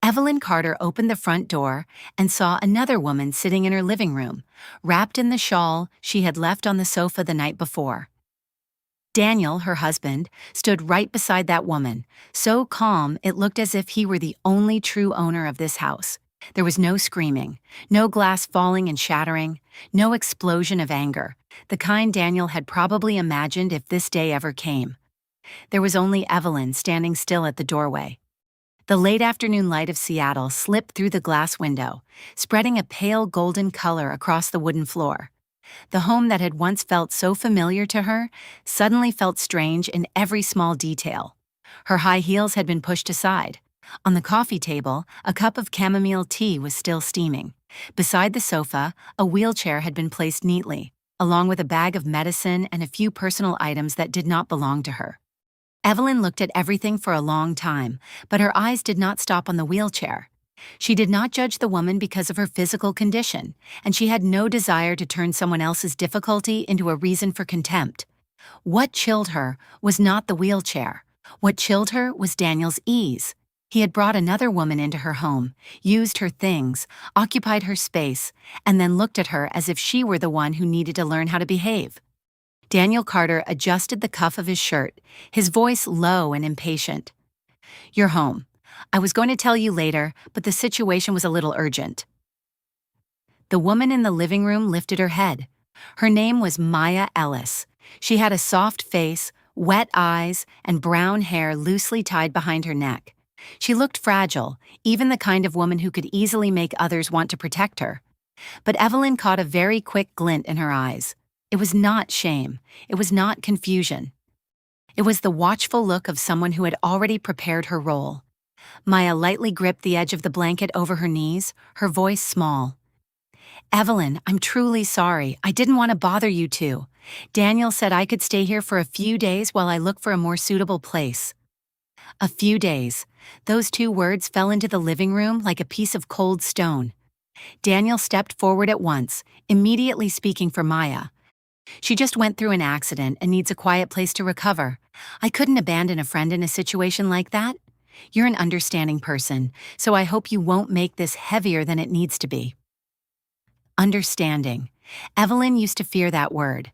Evelyn Carter opened the front door and saw another woman sitting in her living room, wrapped in the shawl she had left on the sofa the night before. Daniel, her husband, stood right beside that woman, so calm it looked as if he were the only true owner of this house. There was no screaming, no glass falling and shattering, no explosion of anger, the kind Daniel had probably imagined if this day ever came. There was only Evelyn standing still at the doorway. The late afternoon light of Seattle slipped through the glass window, spreading a pale golden color across the wooden floor. The home that had once felt so familiar to her suddenly felt strange in every small detail. Her high heels had been pushed aside. On the coffee table, a cup of chamomile tea was still steaming. Beside the sofa, a wheelchair had been placed neatly, along with a bag of medicine and a few personal items that did not belong to her. Evelyn looked at everything for a long time, but her eyes did not stop on the wheelchair. She did not judge the woman because of her physical condition, and she had no desire to turn someone else's difficulty into a reason for contempt. What chilled her was not the wheelchair. What chilled her was Daniel's ease. He had brought another woman into her home, used her things, occupied her space, and then looked at her as if she were the one who needed to learn how to behave. Daniel Carter adjusted the cuff of his shirt, his voice low and impatient. "You're home. I was going to tell you later, but the situation was a little urgent." The woman in the living room lifted her head. Her name was Maya Ellis. She had a soft face, wet eyes, and brown hair loosely tied behind her neck. She looked fragile, even the kind of woman who could easily make others want to protect her. But Evelyn caught a very quick glint in her eyes. It was not shame. It was not confusion. It was the watchful look of someone who had already prepared her role. Maya lightly gripped the edge of the blanket over her knees, her voice small. "Evelyn, I'm truly sorry. I didn't want to bother you two. Daniel said I could stay here for a few days while I look for a more suitable place." A few days. Those two words fell into the living room like a piece of cold stone. Daniel stepped forward at once, immediately speaking for Maya. "She just went through an accident and needs a quiet place to recover. I couldn't abandon a friend in a situation like that. You're an understanding person, so I hope you won't make this heavier than it needs to be." Understanding. Evelyn used to fear that word.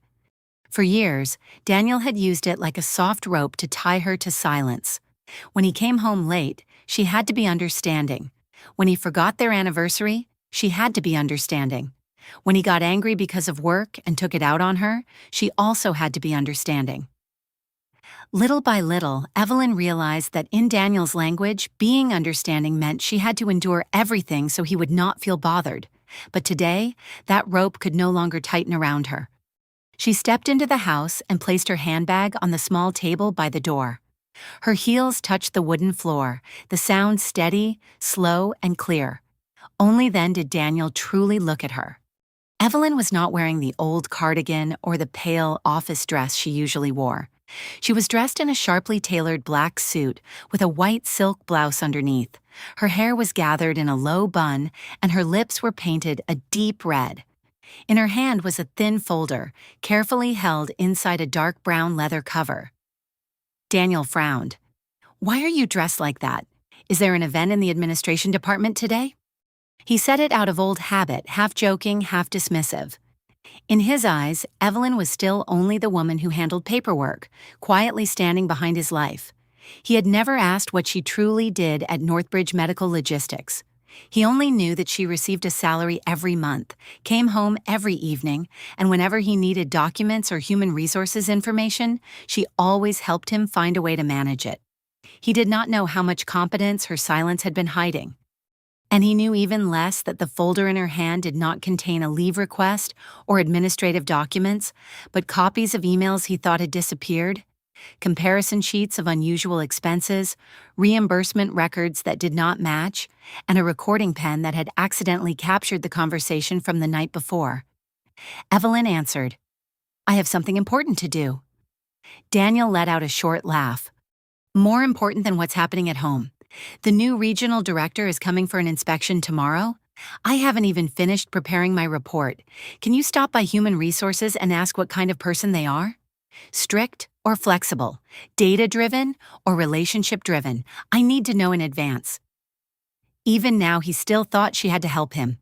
For years, Daniel had used it like a soft rope to tie her to silence. When he came home late, she had to be understanding. When he forgot their anniversary, she had to be understanding. When he got angry because of work and took it out on her, she also had to be understanding. Little by little, Evelyn realized that in Daniel's language, being understanding meant she had to endure everything so he would not feel bothered. But today, that rope could no longer tighten around her. She stepped into the house and placed her handbag on the small table by the door. Her heels touched the wooden floor, the sound steady, slow, and clear. Only then did Daniel truly look at her. Evelyn was not wearing the old cardigan or the pale office dress she usually wore. She was dressed in a sharply tailored black suit with a white silk blouse underneath. Her hair was gathered in a low bun, and her lips were painted a deep red. In her hand was a thin folder, carefully held inside a dark brown leather cover. Daniel frowned. "Why are you dressed like that? Is there an event in the administration department today?" He said it out of old habit, half joking, half dismissive. In his eyes, Evelyn was still only the woman who handled paperwork, quietly standing behind his life. He had never asked what she truly did at Northbridge Medical Logistics. He only knew that she received a salary every month, came home every evening, and whenever he needed documents or human resources information, she always helped him find a way to manage it. He did not know how much competence her silence had been hiding. And he knew even less that the folder in her hand did not contain a leave request or administrative documents, but copies of emails he thought had disappeared, comparison sheets of unusual expenses, reimbursement records that did not match, and a recording pen that had accidentally captured the conversation from the night before. Evelyn answered, "I have something important to do." Daniel let out a short laugh. "More important than what's happening at home. The new regional director is coming for an inspection tomorrow. I haven't even finished preparing my report. Can you stop by Human Resources and ask what kind of person they are? Strict or flexible? Data-driven or relationship-driven? I need to know in advance." Even now, he still thought she had to help him.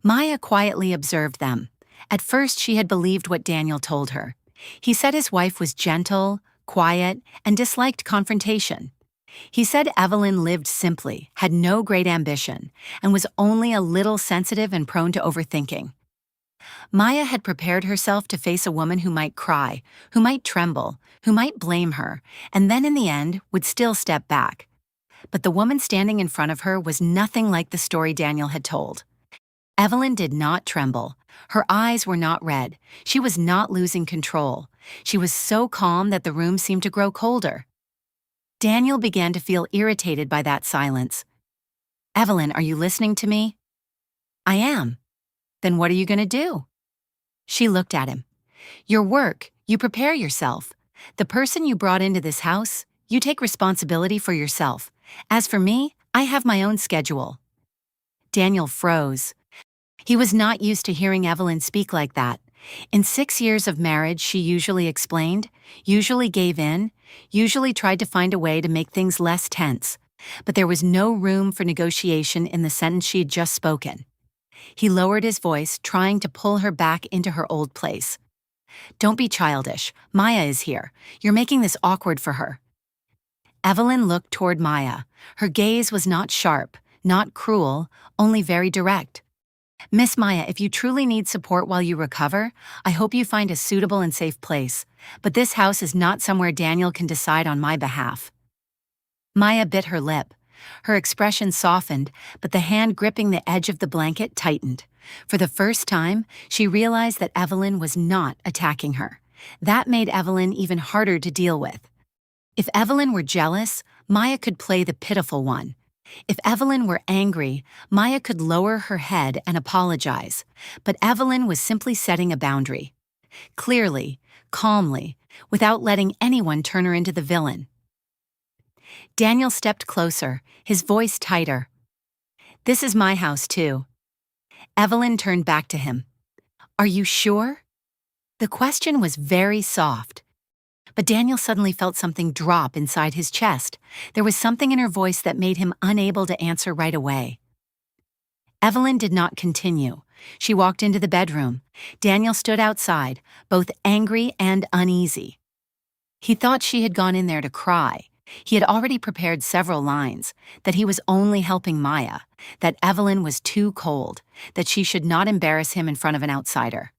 Maya quietly observed them. At first, she had believed what Daniel told her. He said his wife was gentle, quiet, and disliked confrontation. He said Evelyn lived simply, had no great ambition, and was only a little sensitive and prone to overthinking. Maya had prepared herself to face a woman who might cry, who might tremble, who might blame her, and then in the end would still step back. But the woman standing in front of her was nothing like the story Daniel had told. Evelyn did not tremble. Her eyes were not red. She was not losing control. She was so calm that the room seemed to grow colder. Daniel began to feel irritated by that silence. "Evelyn, are you listening to me?" "I am." "Then what are you going to do?" She looked at him. "Your work, you prepare yourself. The person you brought into this house, you take responsibility for yourself. As for me, I have my own schedule." Daniel froze. He was not used to hearing Evelyn speak like that. In 6 years of marriage, she usually explained, usually gave in, usually tried to find a way to make things less tense. But there was no room for negotiation in the sentence she had just spoken. He lowered his voice, trying to pull her back into her old place. "Don't be childish. Maya is here. You're making this awkward for her." Evelyn looked toward Maya. Her gaze was not sharp, not cruel, only very direct. "Miss Maya, if you truly need support while you recover, I hope you find a suitable and safe place. But this house is not somewhere Daniel can decide on my behalf." Maya bit her lip. Her expression softened, but the hand gripping the edge of the blanket tightened. For the first time, she realized that Evelyn was not attacking her. That made Evelyn even harder to deal with. If Evelyn were jealous, Maya could play the pitiful one. If Evelyn were angry, Maya could lower her head and apologize. But Evelyn was simply setting a boundary. Clearly, calmly, without letting anyone turn her into the villain. Daniel stepped closer, his voice tighter. "This is my house, too." Evelyn turned back to him. "Are you sure?" The question was very soft. But Daniel suddenly felt something drop inside his chest. There was something in her voice that made him unable to answer right away. Evelyn did not continue. She walked into the bedroom. Daniel stood outside, both angry and uneasy. He thought she had gone in there to cry. He had already prepared several lines, that he was only helping Maya, that Evelyn was too cold, that she should not embarrass him in front of an outsider.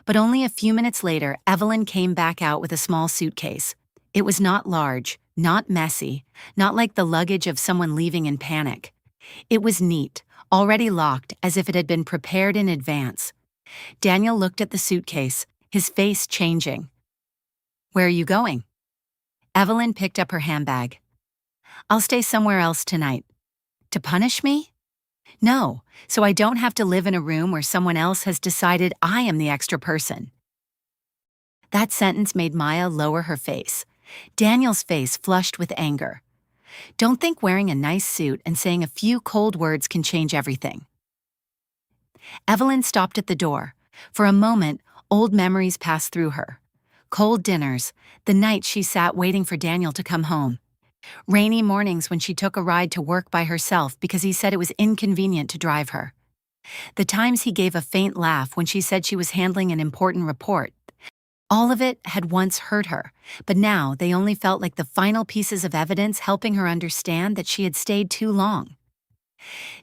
But only a few minutes later, Evelyn came back out with a small suitcase. It was not large, not messy, not like the luggage of someone leaving in panic. It was neat, already locked, as if it had been prepared in advance. Daniel looked at the suitcase, his face changing. "Where are you going?" Evelyn picked up her handbag. "I'll stay somewhere else tonight." "To punish me?" "No, so I don't have to live in a room where someone else has decided I am the extra person." That sentence made Maya lower her face. Daniel's face flushed with anger. Don't think wearing a nice suit and saying a few cold words can change everything. Evelyn stopped at the door. For a moment, old memories passed through her. Cold dinners, the night she sat waiting for Daniel to come home. Rainy mornings when she took a ride to work by herself because he said it was inconvenient to drive her. The times he gave a faint laugh when she said she was handling an important report. All of it had once hurt her, but now they only felt like the final pieces of evidence helping her understand that she had stayed too long.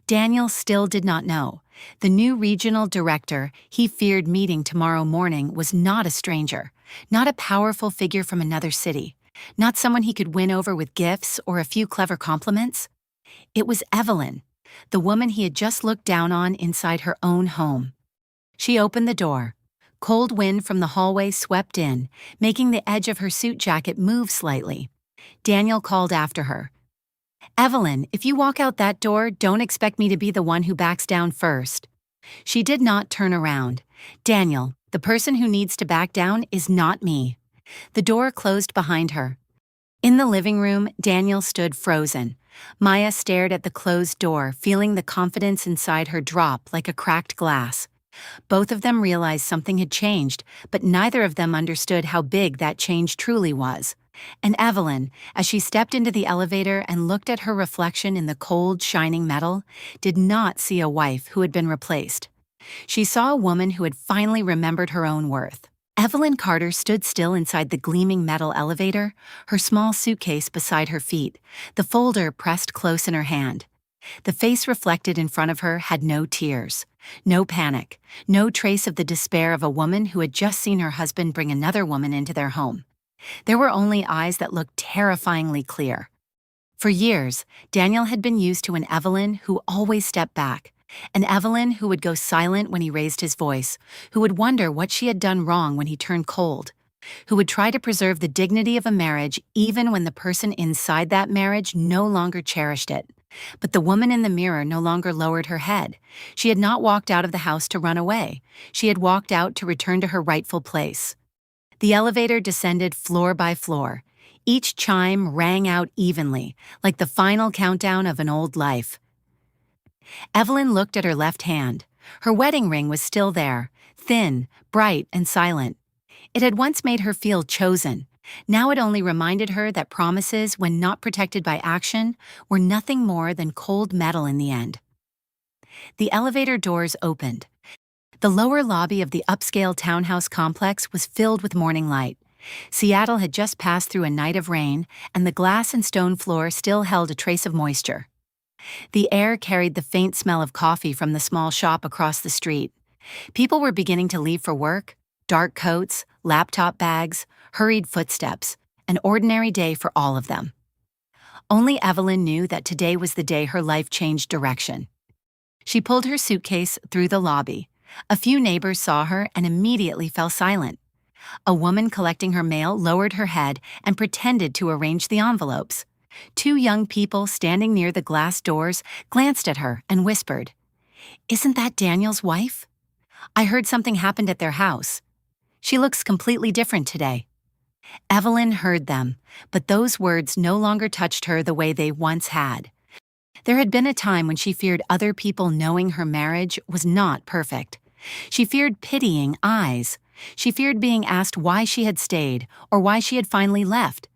Daniel still did not know. The new regional director he feared meeting tomorrow morning was not a stranger, not a powerful figure from another city, not someone he could win over with gifts or a few clever compliments. It was Evelyn, the woman he had just looked down on inside her own home. She opened the door. Cold wind from the hallway swept in, making the edge of her suit jacket move slightly. Daniel called after her. "Evelyn, if you walk out that door, don't expect me to be the one who backs down first." She did not turn around. "Daniel, the person who needs to back down is not me." The door closed behind her. In the living room, Daniel stood frozen. Maya stared at the closed door, feeling the confidence inside her drop like a cracked glass. Both of them realized something had changed, but neither of them understood how big that change truly was. And Evelyn, as she stepped into the elevator and looked at her reflection in the cold, shining metal, did not see a wife who had been replaced. She saw a woman who had finally remembered her own worth. Evelyn Carter stood still inside the gleaming metal elevator, her small suitcase beside her feet, the folder pressed close in her hand. The face reflected in front of her had no tears, no panic, no trace of the despair of a woman who had just seen her husband bring another woman into their home. There were only eyes that looked terrifyingly clear. For years, Daniel had been used to an Evelyn who always stepped back, an Evelyn who would go silent when he raised his voice, who would wonder what she had done wrong when he turned cold, who would try to preserve the dignity of a marriage even when the person inside that marriage no longer cherished it. But the woman in the mirror no longer lowered her head. She had not walked out of the house to run away. She had walked out to return to her rightful place. The elevator descended floor by floor. Each chime rang out evenly, like the final countdown of an old life. Evelyn looked at her left hand. Her wedding ring was still there, thin, bright, and silent. It had once made her feel chosen. Now it only reminded her that promises, when not protected by action, were nothing more than cold metal in the end. The elevator doors opened. The lower lobby of the upscale townhouse complex was filled with morning light. Seattle had just passed through a night of rain, and the glass and stone floor still held a trace of moisture. The air carried the faint smell of coffee from the small shop across the street. People were beginning to leave for work, dark coats, laptop bags, hurried footsteps, an ordinary day for all of them. Only Evelyn knew that today was the day her life changed direction. She pulled her suitcase through the lobby. A few neighbors saw her and immediately fell silent. A woman collecting her mail lowered her head and pretended to arrange the envelopes. Two young people standing near the glass doors glanced at her and whispered, "Isn't that Daniel's wife? I heard something happened at their house. She looks completely different today." Evelyn heard them, but those words no longer touched her the way they once had. There had been a time when she feared other people knowing her marriage was not perfect. She feared pitying eyes. She feared being asked why she had stayed or why she had finally left.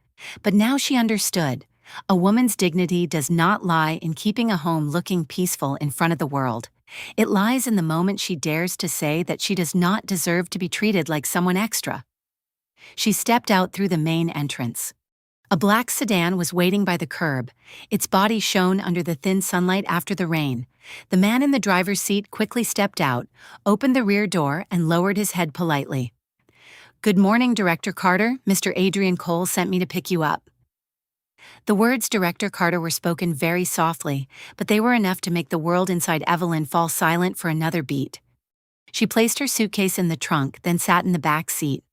But now she understood. A woman's dignity does not lie in keeping a home looking peaceful in front of the world. It lies in the moment she dares to say that she does not deserve to be treated like someone extra. She stepped out through the main entrance. A black sedan was waiting by the curb. Its body shone under the thin sunlight after the rain. The man in the driver's seat quickly stepped out, opened the rear door, and lowered his head politely. "Good morning, Director Carter. Mr. Adrian Cole sent me to pick you up." The words Director Carter were spoken very softly, but they were enough to make the world inside Evelyn fall silent for another beat. She placed her suitcase in the trunk, then sat in the back seat.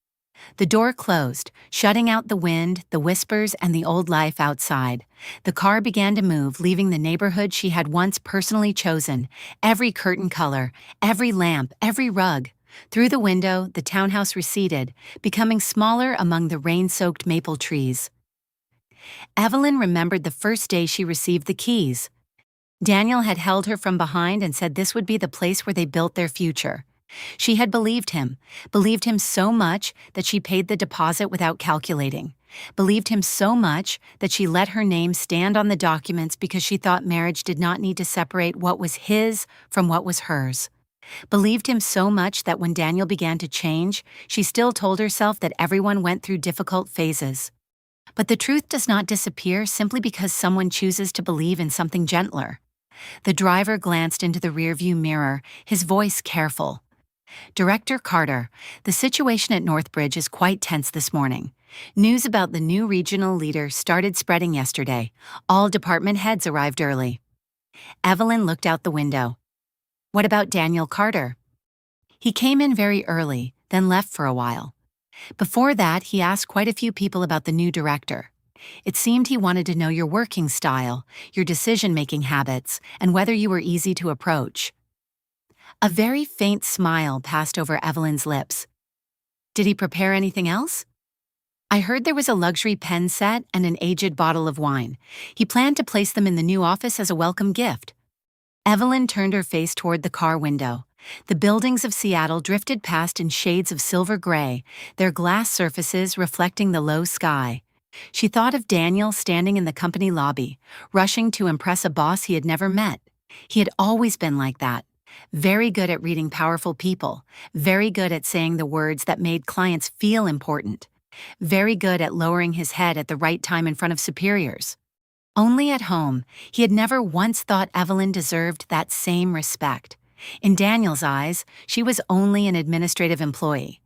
The door closed, shutting out the wind, the whispers, and the old life outside. The car began to move, leaving the neighborhood she had once personally chosen, every curtain color, every lamp, every rug. Through the window, the townhouse receded, becoming smaller among the rain-soaked maple trees. Evelyn remembered the first day she received the keys. Daniel had held her from behind and said this would be the place where they built their future. She had believed him so much that she paid the deposit without calculating, believed him so much that she let her name stand on the documents because she thought marriage did not need to separate what was his from what was hers. Believed him so much that when Daniel began to change, she still told herself that everyone went through difficult phases. But the truth does not disappear simply because someone chooses to believe in something gentler. The driver glanced into the rearview mirror, his voice careful. "Director Carter, the situation at Northbridge is quite tense this morning. News about the new regional leader started spreading yesterday. All department heads arrived early." Evelyn looked out the window. "What about Daniel Carter?" "He came in very early, then left for a while. Before that, he asked quite a few people about the new director. It seemed he wanted to know your working style, your decision-making habits, and whether you were easy to approach." A very faint smile passed over Evelyn's lips. "Did he prepare anything else?" "I heard there was a luxury pen set and an aged bottle of wine. He planned to place them in the new office as a welcome gift." Evelyn turned her face toward the car window. The buildings of Seattle drifted past in shades of silver gray, their glass surfaces reflecting the low sky. She thought of Daniel standing in the company lobby, rushing to impress a boss he had never met. He had always been like that. Very good at reading powerful people, very good at saying the words that made clients feel important, very good at lowering his head at the right time in front of superiors. Only at home, he had never once thought Evelyn deserved that same respect. In Daniel's eyes, she was only an administrative employee.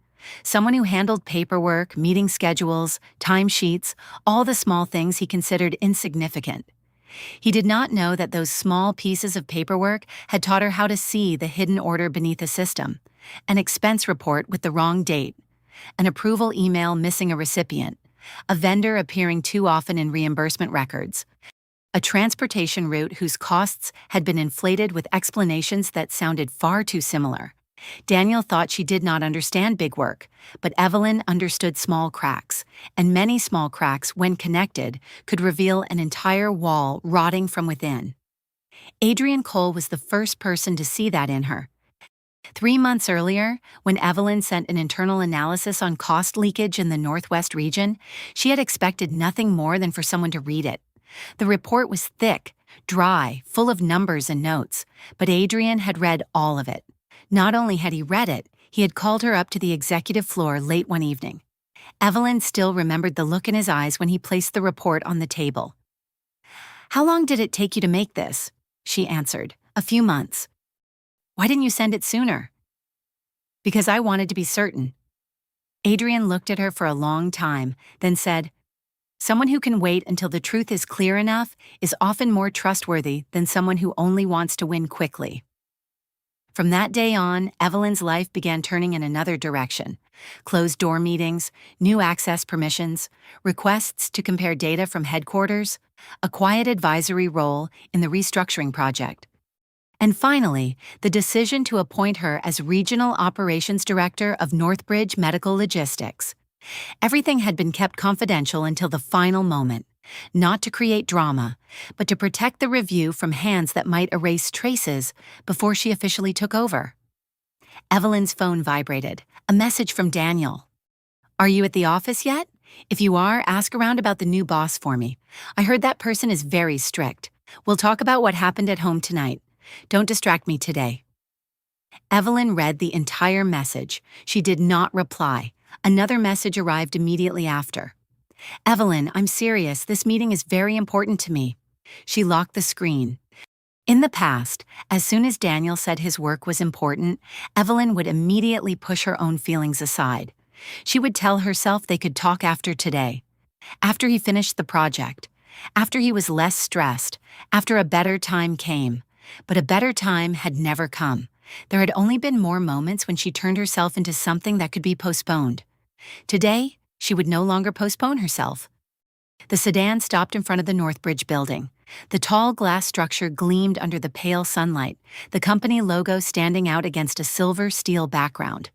Someone who handled paperwork, meeting schedules, timesheets, all the small things he considered insignificant. He did not know that those small pieces of paperwork had taught her how to see the hidden order beneath a system, an expense report with the wrong date, an approval email missing a recipient, a vendor appearing too often in reimbursement records, a transportation route whose costs had been inflated with explanations that sounded far too similar. Daniel thought she did not understand big work, but Evelyn understood small cracks, and many small cracks, when connected, could reveal an entire wall rotting from within. Adrienne Cole was the first person to see that in her. 3 months earlier, when Evelyn sent an internal analysis on cost leakage in the Northwest region, she had expected nothing more than for someone to read it. The report was thick, dry, full of numbers and notes, but Adrienne had read all of it. Not only had he read it, he had called her up to the executive floor late one evening. Evelyn still remembered the look in his eyes when he placed the report on the table. "How long did it take you to make this?" she answered. "A few months." "Why didn't you send it sooner?" "Because I wanted to be certain." Adrienne looked at her for a long time, then said, "Someone who can wait until the truth is clear enough is often more trustworthy than someone who only wants to win quickly." From that day on, Evelyn's life began turning in another direction. Closed-door meetings, new access permissions, requests to compare data from headquarters, a quiet advisory role in the restructuring project. And finally, the decision to appoint her as Regional Operations Director of Northbridge Medical Logistics. Everything had been kept confidential until the final moment, not to create drama, but to protect the review from hands that might erase traces before she officially took over. Evelyn's phone vibrated, a message from Daniel. "Are you at the office yet? If you are, ask around about the new boss for me. I heard that person is very strict. We'll talk about what happened at home tonight. Don't distract me today." Evelyn read the entire message. She did not reply. Another message arrived immediately after. "Evelyn, I'm serious. This meeting is very important to me." She locked the screen. In the past, as soon as Daniel said his work was important, Evelyn would immediately push her own feelings aside. She would tell herself they could talk after today, after he finished the project, after he was less stressed, after a better time came. But a better time had never come. There had only been more moments when she turned herself into something that could be postponed. Today, she would no longer postpone herself. The sedan stopped in front of the Northbridge building. The tall glass structure gleamed under the pale sunlight, the company logo standing out against a silver steel background.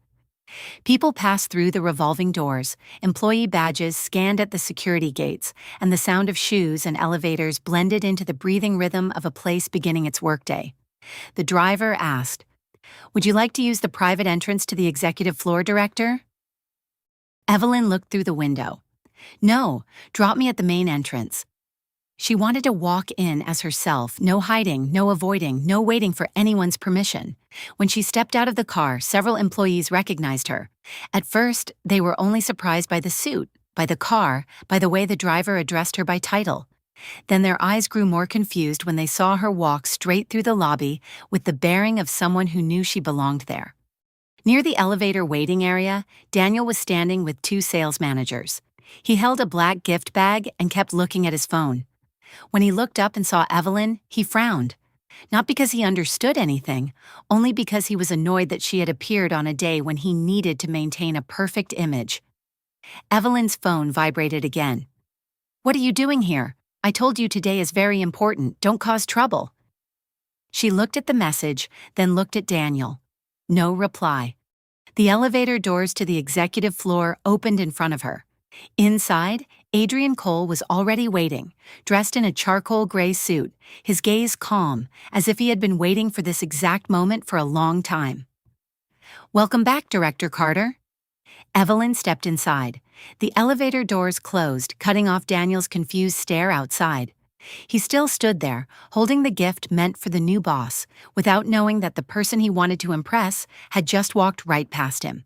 People passed through the revolving doors, employee badges scanned at the security gates, and the sound of shoes and elevators blended into the breathing rhythm of a place beginning its workday. The driver asked, "Would you like to use the private entrance to the executive floor, Director?" Evelyn looked through the window. "No, drop me at the main entrance." She wanted to walk in as herself, no hiding, no avoiding, no waiting for anyone's permission. When she stepped out of the car, several employees recognized her. At first, they were only surprised by the suit, by the car, by the way the driver addressed her by title. Then their eyes grew more confused when they saw her walk straight through the lobby with the bearing of someone who knew she belonged there. Near the elevator waiting area, Daniel was standing with 2 sales managers. He held a black gift bag and kept looking at his phone. When he looked up and saw Evelyn, he frowned. Not because he understood anything, only because he was annoyed that she had appeared on a day when he needed to maintain a perfect image. Evelyn's phone vibrated again. "What are you doing here? I told you today is very important. Don't cause trouble." She looked at the message, then looked at Daniel. No reply. The elevator doors to the executive floor opened in front of her. Inside, Adrienne Cole was already waiting, dressed in a charcoal gray suit, his gaze calm, as if he had been waiting for this exact moment for a long time. "Welcome back, Director Carter." Evelyn stepped inside. The elevator doors closed, cutting off Daniel's confused stare outside. He still stood there, holding the gift meant for the new boss, without knowing that the person he wanted to impress had just walked right past him.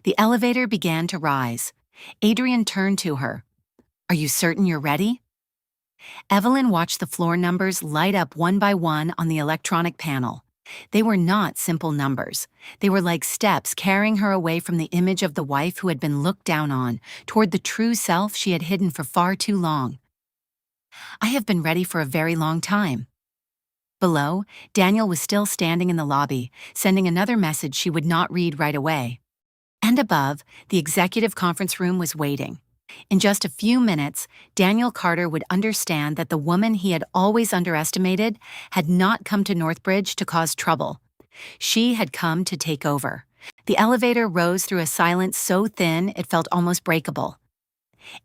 The elevator began to rise. Adrian turned to her. "Are you certain you're ready?" Evelyn watched the floor numbers light up one by one on the electronic panel. They were not simple numbers. They were like steps carrying her away from the image of the wife who had been looked down on, toward the true self she had hidden for far too long. "I have been ready for a very long time." Below, Daniel was still standing in the lobby, sending another message she would not read right away. And above, the executive conference room was waiting. In just a few minutes, Daniel Carter would understand that the woman he had always underestimated had not come to Northbridge to cause trouble. She had come to take over. The elevator rose through a silence so thin it felt almost breakable.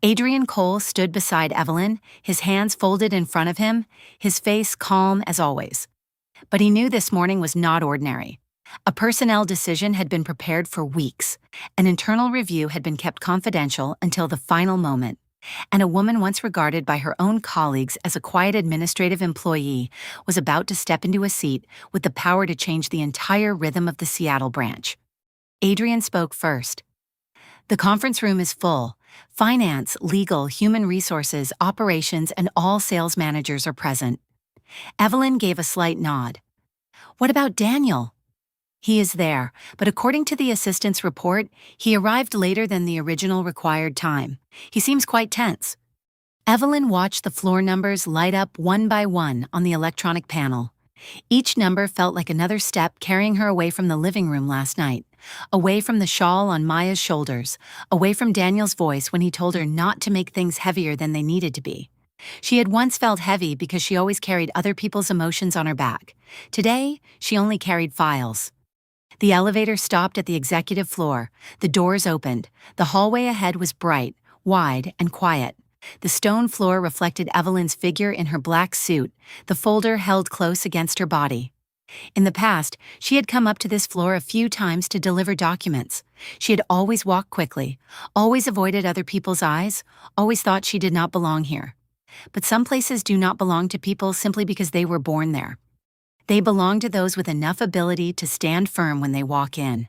Adrian Cole stood beside Evelyn, his hands folded in front of him, his face calm as always. But he knew this morning was not ordinary. A personnel decision had been prepared for weeks. An internal review had been kept confidential until the final moment. And a woman once regarded by her own colleagues as a quiet administrative employee was about to step into a seat with the power to change the entire rhythm of the Seattle branch. Adrian spoke first. "The conference room is full. Finance, legal, human resources, operations, and all sales managers are present." Evelyn gave a slight nod. "What about Daniel?" "He is there, but according to the assistant's report, he arrived later than the original required time. He seems quite tense." Evelyn watched the floor numbers light up one by one on the electronic panel. Each number felt like another step carrying her away from the living room last night, away from the shawl on Maya's shoulders, away from Daniel's voice when he told her not to make things heavier than they needed to be. She had once felt heavy because she always carried other people's emotions on her back. Today, she only carried files. The elevator stopped at the executive floor. The doors opened. The hallway ahead was bright, wide, and quiet. The stone floor reflected Evelyn's figure in her black suit, the folder held close against her body. In the past, she had come up to this floor a few times to deliver documents. She had always walked quickly, always avoided other people's eyes, always thought she did not belong here. But some places do not belong to people simply because they were born there. They belong to those with enough ability to stand firm when they walk in.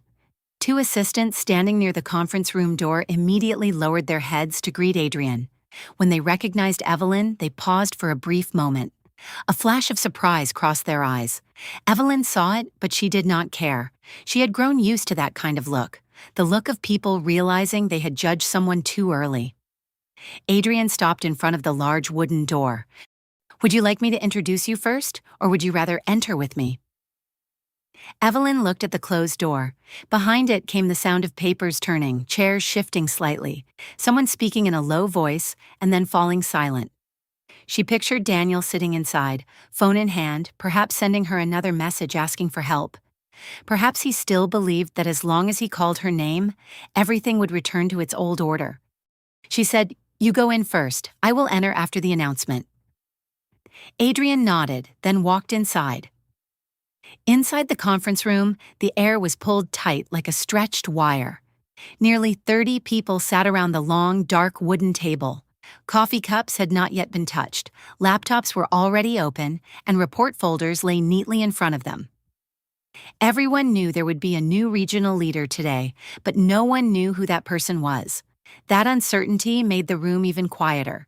Two assistants standing near the conference room door immediately lowered their heads to greet Adrian. When they recognized Evelyn, they paused for a brief moment. A flash of surprise crossed their eyes. Evelyn saw it, but she did not care. She had grown used to that kind of look, the look of people realizing they had judged someone too early. Adrian stopped in front of the large wooden door. "Would you like me to introduce you first, or would you rather enter with me?" Evelyn looked at the closed door. Behind it came the sound of papers turning, chairs shifting slightly, someone speaking in a low voice, and then falling silent. She pictured Daniel sitting inside, phone in hand, perhaps sending her another message asking for help. Perhaps he still believed that as long as he called her name, everything would return to its old order. She said, "You go in first. I will enter after the announcement." Adrian nodded, then walked inside. Inside the conference room, the air was pulled tight like a stretched wire. Nearly 30 people sat around the long, dark wooden table. Coffee cups had not yet been touched, laptops were already open, and report folders lay neatly in front of them. Everyone knew there would be a new regional leader today, but no one knew who that person was. That uncertainty made the room even quieter.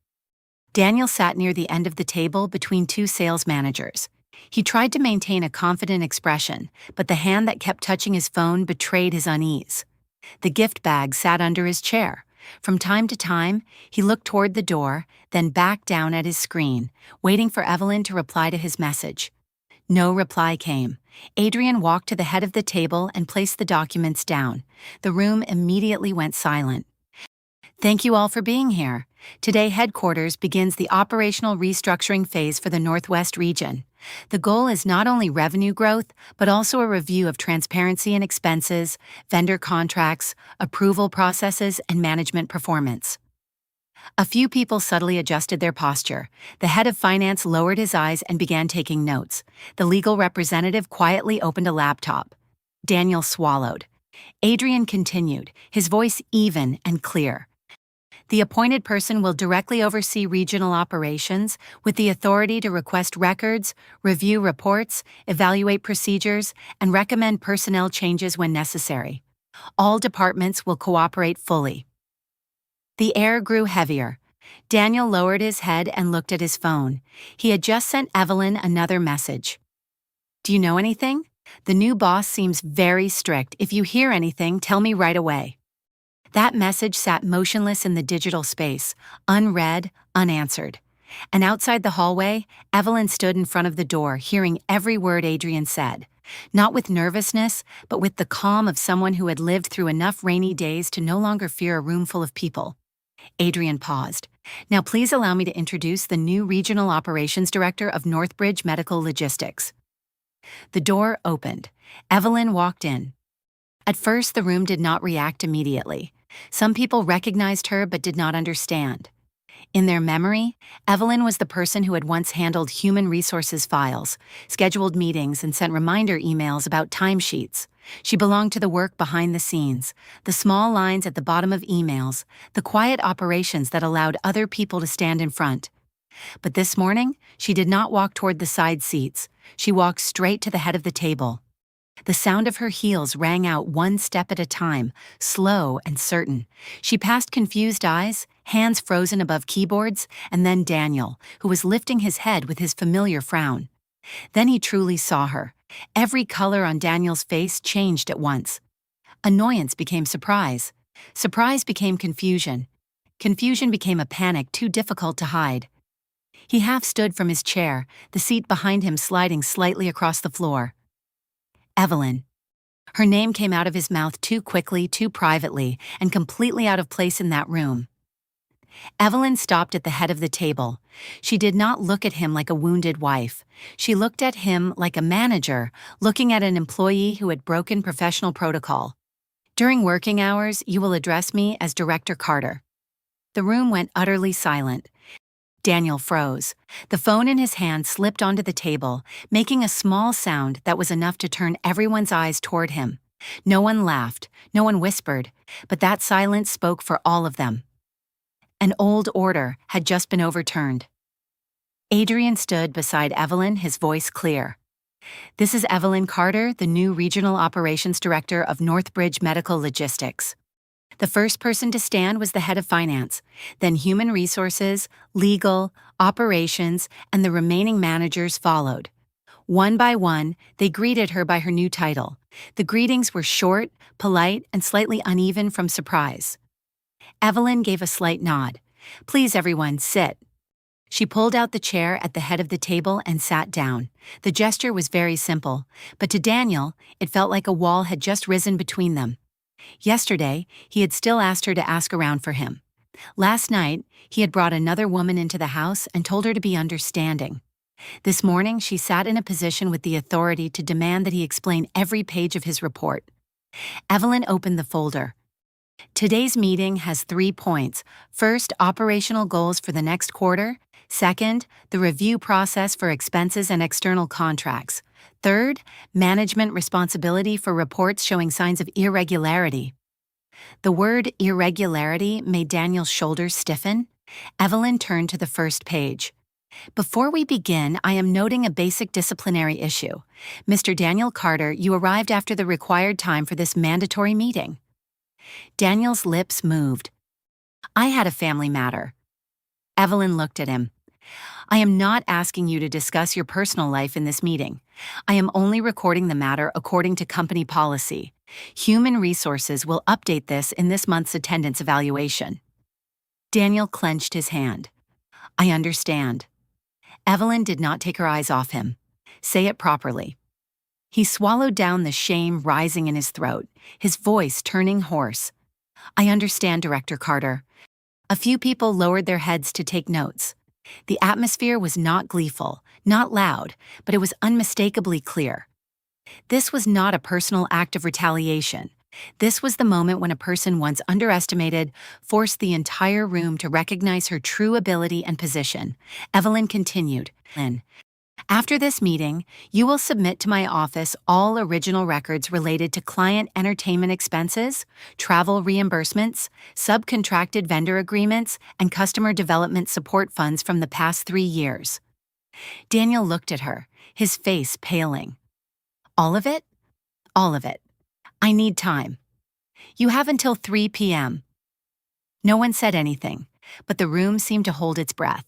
Daniel sat near the end of the table between two sales managers. He tried to maintain a confident expression, but the hand that kept touching his phone betrayed his unease. The gift bag sat under his chair. From time to time, he looked toward the door, then back down at his screen, waiting for Evelyn to reply to his message. No reply came. Adrian walked to the head of the table and placed the documents down. The room immediately went silent. "Thank you all for being here. Today, headquarters begins the operational restructuring phase for the Northwest region. The goal is not only revenue growth, but also a review of transparency and expenses, vendor contracts, approval processes, and management performance." A few people subtly adjusted their posture. The head of finance lowered his eyes and began taking notes. The legal representative quietly opened a laptop. Daniel swallowed. Adrian continued, his voice even and clear. The appointed person will directly oversee regional operations with the authority to request records, review reports, evaluate procedures, and recommend personnel changes when necessary. All departments will cooperate fully. The air grew heavier. Daniel lowered his head and looked at his phone. He had just sent Evelyn another message. Do you know anything? The new boss seems very strict. If you hear anything, tell me right away. That message sat motionless in the digital space, unread, unanswered. And outside the hallway, Evelyn stood in front of the door, hearing every word Adrian said. Not with nervousness, but with the calm of someone who had lived through enough rainy days to no longer fear a room full of people. Adrian paused. Now please allow me to introduce the new Regional Operations Director of Northbridge Medical Logistics. The door opened. Evelyn walked in. At first, the room did not react immediately. Some people recognized her but did not understand. In their memory, Evelyn was the person who had once handled human resources files, scheduled meetings, and sent reminder emails about timesheets. She belonged to the work behind the scenes, the small lines at the bottom of emails, the quiet operations that allowed other people to stand in front. But this morning, she did not walk toward the side seats. She walked straight to the head of the table. The sound of her heels rang out one step at a time, slow and certain. She passed confused eyes, hands frozen above keyboards, and then Daniel, who was lifting his head with his familiar frown. Then he truly saw her. Every color on Daniel's face changed at once. Annoyance became surprise. Surprise became confusion. Confusion became a panic too difficult to hide. He half stood from his chair, the seat behind him sliding slightly across the floor. Evelyn. Her name came out of his mouth too quickly, too privately, and completely out of place in that room. Evelyn stopped at the head of the table. She did not look at him like a wounded wife. She looked at him like a manager, looking at an employee who had broken professional protocol. During working hours, you will address me as Director Carter. The room went utterly silent. Daniel froze. The phone in his hand slipped onto the table, making a small sound that was enough to turn everyone's eyes toward him. No one laughed, no one whispered, but that silence spoke for all of them. An old order had just been overturned. Adrian stood beside Evelyn, his voice clear. This is Evelyn Carter, the new Regional Operations Director of Northbridge Medical Logistics. The first person to stand was the head of finance, then human resources, legal, operations, and the remaining managers followed. One by one, they greeted her by her new title. The greetings were short, polite, and slightly uneven from surprise. Evelyn gave a slight nod. Please, everyone, sit. She pulled out the chair at the head of the table and sat down. The gesture was very simple, but to Daniel, it felt like a wall had just risen between them. Yesterday, he had still asked her to ask around for him. Last night, he had brought another woman into the house and told her to be understanding. This morning, she sat in a position with the authority to demand that he explain every page of his report. Evelyn opened the folder. Today's meeting has 3 points. First, operational goals for the next quarter. Second, the review process for expenses and external contracts. Third, management responsibility for reports showing signs of irregularity. The word irregularity made Daniel's shoulders stiffen. Evelyn turned to the first page. Before we begin, I am noting a basic disciplinary issue. Mr. Daniel Carter, you arrived after the required time for this mandatory meeting. Daniel's lips moved. I had a family matter. Evelyn looked at him. I am not asking you to discuss your personal life in this meeting. I am only recording the matter according to company policy. Human Resources will update this in this month's attendance evaluation. Daniel clenched his hand. I understand. Evelyn did not take her eyes off him. Say it properly. He swallowed down the shame rising in his throat, his voice turning hoarse. I understand, Director Carter. A few people lowered their heads to take notes. The atmosphere was not gleeful, not loud, but it was unmistakably clear. This was not a personal act of retaliation. This was the moment when a person once underestimated forced the entire room to recognize her true ability and position. Evelyn continued. After this meeting, you will submit to my office all original records related to client entertainment expenses, travel reimbursements, subcontracted vendor agreements, and customer development support funds from the past 3 years. Daniel looked at her, his face paling. All of it? All of it. I need time. You have until 3 p.m. No one said anything, but the room seemed to hold its breath.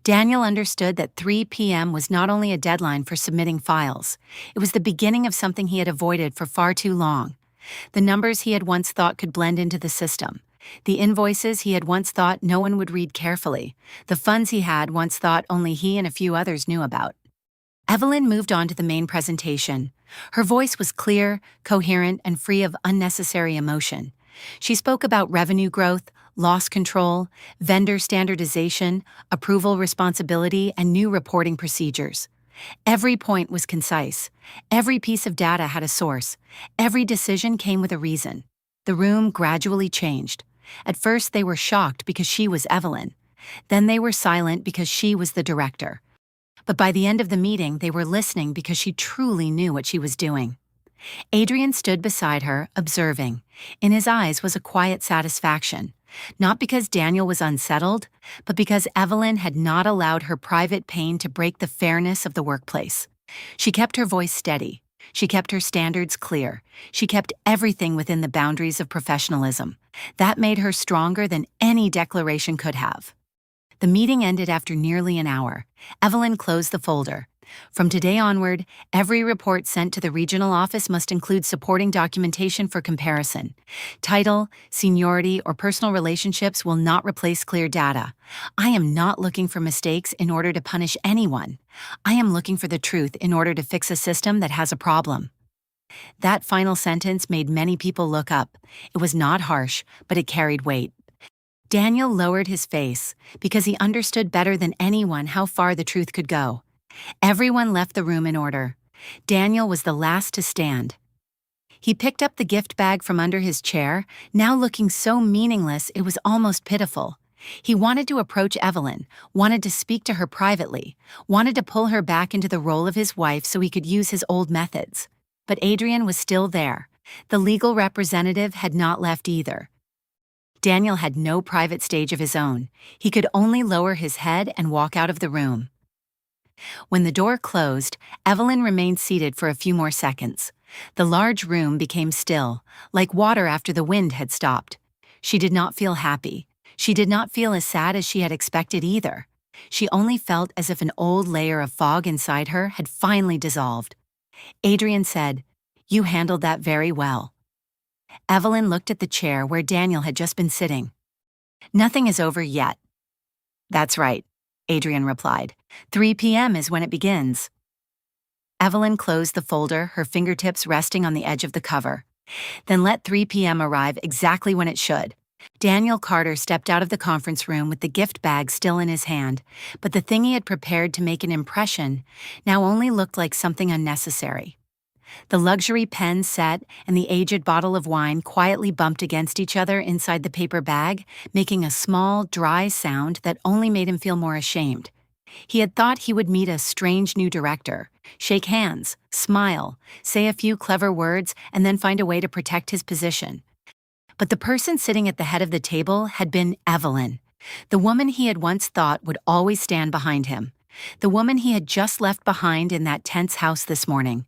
Daniel understood that 3 p.m. was not only a deadline for submitting files, it was the beginning of something he had avoided for far too long. The numbers he had once thought could blend into the system, the invoices he had once thought no one would read carefully, the funds he had once thought only he and a few others knew about. Evelyn moved on to the main presentation. Her voice was clear, coherent, and free of unnecessary emotion. She spoke about revenue growth, loss control, vendor standardization, approval responsibility, and new reporting procedures. Every point was concise. Every piece of data had a source. Every decision came with a reason. The room gradually changed. At first, they were shocked because she was Evelyn. Then they were silent because she was the director. But by the end of the meeting, they were listening because she truly knew what she was doing. Adrian stood beside her, observing. In his eyes was a quiet satisfaction, not because Daniel was unsettled, but because Evelyn had not allowed her private pain to break the fairness of the workplace. She kept her voice steady. She kept her standards clear. She kept everything within the boundaries of professionalism. That made her stronger than any declaration could have. The meeting ended after nearly an hour. Evelyn closed the folder. From today onward, every report sent to the regional office must include supporting documentation for comparison. Title, seniority, or personal relationships will not replace clear data. I am not looking for mistakes in order to punish anyone. I am looking for the truth in order to fix a system that has a problem. That final sentence made many people look up. It was not harsh, but it carried weight. Daniel lowered his face because he understood better than anyone how far the truth could go. Everyone left the room in order. Daniel was the last to stand. He picked up the gift bag from under his chair, now looking so meaningless it was almost pitiful. He wanted to approach Evelyn, wanted to speak to her privately, wanted to pull her back into the role of his wife so he could use his old methods. But Adrian was still there. The legal representative had not left either. Daniel had no private stage of his own. He could only lower his head and walk out of the room. When the door closed, Evelyn remained seated for a few more seconds. The large room became still, like water after the wind had stopped. She did not feel happy. She did not feel as sad as she had expected either. She only felt as if an old layer of fog inside her had finally dissolved. Adrian said, "You handled that very well." Evelyn looked at the chair where Daniel had just been sitting. "Nothing is over yet." "That's right," Adrian replied. 3 p.m. is when it begins." Evelyn closed the folder, her fingertips resting on the edge of the cover. Then let 3 p.m. arrive exactly when it should. Daniel Carter stepped out of the conference room with the gift bag still in his hand, but the thing he had prepared to make an impression now only looked like something unnecessary. The luxury pen set and the aged bottle of wine quietly bumped against each other inside the paper bag, making a small, dry sound that only made him feel more ashamed. He had thought he would meet a strange new director, shake hands, smile, say a few clever words, and then find a way to protect his position. But the person sitting at the head of the table had been Evelyn, the woman he had once thought would always stand behind him, the woman he had just left behind in that tense house this morning.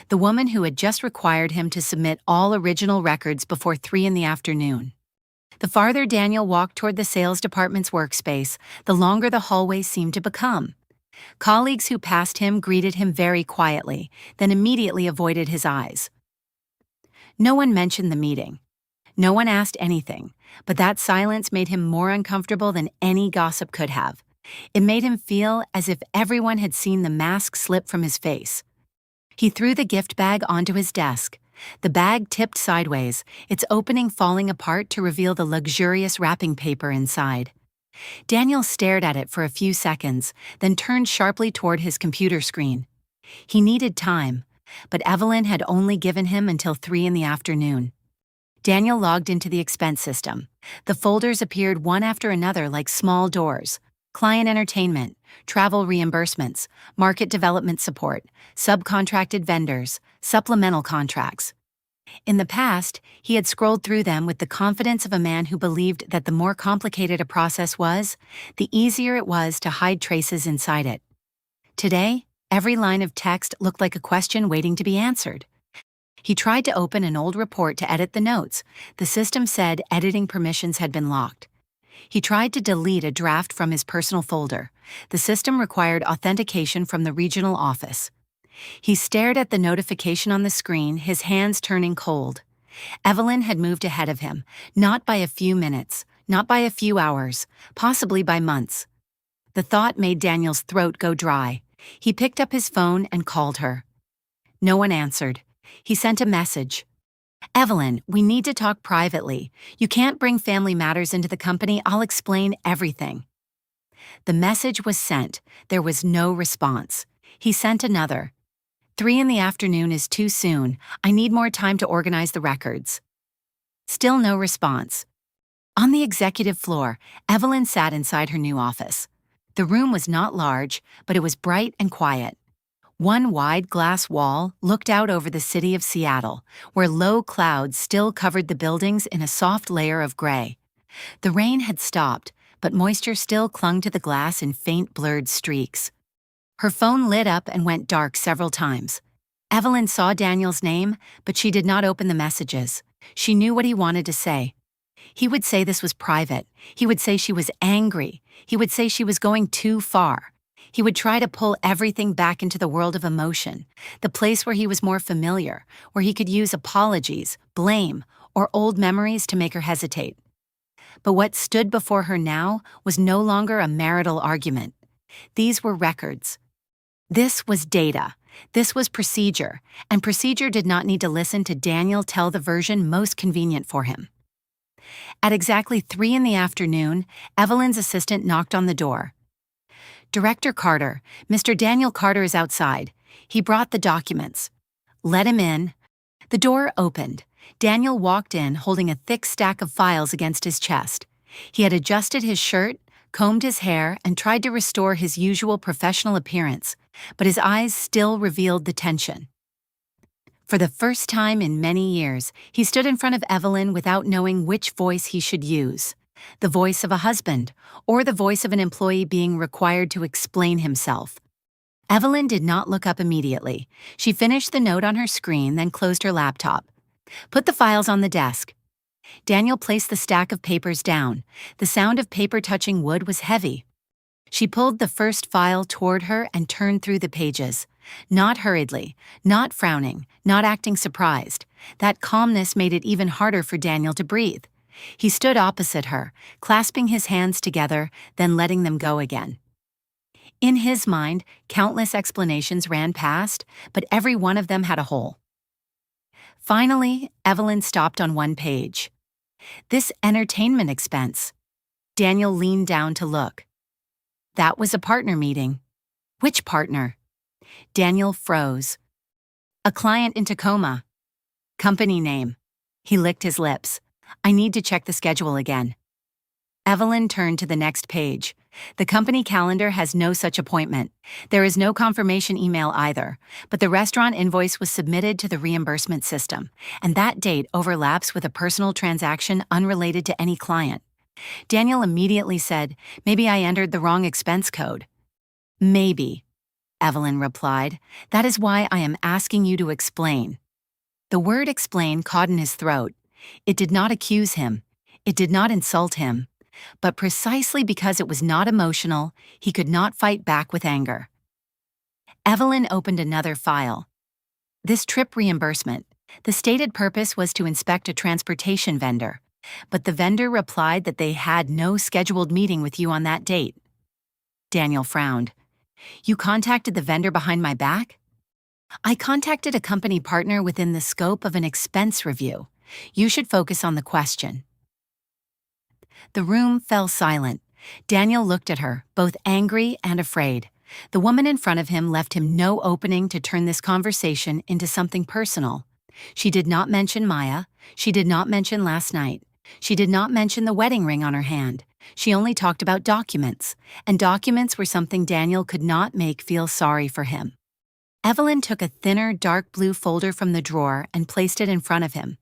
The woman who had just required him to submit all original records before 3 in the afternoon. The farther Daniel walked toward the sales department's workspace, the longer the hallway seemed to become. Colleagues who passed him greeted him very quietly, then immediately avoided his eyes. No one mentioned the meeting. No one asked anything, but that silence made him more uncomfortable than any gossip could have. It made him feel as if everyone had seen the mask slip from his face. He threw the gift bag onto his desk. The bag tipped sideways, its opening falling apart to reveal the luxurious wrapping paper inside. Daniel stared at it for a few seconds, then turned sharply toward his computer screen. He needed time, but Evelyn had only given him until 3 in the afternoon. Daniel logged into the expense system. The folders appeared one after another like small doors. client entertainment, travel reimbursements, market development support, subcontracted vendors, supplemental contracts. In the past, he had scrolled through them with the confidence of a man who believed that the more complicated a process was, the easier it was to hide traces inside it. Today, every line of text looked like a question waiting to be answered. He tried to open an old report to edit the notes. The system said editing permissions had been locked. He tried to delete a draft from his personal folder. The system required authentication from the regional office. He stared at the notification on the screen, his hands turning cold. Evelyn had moved ahead of him, not by a few minutes, not by a few hours, possibly by months. The thought made Daniel's throat go dry. He picked up his phone and called her. No one answered. He sent a message. "Evelyn, we need to talk privately. You can't bring family matters into the company. I'll explain everything." The message was sent. There was no response. He sent another. 3 in the afternoon is too soon. I need more time to organize the records. Still no response. On the executive floor, Evelyn sat inside her new office. The room was not large, but it was bright and quiet. One wide glass wall looked out over the city of Seattle, where low clouds still covered the buildings in a soft layer of gray. The rain had stopped, but moisture still clung to the glass in faint blurred streaks. Her phone lit up and went dark several times. Evelyn saw Daniel's name, but she did not open the messages. She knew what he wanted to say. He would say this was private. He would say she was angry. He would say she was going too far. He would try to pull everything back into the world of emotion, the place where he was more familiar, where he could use apologies, blame, or old memories to make her hesitate. But what stood before her now was no longer a marital argument. These were records. This was data. This was procedure, and procedure did not need to listen to Daniel tell the version most convenient for him. At exactly 3 in the afternoon, Evelyn's assistant knocked on the door. "Director Carter, Mr. Daniel Carter is outside. He brought the documents." "Let him in." The door opened. Daniel walked in holding a thick stack of files against his chest. He had adjusted his shirt, combed his hair, and tried to restore his usual professional appearance, but his eyes still revealed the tension. For the first time in many years, he stood in front of Evelyn without knowing which voice he should use. The voice of a husband, or the voice of an employee being required to explain himself. Evelyn did not look up immediately. She finished the note on her screen, then closed her laptop. "Put the files on the desk." Daniel placed the stack of papers down. The sound of paper touching wood was heavy. She pulled the first file toward her and turned through the pages. Not hurriedly, not frowning, not acting surprised. That calmness made it even harder for Daniel to breathe. He stood opposite her, clasping his hands together, then letting them go again. In his mind, countless explanations ran past, but every one of them had a hole. Finally, Evelyn stopped on one page. "This entertainment expense." Daniel leaned down to look. "That was a partner meeting." "Which partner?" Daniel froze. "A client in Tacoma." "Company name." He licked his lips. "I need to check the schedule again." Evelyn turned to the next page. "The company calendar has no such appointment. There is no confirmation email either, but the restaurant invoice was submitted to the reimbursement system, and that date overlaps with a personal transaction unrelated to any client." Daniel immediately said, "Maybe I entered the wrong expense code." "Maybe," Evelyn replied. "That is why I am asking you to explain." The word explain caught in his throat. It did not accuse him. It did not insult him. But precisely because it was not emotional, he could not fight back with anger. Evelyn opened another file. "This trip reimbursement. The stated purpose was to inspect a transportation vendor, but the vendor replied that they had no scheduled meeting with you on that date." Daniel frowned. "You contacted the vendor behind my back?" "I contacted a company partner within the scope of an expense review. You should focus on the question." The room fell silent. Daniel looked at her, both angry and afraid. The woman in front of him left him no opening to turn this conversation into something personal. She did not mention Maya. She did not mention last night. She did not mention the wedding ring on her hand. She only talked about documents, and documents were something Daniel could not make feel sorry for him. Evelyn took a thinner, dark blue folder from the drawer and placed it in front of him.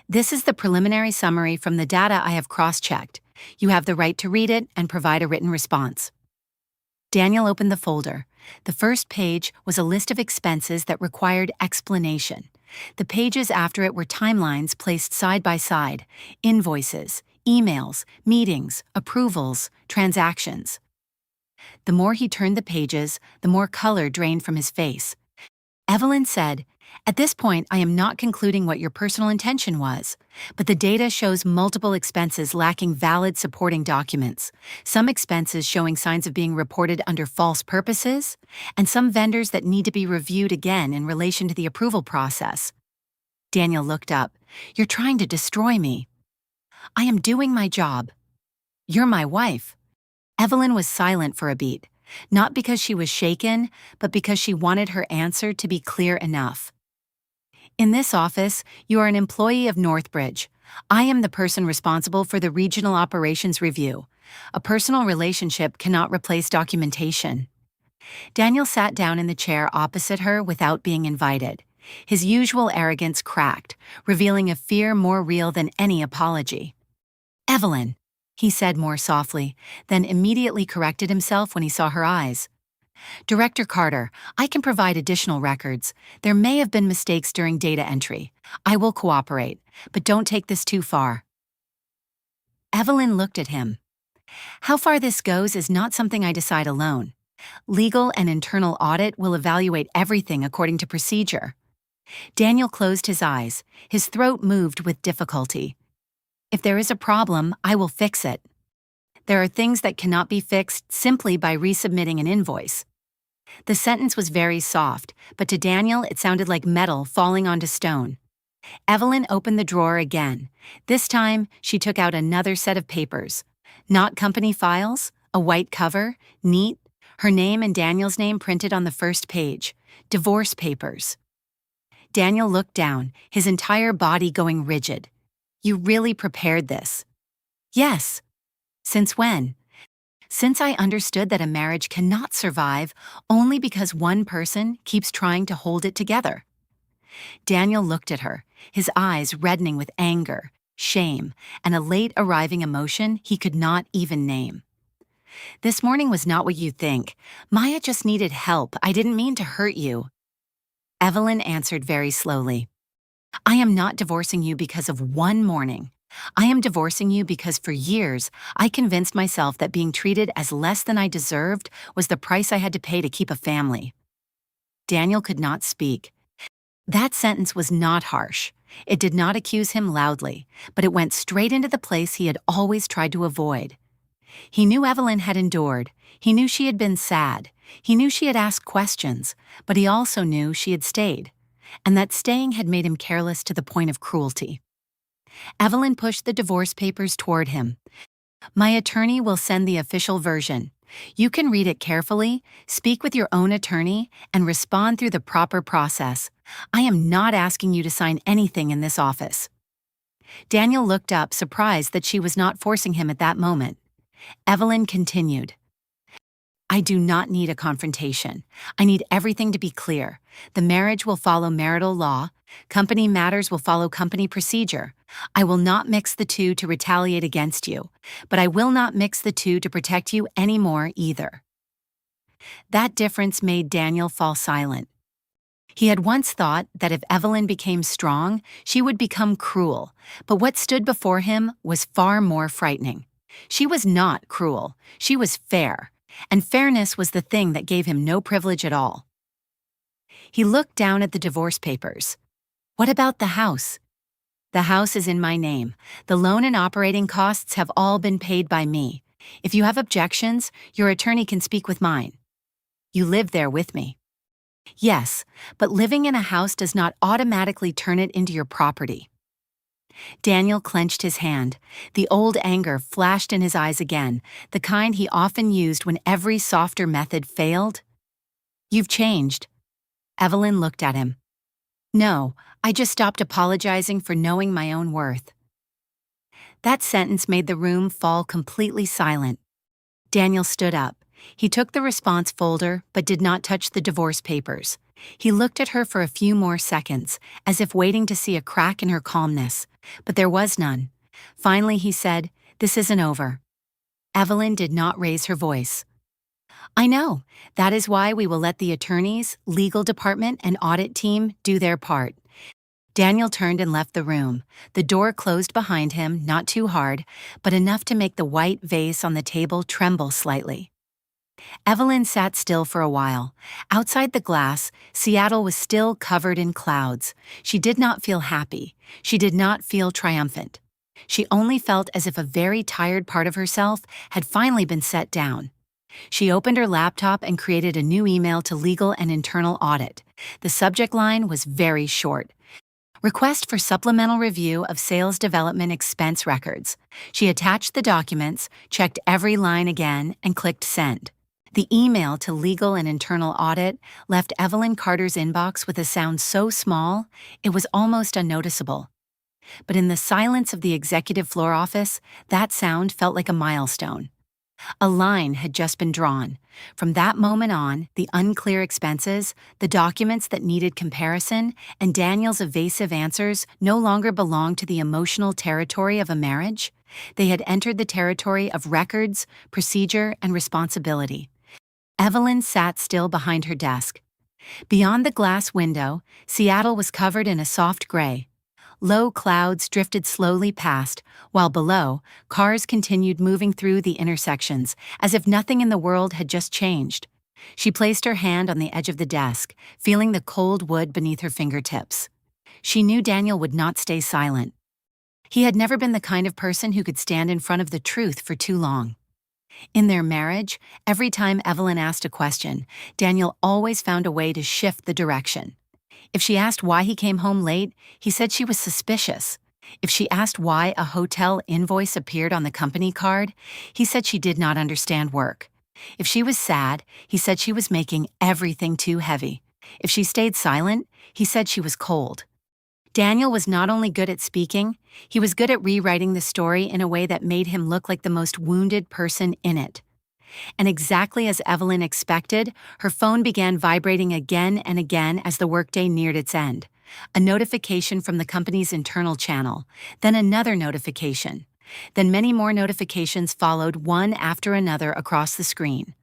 This is the preliminary summary from the data I have cross-checked. You have the right to read it and provide a written response. Daniel opened the folder. The first page was a list of expenses that required explanation. The pages after it were timelines placed side by side, invoices, emails, meetings, approvals, transactions. The more he turned the pages, the more color drained from his face. Evelyn said, "At this point, I am not concluding what your personal intention was, but the data shows multiple expenses lacking valid supporting documents, some expenses showing signs of being reported under false purposes, and some vendors that need to be reviewed again in relation to the approval process." Daniel looked up. "You're trying to destroy me." "I am doing my job." "You're my wife." Evelyn was silent for a beat, not because she was shaken, but because she wanted her answer to be clear enough. "In this office, you are an employee of Northbridge. I am the person responsible for the regional operations review. A personal relationship cannot replace documentation." Daniel sat down in the chair opposite her without being invited. His usual arrogance cracked, revealing a fear more real than any apology. "Evelyn," he said more softly, then immediately corrected himself when he saw her eyes. "Director Carter, I can provide additional records. There may have been mistakes during data entry. I will cooperate, but don't take this too far." Evelyn looked at him. "How far this goes is not something I decide alone. Legal and internal audit will evaluate everything according to procedure." Daniel closed his eyes. His throat moved with difficulty. "If there is a problem, I will fix it. There are things that cannot be fixed simply by resubmitting an invoice." The sentence was very soft, but to Daniel it sounded like metal falling onto stone. Evelyn opened the drawer again. This time, she took out another set of papers. Not company files, a white cover, neat, her name and Daniel's name printed on the first page. Divorce papers. Daniel looked down, his entire body going rigid. "You really prepared this?" "Yes." "Since when?" "Since I understood that a marriage cannot survive only because one person keeps trying to hold it together." Daniel looked at her, his eyes reddening with anger, shame, and a late-arriving emotion he could not even name. "This morning was not what you think. Maya just needed help. I didn't mean to hurt you." Evelyn answered very slowly. "I am not divorcing you because of one morning. I am divorcing you because for years I convinced myself that being treated as less than I deserved was the price I had to pay to keep a family." Daniel could not speak. That sentence was not harsh. It did not accuse him loudly, but it went straight into the place he had always tried to avoid. He knew Evelyn had endured. He knew she had been sad. He knew she had asked questions, but he also knew she had stayed, and that staying had made him careless to the point of cruelty. Evelyn pushed the divorce papers toward him. "My attorney will send the official version. You can read it carefully, speak with your own attorney, and respond through the proper process. I am not asking you to sign anything in this office." Daniel looked up, surprised that she was not forcing him at that moment. Evelyn continued. "I do not need a confrontation. I need everything to be clear. The marriage will follow marital law. Company matters will follow company procedure. I will not mix the two to retaliate against you, but I will not mix the two to protect you anymore either." That difference made Daniel fall silent. He had once thought that if Evelyn became strong, she would become cruel, but what stood before him was far more frightening. She was not cruel. She was fair. And fairness was the thing that gave him no privilege at all. He looked down at the divorce papers. "What about the house?" "The house is in my name. The loan and operating costs have all been paid by me. If you have objections, your attorney can speak with mine." "You live there with me." "Yes, but living in a house does not automatically turn it into your property." Daniel clenched his hand. The old anger flashed in his eyes again, the kind he often used when every softer method failed. "You've changed." Evelyn looked at him. "No, I just stopped apologizing for knowing my own worth." That sentence made the room fall completely silent. Daniel stood up. He took the response folder but did not touch the divorce papers. He looked at her for a few more seconds, as if waiting to see a crack in her calmness, but there was none. Finally, he said, "This isn't over." Evelyn did not raise her voice. "I know. That is why we will let the attorneys, legal department, and audit team do their part." Daniel turned and left the room. The door closed behind him, not too hard, but enough to make the white vase on the table tremble slightly. Evelyn sat still for a while. Outside the glass, Seattle was still covered in clouds. She did not feel happy. She did not feel triumphant. She only felt as if a very tired part of herself had finally been set down. She opened her laptop and created a new email to Legal and Internal Audit. The subject line was very short. Request for supplemental review of sales development expense records. She attached the documents, checked every line again, and clicked send. The email to Legal and Internal Audit left Evelyn Carter's inbox with a sound so small, it was almost unnoticeable. But in the silence of the executive floor office, that sound felt like a milestone. A line had just been drawn. From that moment on, the unclear expenses, the documents that needed comparison, and Daniel's evasive answers no longer belonged to the emotional territory of a marriage. They had entered the territory of records, procedure, and responsibility. Evelyn sat still behind her desk. Beyond the glass window, Seattle was covered in a soft gray. Low clouds drifted slowly past, while below, cars continued moving through the intersections, as if nothing in the world had just changed. She placed her hand on the edge of the desk, feeling the cold wood beneath her fingertips. She knew Daniel would not stay silent. He had never been the kind of person who could stand in front of the truth for too long. In their marriage, every time Evelyn asked a question, Daniel always found a way to shift the direction. If she asked why he came home late, he said she was suspicious. If she asked why a hotel invoice appeared on the company card, he said she did not understand work. If she was sad, he said she was making everything too heavy. If she stayed silent, he said she was cold. Daniel was not only good at speaking, he was good at rewriting the story in a way that made him look like the most wounded person in it. And exactly as Evelyn expected, her phone began vibrating again and again as the workday neared its end. A notification from the company's internal channel, then another notification. Then many more notifications followed, one after another, across the screen.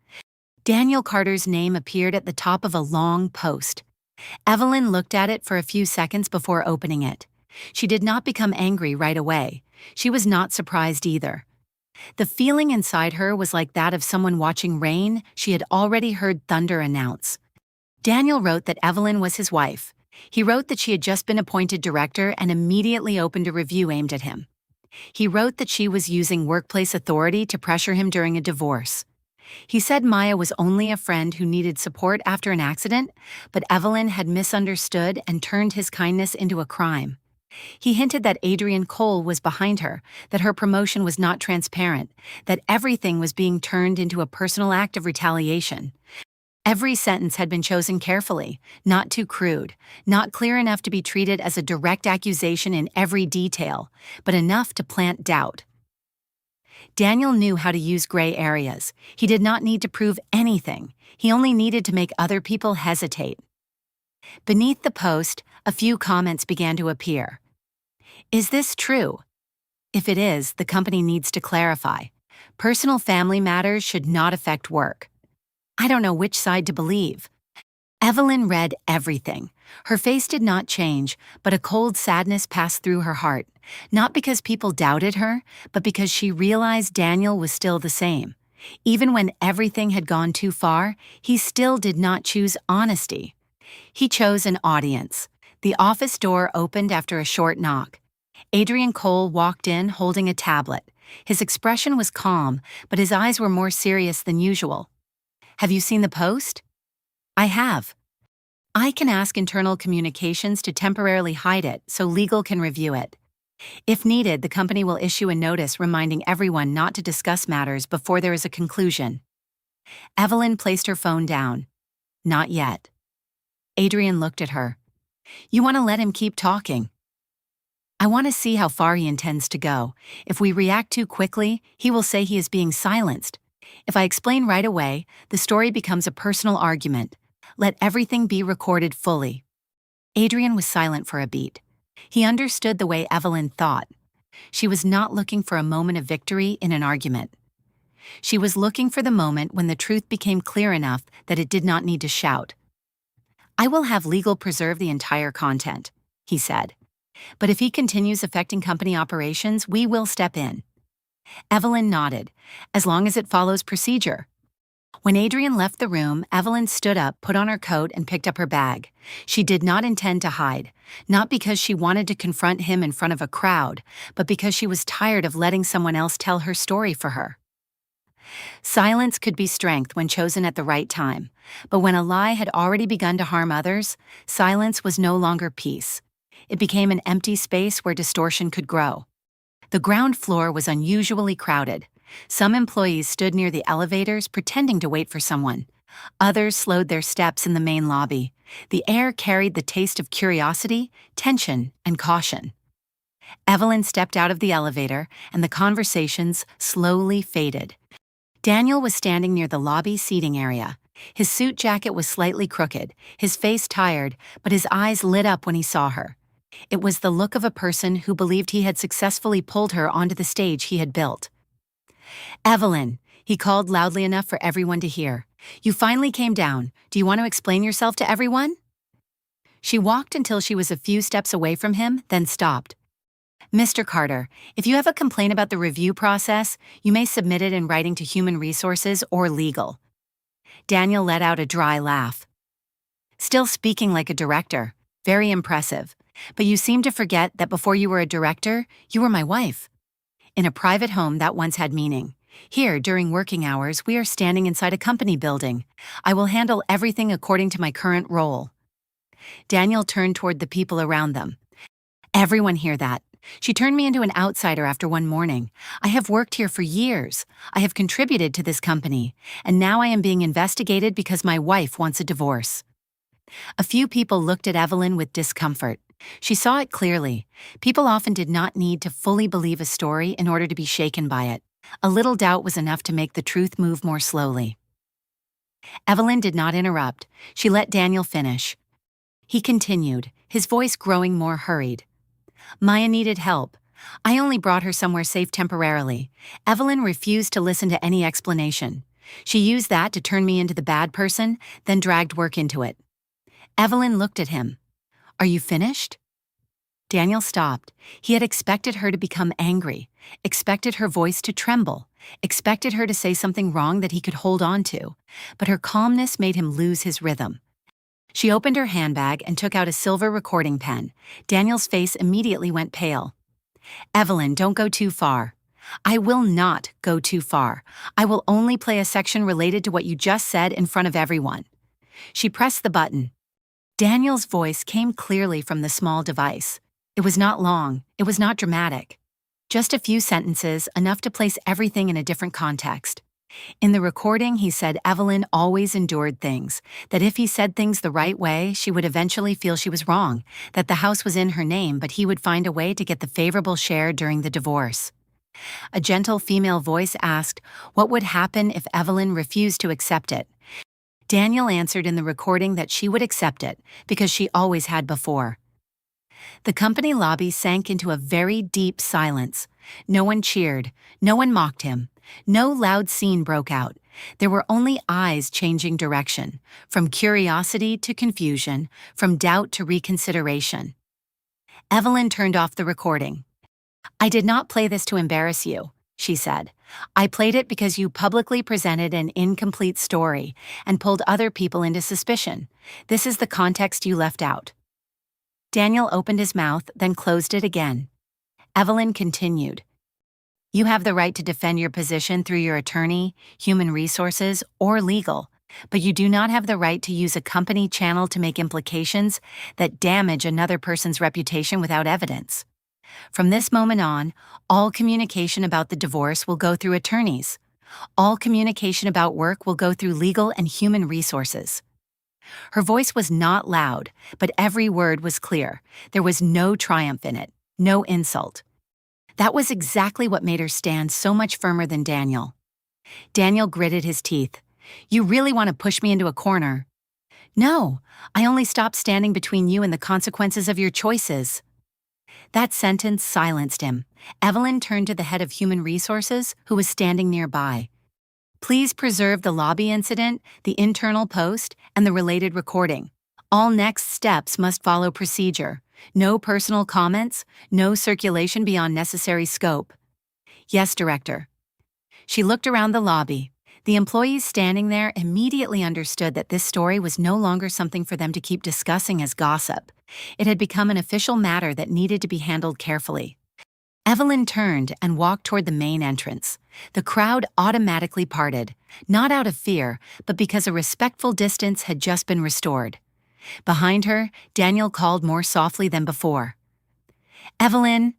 Daniel Carter's name appeared at the top of a long post. Evelyn looked at it for a few seconds before opening it. She did not become angry right away. She was not surprised either. The feeling inside her was like that of someone watching rain she had already heard thunder announce. Daniel wrote that Evelyn was his wife. He wrote that she had just been appointed director and immediately opened a review aimed at him. He wrote that she was using workplace authority to pressure him during a divorce. He said Maya was only a friend who needed support after an accident, but Evelyn had misunderstood and turned his kindness into a crime. He hinted that Adrian Cole was behind her, that her promotion was not transparent, that everything was being turned into a personal act of retaliation. Every sentence had been chosen carefully, not too crude, not clear enough to be treated as a direct accusation in every detail, but enough to plant doubt. Daniel knew how to use gray areas. He did not need to prove anything. He only needed to make other people hesitate. Beneath the post, a few comments began to appear. Is this true? If it is, the company needs to clarify. Personal family matters should not affect work. I don't know which side to believe. Evelyn read everything. Her face did not change, but a cold sadness passed through her heart, not because people doubted her, but because she realized Daniel was still the same. Even when everything had gone too far, he still did not choose honesty. He chose an audience. The office door opened after a short knock. Adrian Cole walked in holding a tablet. His expression was calm, but his eyes were more serious than usual. Have you seen the post? I have. I can ask internal communications to temporarily hide it so legal can review it. If needed, the company will issue a notice reminding everyone not to discuss matters before there is a conclusion. Evelyn placed her phone down. Not yet. Adrian looked at her. You want to let him keep talking? I want to see how far he intends to go. If we react too quickly, he will say he is being silenced. If I explain right away, the story becomes a personal argument. Let everything be recorded fully." Adrian was silent for a beat. He understood the way Evelyn thought. She was not looking for a moment of victory in an argument. She was looking for the moment when the truth became clear enough that it did not need to shout. "I will have legal preserve the entire content," he said. "But if he continues affecting company operations, we will step in." Evelyn nodded, "As long as it follows procedure." When Adrian left the room, Evelyn stood up, put on her coat, and picked up her bag. She did not intend to hide, not because she wanted to confront him in front of a crowd, but because she was tired of letting someone else tell her story for her. Silence could be strength when chosen at the right time, but when a lie had already begun to harm others, silence was no longer peace. It became an empty space where distortion could grow. The ground floor was unusually crowded. Some employees stood near the elevators pretending to wait for someone. Others slowed their steps in the main lobby. The air carried the taste of curiosity, tension, and caution. Evelyn stepped out of the elevator, and the conversations slowly faded. Daniel was standing near the lobby seating area. His suit jacket was slightly crooked, his face tired, but his eyes lit up when he saw her. It was the look of a person who believed he had successfully pulled her onto the stage he had built. "Evelyn," he called loudly enough for everyone to hear. "You finally came down. Do you want to explain yourself to everyone?" She walked until she was a few steps away from him, then stopped. "Mr. Carter, if you have a complaint about the review process, you may submit it in writing to Human Resources or Legal." Daniel let out a dry laugh. "Still speaking like a director. Very impressive. But you seem to forget that before you were a director, you were my wife." In a private home, that once had meaning. Here, during working hours, we are standing inside a company building. I will handle everything according to my current role. Daniel turned toward the people around them. "Everyone hear that? She turned me into an outsider after one morning. I have worked here for years. I have contributed to this company, and now I am being investigated because my wife wants a divorce." A few people looked at Evelyn with discomfort. She saw it clearly. People often did not need to fully believe a story in order to be shaken by it. A little doubt was enough to make the truth move more slowly. Evelyn did not interrupt. She let Daniel finish. He continued, his voice growing more hurried. "Maya needed help. I only brought her somewhere safe temporarily." Evelyn refused to listen to any explanation. She used that to turn me into the bad person, then dragged work into it. Evelyn looked at him. "Are you finished?" Daniel stopped. He had expected her to become angry, expected her voice to tremble, expected her to say something wrong that he could hold on to, but her calmness made him lose his rhythm. She opened her handbag and took out a silver recording pen. Daniel's face immediately went pale. "Evelyn, don't go too far." "I will not go too far. I will only play a section related to what you just said in front of everyone." She pressed the button. Daniel's voice came clearly from the small device. It was not long, it was not dramatic. Just a few sentences, enough to place everything in a different context. In the recording, he said Evelyn always endured things, that if he said things the right way, she would eventually feel she was wrong, that the house was in her name, but he would find a way to get the favorable share during the divorce. A gentle female voice asked, what would happen if Evelyn refused to accept it? Daniel answered in the recording that she would accept it, because she always had before. The company lobby sank into a very deep silence. No one cheered, no one mocked him, no loud scene broke out. There were only eyes changing direction, from curiosity to confusion, from doubt to reconsideration. Evelyn turned off the recording. "I did not play this to embarrass you," she said. "I played it because you publicly presented an incomplete story and pulled other people into suspicion. This is the context you left out." Daniel opened his mouth, then closed it again. Evelyn continued. "You have the right to defend your position through your attorney, human resources, or legal, but you do not have the right to use a company channel to make implications that damage another person's reputation without evidence. From this moment on, all communication about the divorce will go through attorneys. All communication about work will go through legal and human resources." Her voice was not loud, but every word was clear. There was no triumph in it, no insult. That was exactly what made her stand so much firmer than Daniel. Daniel gritted his teeth. "You really want to push me into a corner?" "No, I only stopped standing between you and the consequences of your choices." That sentence silenced him. Evelyn turned to the head of human resources, who was standing nearby. "Please preserve the lobby incident, the internal post, and the related recording. All next steps must follow procedure. No personal comments, no circulation beyond necessary scope." "Yes, Director." She looked around the lobby. The employees standing there immediately understood that this story was no longer something for them to keep discussing as gossip. It had become an official matter that needed to be handled carefully. Evelyn turned and walked toward the main entrance. The crowd automatically parted, not out of fear, but because a respectful distance had just been restored. Behind her, Daniel called more softly than before. "Evelyn!"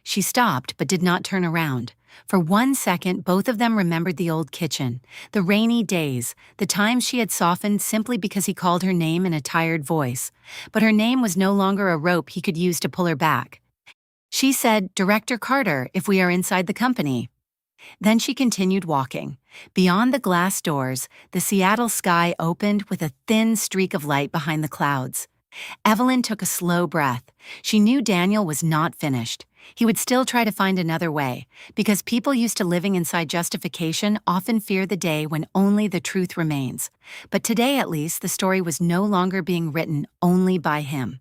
She stopped but did not turn around. For 1 second, both of them remembered the old kitchen, the rainy days, the times she had softened simply because he called her name in a tired voice. But her name was no longer a rope he could use to pull her back. She said, "Director Carter, if we are inside the company." Then she continued walking. Beyond the glass doors, the Seattle sky opened with a thin streak of light behind the clouds. Evelyn took a slow breath. She knew Daniel was not finished. He would still try to find another way, because people used to living inside justification often fear the day when only the truth remains. But today, at least, the story was no longer being written only by him.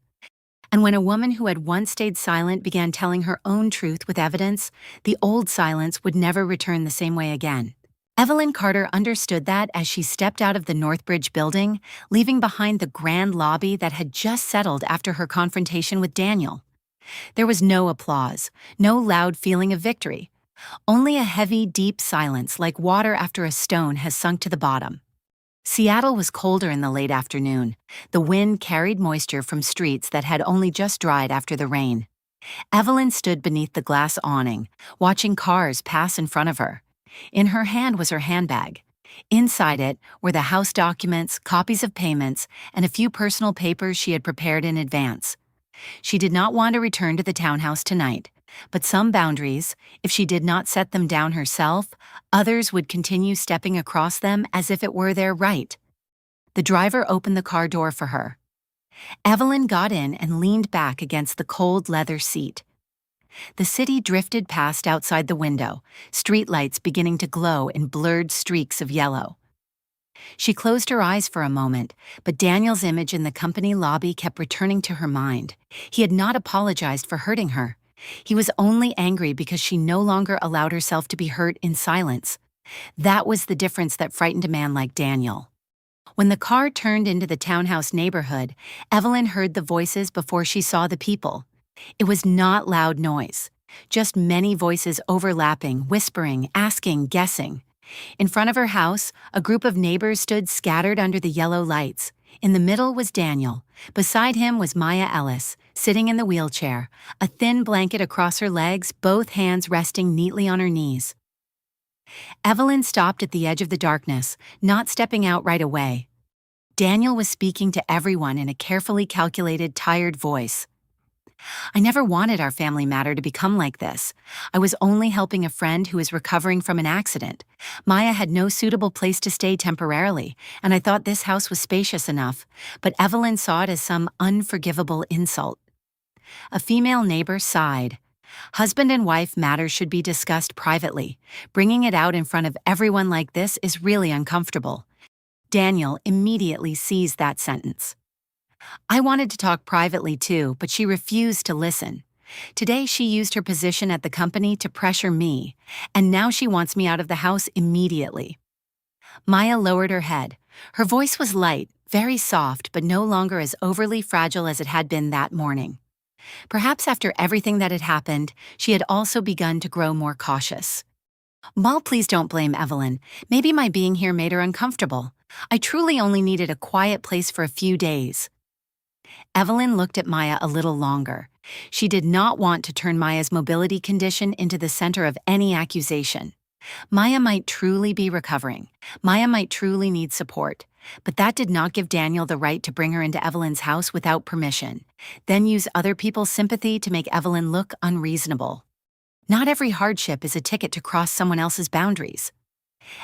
And when a woman who had once stayed silent began telling her own truth with evidence, the old silence would never return the same way again. Evelyn Carter understood that as she stepped out of the Northbridge building, leaving behind the grand lobby that had just settled after her confrontation with Daniel. There was no applause, no loud feeling of victory. Only a heavy, deep silence like water after a stone has sunk to the bottom. Seattle was colder in the late afternoon. The wind carried moisture from streets that had only just dried after the rain. Evelyn stood beneath the glass awning, watching cars pass in front of her. In her hand was her handbag. Inside it were the house documents, copies of payments, and a few personal papers she had prepared in advance. She did not want to return to the townhouse tonight, but some boundaries, if she did not set them down herself, others would continue stepping across them as if it were their right. The driver opened the car door for her. Evelyn got in and leaned back against the cold leather seat. The city drifted past outside the window, streetlights beginning to glow in blurred streaks of yellow. She closed her eyes for a moment, but Daniel's image in the company lobby kept returning to her mind. He had not apologized for hurting her. He was only angry because she no longer allowed herself to be hurt in silence. That was the difference that frightened a man like Daniel. When the car turned into the townhouse neighborhood, Evelyn heard the voices before she saw the people. It was not loud noise, just many voices overlapping, whispering, asking, guessing. In front of her house, a group of neighbors stood scattered under the yellow lights. In the middle was Daniel. Beside him was Maya Ellis, sitting in the wheelchair, a thin blanket across her legs, both hands resting neatly on her knees. Evelyn stopped at the edge of the darkness, not stepping out right away. Daniel was speaking to everyone in a carefully calculated, tired voice. "I never wanted our family matter to become like this. I was only helping a friend who is recovering from an accident. Maya had no suitable place to stay temporarily, and I thought this house was spacious enough, but Evelyn saw it as some unforgivable insult." A female neighbor sighed. "Husband and wife matters should be discussed privately. Bringing it out in front of everyone like this is really uncomfortable." Daniel immediately seized that sentence. I wanted to talk privately too, but she refused to listen. Today she used her position at the company to pressure me, and now she wants me out of the house immediately. Maya lowered her head. Her voice was light, very soft, but no longer as overly fragile as it had been that morning. Perhaps after everything that had happened, she had also begun to grow more cautious. "Well, please don't blame Evelyn. Maybe my being here made her uncomfortable. I truly only needed a quiet place for a few days." Evelyn looked at Maya a little longer. She did not want to turn Maya's mobility condition into the center of any accusation. Maya might truly be recovering. Maya might truly need support. But that did not give Daniel the right to bring her into Evelyn's house without permission, then use other people's sympathy to make Evelyn look unreasonable. Not every hardship is a ticket to cross someone else's boundaries.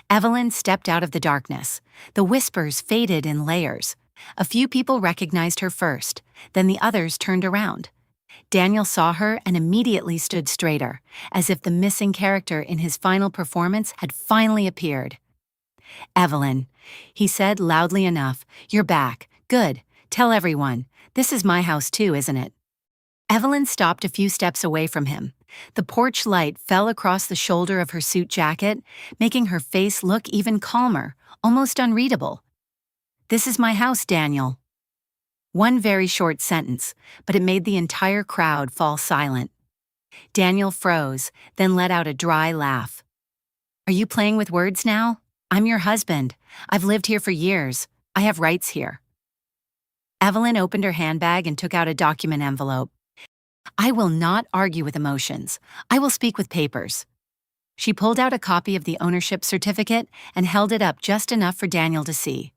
Evelyn stepped out of the darkness. The whispers faded in layers. A few people recognized her first, then the others turned around. Daniel saw her and immediately stood straighter, as if the missing character in his final performance had finally appeared. "Evelyn," he said loudly enough, "you're back. Good. Tell everyone. This is my house too, isn't it?" Evelyn stopped a few steps away from him. The porch light fell across the shoulder of her suit jacket, making her face look even calmer, almost unreadable. "This is my house, Daniel." One very short sentence, but it made the entire crowd fall silent. Daniel froze, then let out a dry laugh. "Are you playing with words now? I'm your husband. I've lived here for years. I have rights here." Evelyn opened her handbag and took out a document envelope. "I will not argue with emotions. I will speak with papers." She pulled out a copy of the ownership certificate and held it up just enough for Daniel to see.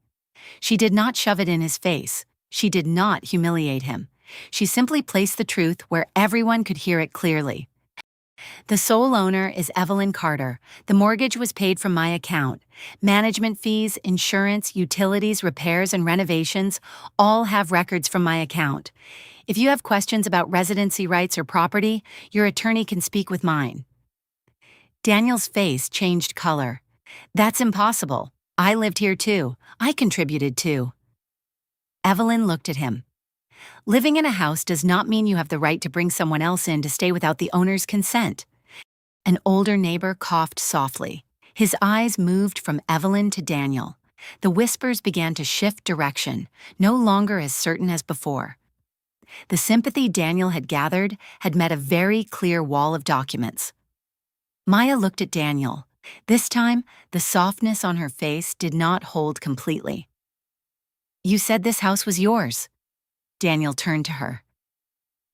She did not shove it in his face. She did not humiliate him. She simply placed the truth where everyone could hear it clearly. "The sole owner is Evelyn Carter. The mortgage was paid from my account. Management fees, insurance, utilities, repairs, and renovations all have records from my account. If you have questions about residency rights or property, your attorney can speak with mine." Daniel's face changed color. "That's impossible. I lived here too. I contributed too." Evelyn looked at him. "Living in a house does not mean you have the right to bring someone else in to stay without the owner's consent." An older neighbor coughed softly. His eyes moved from Evelyn to Daniel. The whispers began to shift direction, no longer as certain as before. The sympathy Daniel had gathered had met a very clear wall of documents. Maya looked at Daniel. This time, the softness on her face did not hold completely. "You said this house was yours." Daniel turned to her.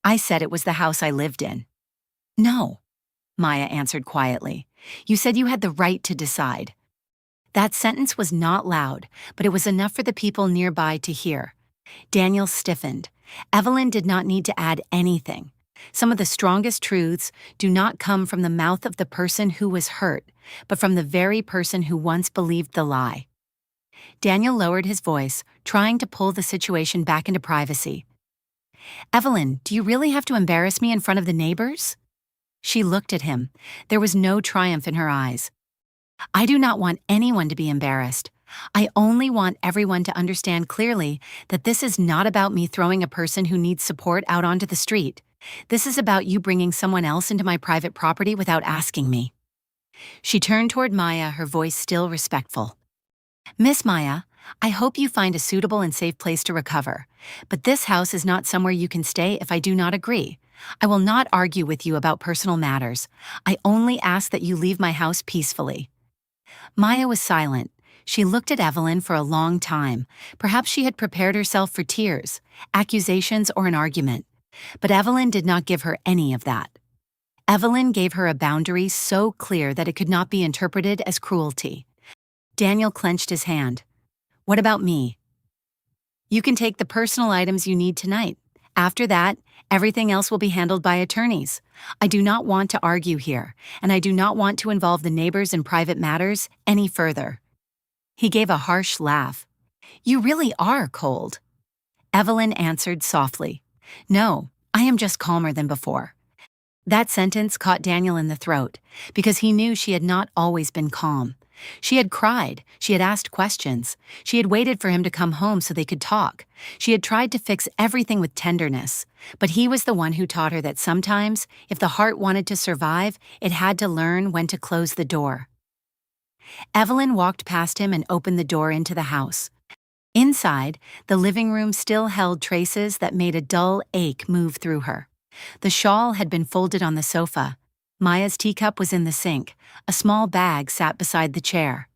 "I said it was the house I lived in." "No," Maya answered quietly. "You said you had the right to decide." That sentence was not loud, but it was enough for the people nearby to hear. Daniel stiffened. Evelyn did not need to add anything. Some of the strongest truths do not come from the mouth of the person who was hurt, but from the very person who once believed the lie. Daniel lowered his voice, trying to pull the situation back into privacy. "Evelyn, do you really have to embarrass me in front of the neighbors?" She looked at him. There was no triumph in her eyes. "I do not want anyone to be embarrassed. I only want everyone to understand clearly that this is not about me throwing a person who needs support out onto the street. This is about you bringing someone else into my private property without asking me." She turned toward Maya, her voice still respectful. "Miss Maya, I hope you find a suitable and safe place to recover. But this house is not somewhere you can stay if I do not agree. I will not argue with you about personal matters. I only ask that you leave my house peacefully." Maya was silent. She looked at Evelyn for a long time. Perhaps she had prepared herself for tears, accusations, or an argument. But Evelyn did not give her any of that. Evelyn gave her a boundary so clear that it could not be interpreted as cruelty. Daniel clenched his hand. "What about me?" "You can take the personal items you need tonight. After that, everything else will be handled by attorneys. I do not want to argue here, and I do not want to involve the neighbors in private matters any further." He gave a harsh laugh. "You really are cold." Evelyn answered softly. "No, I am just calmer than before." That sentence caught Daniel in the throat, because he knew she had not always been calm. She had cried, she had asked questions, she had waited for him to come home so they could talk. She had tried to fix everything with tenderness, but he was the one who taught her that sometimes, if the heart wanted to survive, it had to learn when to close the door. Evelyn walked past him and opened the door into the house. Inside, the living room still held traces that made a dull ache move through her. The shawl had been folded on the sofa. Maya's teacup was in the sink. A small bag sat beside the chair.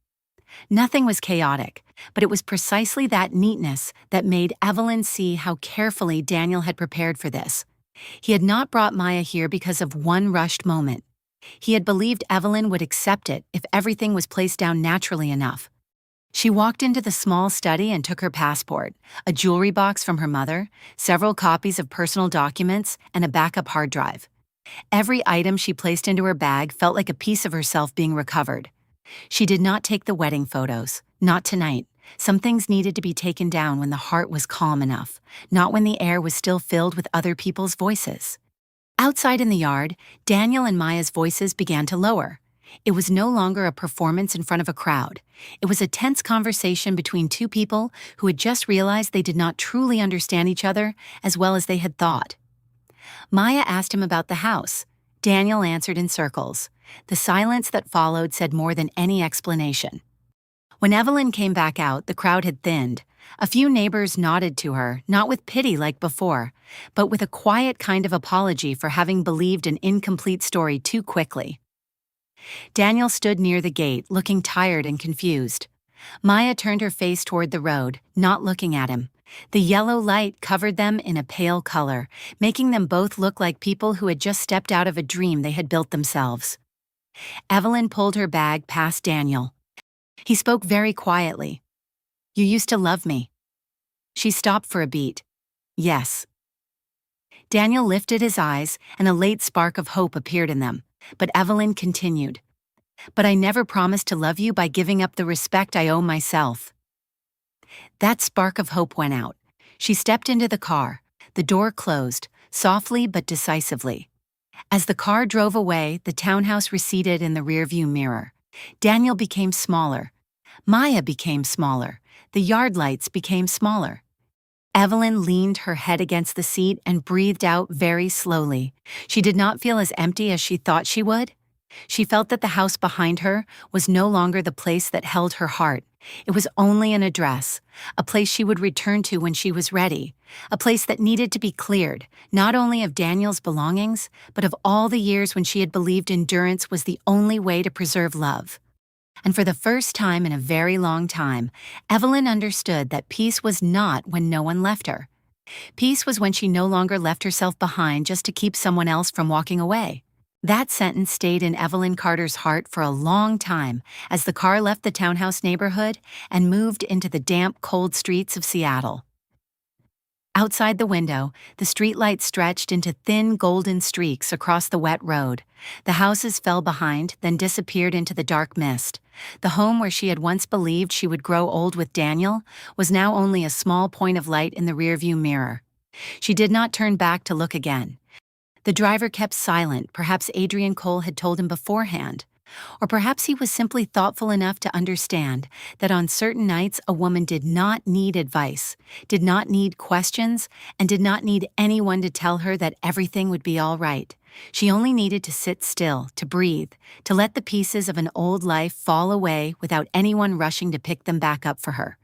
Nothing was chaotic, but it was precisely that neatness that made Evelyn see how carefully Daniel had prepared for this. He had not brought Maya here because of one rushed moment. He had believed Evelyn would accept it if everything was placed down naturally enough. She walked into the small study and took her passport, a jewelry box from her mother, several copies of personal documents, and a backup hard drive. Every item she placed into her bag felt like a piece of herself being recovered. She did not take the wedding photos, not tonight. Some things needed to be taken down when the heart was calm enough, not when the air was still filled with other people's voices. Outside in the yard, Daniel and Maya's voices began to lower. It was no longer a performance in front of a crowd. It was a tense conversation between two people who had just realized they did not truly understand each other as well as they had thought. Maya asked him about the house. Daniel answered in circles. The silence that followed said more than any explanation. When Evelyn came back out, the crowd had thinned. A few neighbors nodded to her, not with pity like before, but with a quiet kind of apology for having believed an incomplete story too quickly. Daniel stood near the gate, looking tired and confused. Maya turned her face toward the road, not looking at him. The yellow light covered them in a pale color, making them both look like people who had just stepped out of a dream they had built themselves. Evelyn pulled her bag past Daniel. He spoke very quietly. "You used to love me." She stopped for a beat. "Yes." Daniel lifted his eyes, and a late spark of hope appeared in them, but Evelyn continued. "But I never promised to love you by giving up the respect I owe myself." That spark of hope went out. She stepped into the car. The door closed, softly but decisively. As the car drove away, the townhouse receded in the rearview mirror. Daniel became smaller. Maya became smaller. The yard lights became smaller. Evelyn leaned her head against the seat and breathed out very slowly. She did not feel as empty as she thought she would. She felt that the house behind her was no longer the place that held her heart. It was only an address, a place she would return to when she was ready, a place that needed to be cleared, not only of Daniel's belongings, but of all the years when she had believed endurance was the only way to preserve love. And for the first time in a very long time, Evelyn understood that peace was not when no one left her. Peace was when she no longer left herself behind just to keep someone else from walking away. That sentence stayed in Evelyn Carter's heart for a long time as the car left the townhouse neighborhood and moved into the damp, cold streets of Seattle. Outside the window, the streetlights stretched into thin golden streaks across the wet road. The houses fell behind, then disappeared into the dark mist. The home where she had once believed she would grow old with Daniel was now only a small point of light in the rearview mirror. She did not turn back to look again. The driver kept silent. Perhaps Adrian Cole had told him beforehand. Or perhaps he was simply thoughtful enough to understand that on certain nights a woman did not need advice, did not need questions, and did not need anyone to tell her that everything would be all right. She only needed to sit still, to breathe, to let the pieces of an old life fall away without anyone rushing to pick them back up for her.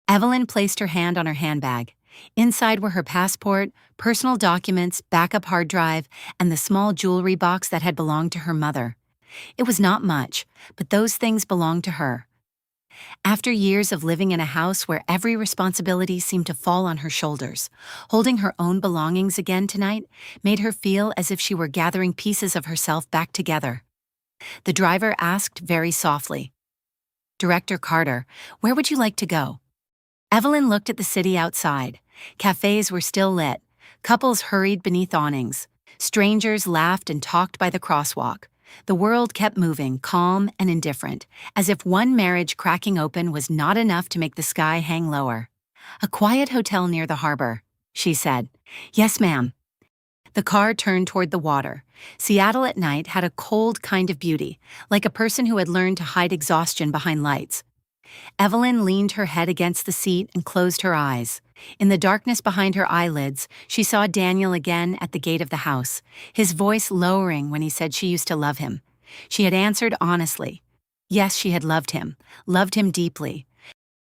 Evelyn placed her hand on her handbag. Inside were her passport, personal documents, backup hard drive, and the small jewelry box that had belonged to her mother. It was not much, but those things belonged to her. After years of living in a house where every responsibility seemed to fall on her shoulders, holding her own belongings again tonight made her feel as if she were gathering pieces of herself back together. The driver asked very softly, "Director Carter, where would you like to go?" Evelyn looked at the city outside. Cafes were still lit. Couples hurried beneath awnings. Strangers laughed and talked by the crosswalk. The world kept moving, calm and indifferent, as if one marriage cracking open was not enough to make the sky hang lower. "A quiet hotel near the harbor," she said. "Yes, ma'am." The car turned toward the water. Seattle at night had a cold kind of beauty, like a person who had learned to hide exhaustion behind lights. Evelyn leaned her head against the seat and closed her eyes. In the darkness behind her eyelids, she saw Daniel again at the gate of the house, his voice lowering when he said she used to love him. She had answered honestly. Yes, she had loved him deeply.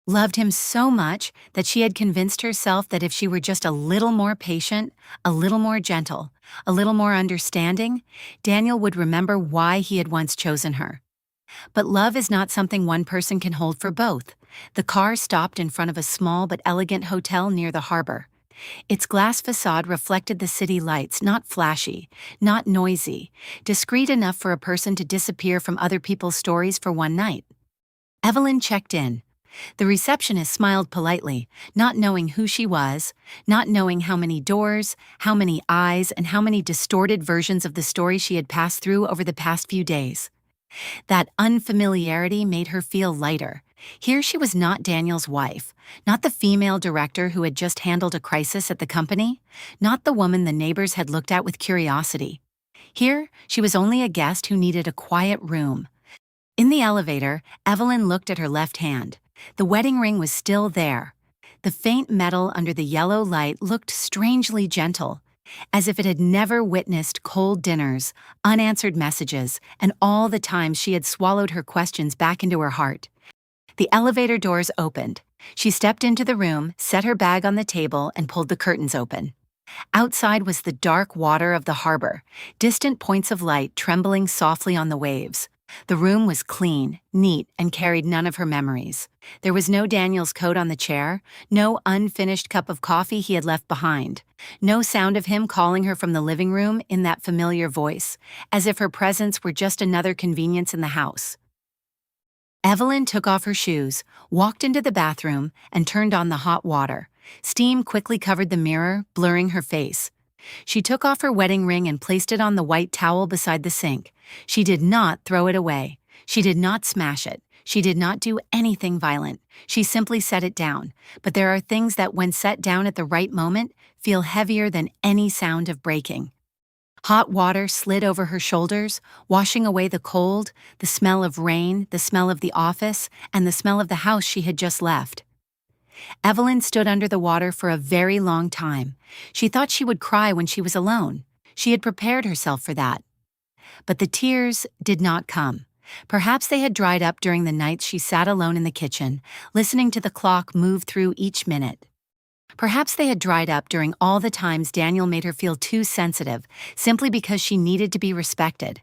Loved him so much that she had convinced herself that if she were just a little more patient, a little more gentle, a little more understanding, Daniel would remember why he had once chosen her. But love is not something one person can hold for both. The car stopped in front of a small but elegant hotel near the harbor. Its glass facade reflected the city lights, not flashy, not noisy, discreet enough for a person to disappear from other people's stories for one night. Evelyn checked in. The receptionist smiled politely, not knowing who she was, not knowing how many doors, how many eyes, and how many distorted versions of the story she had passed through over the past few days. That unfamiliarity made her feel lighter. Here she was not Daniel's wife, not the female director who had just handled a crisis at the company, not the woman the neighbors had looked at with curiosity. Here, she was only a guest who needed a quiet room. In the elevator, Evelyn looked at her left hand. The wedding ring was still there. The faint metal under the yellow light looked strangely gentle, as if it had never witnessed cold dinners, unanswered messages, and all the times she had swallowed her questions back into her heart. The elevator doors opened. She stepped into the room, set her bag on the table, and pulled the curtains open. Outside was the dark water of the harbor, distant points of light trembling softly on the waves. The room was clean, neat, and carried none of her memories. There was no Daniel's coat on the chair, no unfinished cup of coffee he had left behind, no sound of him calling her from the living room in that familiar voice, as if her presence were just another convenience in the house. Evelyn took off her shoes, walked into the bathroom, and turned on the hot water. Steam quickly covered the mirror, blurring her face. She took off her wedding ring and placed it on the white towel beside the sink. She did not throw it away. She did not smash it. She did not do anything violent. She simply set it down. But there are things that, when set down at the right moment, feel heavier than any sound of breaking. Hot water slid over her shoulders, washing away the cold, the smell of rain, the smell of the office, and the smell of the house she had just left. Evelyn stood under the water for a very long time. She thought she would cry when she was alone. She had prepared herself for that. But the tears did not come. Perhaps they had dried up during the nights she sat alone in the kitchen, listening to the clock move through each minute. Perhaps they had dried up during all the times Daniel made her feel too sensitive, simply because she needed to be respected.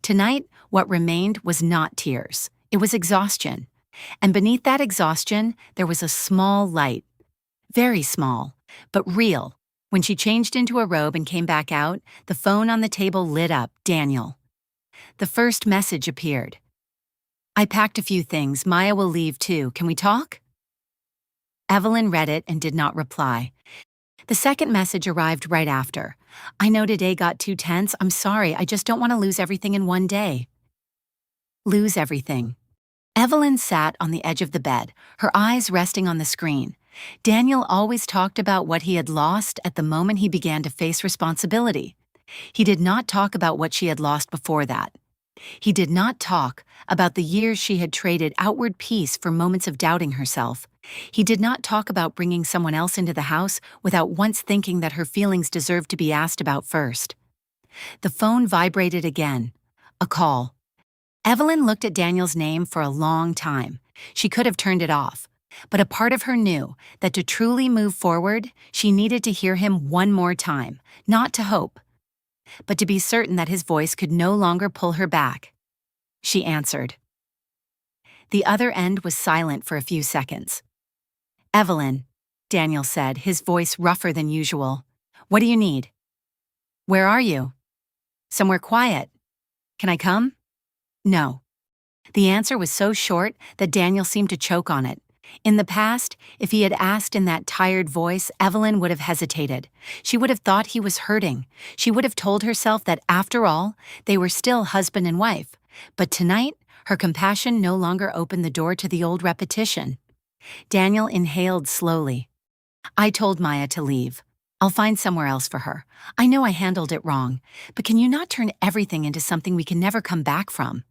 Tonight, what remained was not tears. It was exhaustion. And beneath that exhaustion, there was a small light. Very small, but real. When she changed into a robe and came back out, the phone on the table lit up. Daniel. The first message appeared. "I packed a few things. Maya will leave too. Can we talk?" Evelyn read it and did not reply. The second message arrived right after. "I know today got too tense. I'm sorry. I just don't want to lose everything in one day." Lose everything. Evelyn sat on the edge of the bed, her eyes resting on the screen. Daniel always talked about what he had lost at the moment he began to face responsibility. He did not talk about what she had lost before that. He did not talk about the years she had traded outward peace for moments of doubting herself. He did not talk about bringing someone else into the house without once thinking that her feelings deserved to be asked about first. The phone vibrated again. A call. Evelyn looked at Daniel's name for a long time. She could have turned it off, but a part of her knew that to truly move forward, she needed to hear him one more time, not to hope, but to be certain that his voice could no longer pull her back. She answered. The other end was silent for a few seconds. "Evelyn," Daniel said, his voice rougher than usual. "What do you need?" "Where are you?" "Somewhere quiet. Can I come?" "No." The answer was so short that Daniel seemed to choke on it. In the past, if he had asked in that tired voice, Evelyn would have hesitated. She would have thought he was hurting. She would have told herself that, after all, they were still husband and wife. But tonight, her compassion no longer opened the door to the old repetition. Daniel inhaled slowly. "I told Maya to leave. I'll find somewhere else for her. I know I handled it wrong, but can you not turn everything into something we can never come back from?"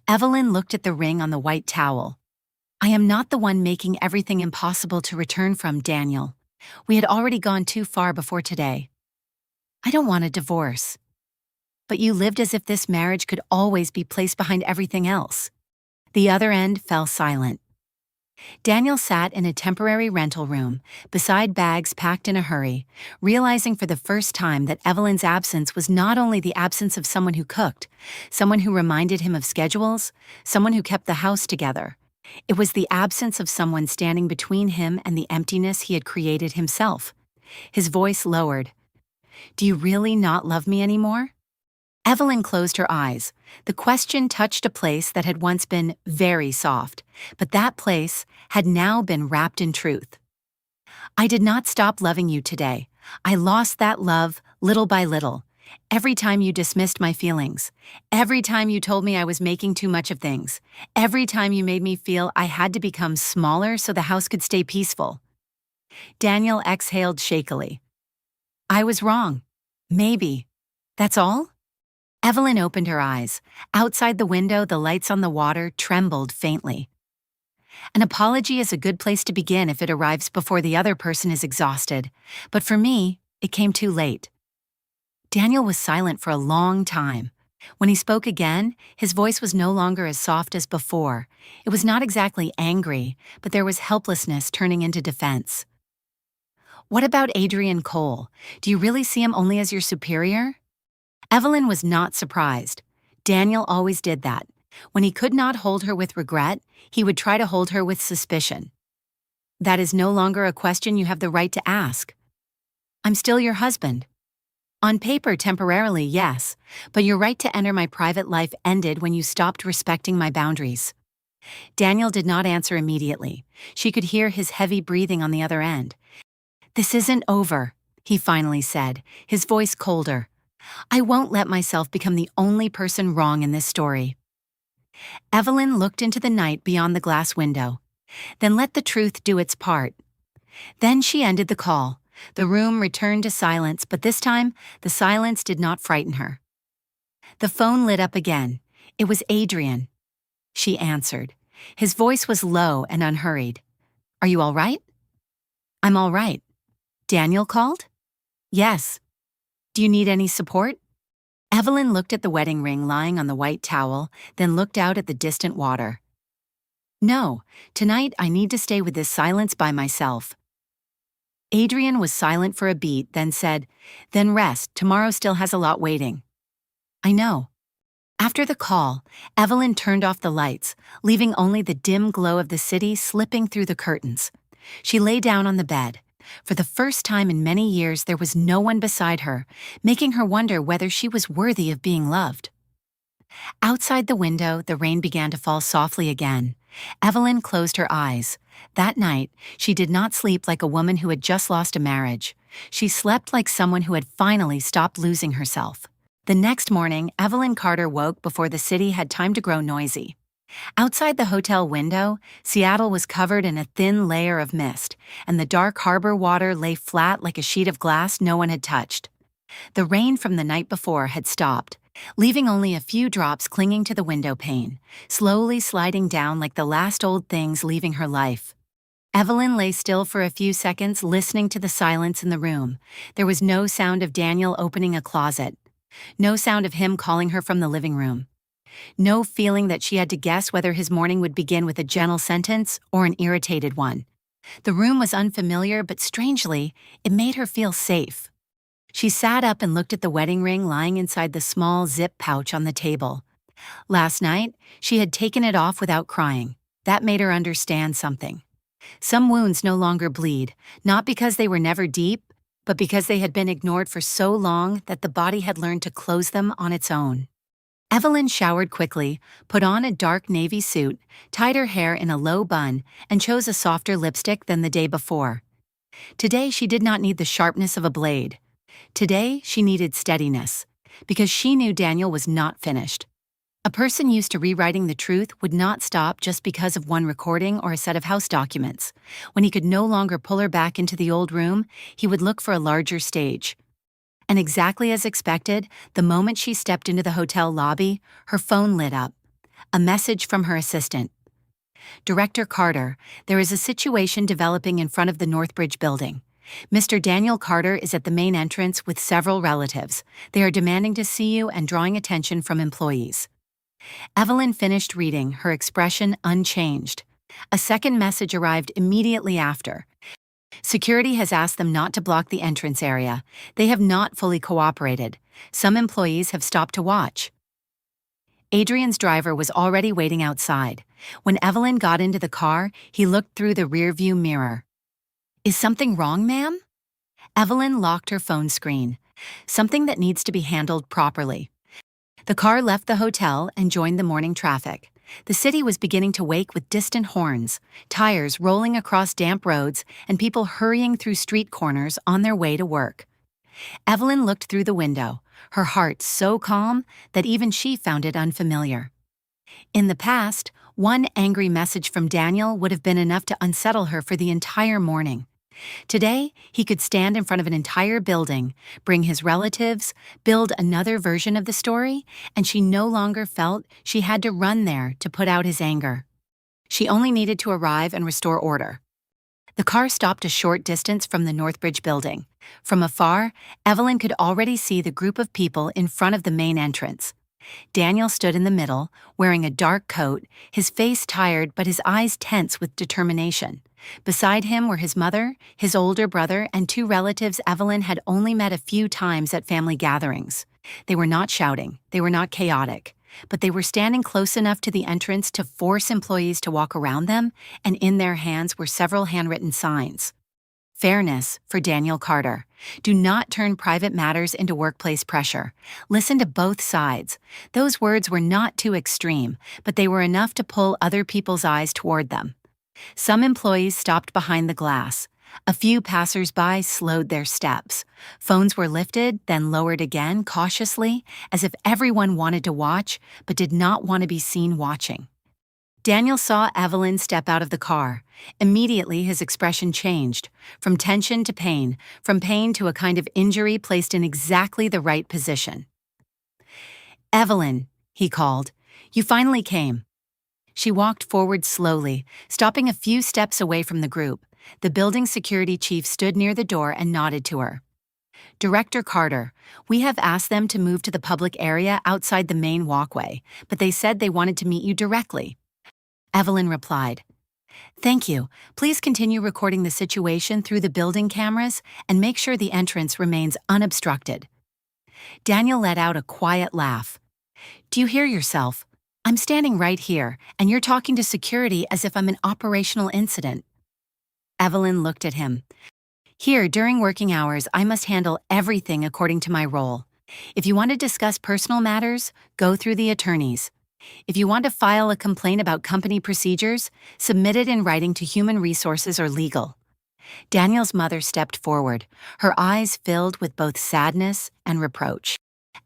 Evelyn looked at the ring on the white towel. "I am not the one making everything impossible to return from, Daniel. We had already gone too far before today. I don't want a divorce. But you lived as if this marriage could always be placed behind everything else." The other end fell silent. Daniel sat in a temporary rental room, beside bags packed in a hurry, realizing for the first time that Evelyn's absence was not only the absence of someone who cooked, someone who reminded him of schedules, someone who kept the house together. It was the absence of someone standing between him and the emptiness he had created himself. His voice lowered. "Do you really not love me anymore?" Evelyn closed her eyes. The question touched a place that had once been very soft, but that place had now been wrapped in truth. "I did not stop loving you today. I lost that love little by little. Every time you dismissed my feelings, every time you told me I was making too much of things, every time you made me feel I had to become smaller so the house could stay peaceful." Daniel exhaled shakily. "I was wrong. Maybe. That's all?" Evelyn opened her eyes. Outside the window, the lights on the water trembled faintly. "An apology is a good place to begin if it arrives before the other person is exhausted. But for me, it came too late." Daniel was silent for a long time. When he spoke again, his voice was no longer as soft as before. It was not exactly angry, but there was helplessness turning into defense. "What about Adrian Cole? Do you really see him only as your superior?" Evelyn was not surprised. Daniel always did that. When he could not hold her with regret, he would try to hold her with suspicion. "That is no longer a question you have the right to ask." "I'm still your husband." "On paper, temporarily, yes, but your right to enter my private life ended when you stopped respecting my boundaries." Daniel did not answer immediately. She could hear his heavy breathing on the other end. "This isn't over," he finally said, his voice colder. "I won't let myself become the only person wrong in this story." Evelyn looked into the night beyond the glass window. Then let the truth do its part. Then she ended the call. The room returned to silence, but this time, the silence did not frighten her. The phone lit up again. It was Adrian. She answered. His voice was low and unhurried. "Are you all right?" "I'm all right." "Daniel called?" "Yes." "Do you need any support?" Evelyn looked at the wedding ring lying on the white towel, then looked out at the distant water. "No, tonight I need to stay with this silence by myself." Adrian was silent for a beat, then said, "Then rest, tomorrow still has a lot waiting." "I know." After the call, Evelyn turned off the lights, leaving only the dim glow of the city slipping through the curtains. She lay down on the bed. For the first time in many years, there was no one beside her, making her wonder whether she was worthy of being loved. Outside the window, the rain began to fall softly again. Evelyn closed her eyes. That night, she did not sleep like a woman who had just lost a marriage. She slept like someone who had finally stopped losing herself. The next morning, Evelyn Carter woke before the city had time to grow noisy. Outside the hotel window, Seattle was covered in a thin layer of mist, and the dark harbor water lay flat like a sheet of glass no one had touched. The rain from the night before had stopped, leaving only a few drops clinging to the window pane, slowly sliding down like the last old things leaving her life. Evelyn lay still for a few seconds, listening to the silence in the room. There was no sound of Daniel opening a closet, no sound of him calling her from the living room. No feeling that she had to guess whether his morning would begin with a gentle sentence or an irritated one. The room was unfamiliar, but strangely, it made her feel safe. She sat up and looked at the wedding ring lying inside the small zip pouch on the table. Last night, she had taken it off without crying. That made her understand something. Some wounds no longer bleed, not because they were never deep, but because they had been ignored for so long that the body had learned to close them on its own. Evelyn showered quickly, put on a dark navy suit, tied her hair in a low bun, and chose a softer lipstick than the day before. Today she did not need the sharpness of a blade. Today she needed steadiness, because she knew Daniel was not finished. A person used to rewriting the truth would not stop just because of one recording or a set of house documents. When he could no longer pull her back into the old room, he would look for a larger stage. And exactly as expected, the moment she stepped into the hotel lobby, her phone lit up. A message from her assistant. "Director Carter, there is a situation developing in front of the Northbridge building. Mr. Daniel Carter is at the main entrance with several relatives. They are demanding to see you and drawing attention from employees." Evelyn finished reading, her expression unchanged. A second message arrived immediately after. "Security has asked them not to block the entrance area. They have not fully cooperated. Some employees have stopped to watch." Adrian's driver was already waiting outside. When Evelyn got into the car, he looked through the rearview mirror. "Is something wrong, ma'am?" Evelyn locked her phone screen. "Something that needs to be handled properly." The car left the hotel and joined the morning traffic. The city was beginning to wake with distant horns, tires rolling across damp roads, and people hurrying through street corners on their way to work. Evelyn looked through the window, her heart so calm that even she found it unfamiliar. In the past, one angry message from Daniel would have been enough to unsettle her for the entire morning. Today, he could stand in front of an entire building, bring his relatives, build another version of the story, and she no longer felt she had to run there to put out his anger. She only needed to arrive and restore order. The car stopped a short distance from the Northbridge building. From afar, Evelyn could already see the group of people in front of the main entrance. Daniel stood in the middle, wearing a dark coat, his face tired but his eyes tense with determination. Beside him were his mother, his older brother, and two relatives Evelyn had only met a few times at family gatherings. They were not shouting, they were not chaotic, but they were standing close enough to the entrance to force employees to walk around them, and in their hands were several handwritten signs. Fairness for Daniel Carter. Do not turn private matters into workplace pressure. Listen to both sides. Those words were not too extreme, but they were enough to pull other people's eyes toward them. Some employees stopped behind the glass. A few passers-by slowed their steps. Phones were lifted, then lowered again, cautiously, as if everyone wanted to watch, but did not want to be seen watching. Daniel saw Evelyn step out of the car. Immediately, his expression changed, from tension to pain, from pain to a kind of injury placed in exactly the right position. "Evelyn," he called, "you finally came." She walked forward slowly, stopping a few steps away from the group. The building security chief stood near the door and nodded to her. "Director Carter, we have asked them to move to the public area outside the main walkway, but they said they wanted to meet you directly." Evelyn replied, "Thank you. Please continue recording the situation through the building cameras and make sure the entrance remains unobstructed." Daniel let out a quiet laugh. "Do you hear yourself? I'm standing right here, and you're talking to security as if I'm an operational incident." Evelyn looked at him. "Here, during working hours, I must handle everything according to my role. If you want to discuss personal matters, go through the attorneys. If you want to file a complaint about company procedures, submit it in writing to Human Resources or Legal." Daniel's mother stepped forward, her eyes filled with both sadness and reproach.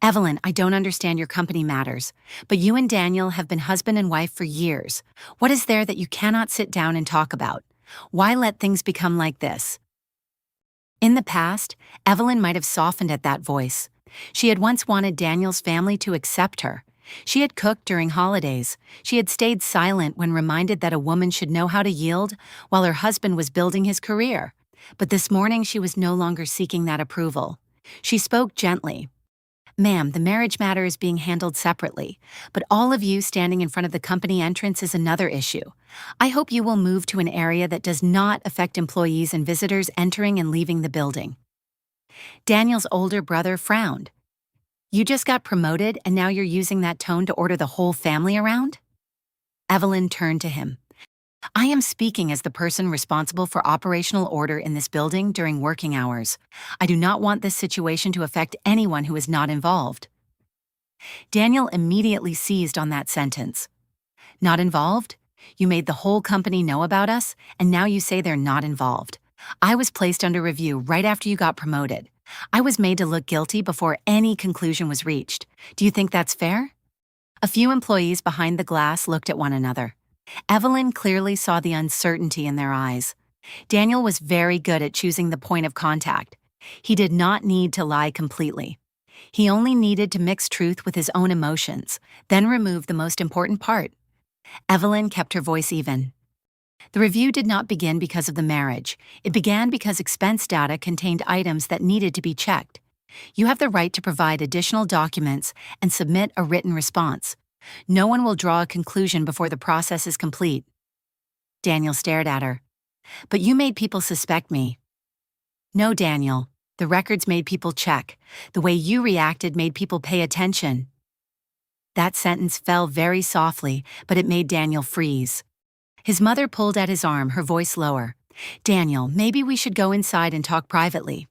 "Evelyn, I don't understand your company matters, but you and Daniel have been husband and wife for years. What is there that you cannot sit down and talk about? Why let things become like this?" In the past, Evelyn might have softened at that voice. She had once wanted Daniel's family to accept her. She had cooked during holidays. She had stayed silent when reminded that a woman should know how to yield while her husband was building his career. But this morning she was no longer seeking that approval. She spoke gently. "Ma'am, the marriage matter is being handled separately, but all of you standing in front of the company entrance is another issue. I hope you will move to an area that does not affect employees and visitors entering and leaving the building." Daniel's older brother frowned. "You just got promoted and now you're using that tone to order the whole family around?" Evelyn turned to him. "I am speaking as the person responsible for operational order in this building during working hours. I do not want this situation to affect anyone who is not involved." Daniel immediately seized on that sentence. "Not involved? You made the whole company know about us, and now you say they're not involved. I was placed under review right after you got promoted. I was made to look guilty before any conclusion was reached. Do you think that's fair?" A few employees behind the glass looked at one another. Evelyn clearly saw the uncertainty in their eyes. Daniel was very good at choosing the point of contact. He did not need to lie completely. He only needed to mix truth with his own emotions, then remove the most important part. Evelyn kept her voice even. "The review did not begin because of the marriage. It began because expense data contained items that needed to be checked. You have the right to provide additional documents and submit a written response. No one will draw a conclusion before the process is complete." Daniel stared at her. "But you made people suspect me." "No, Daniel. The records made people check. The way you reacted made people pay attention." That sentence fell very softly, but it made Daniel freeze. His mother pulled at his arm, her voice lower. "Daniel, maybe we should go inside and talk privately."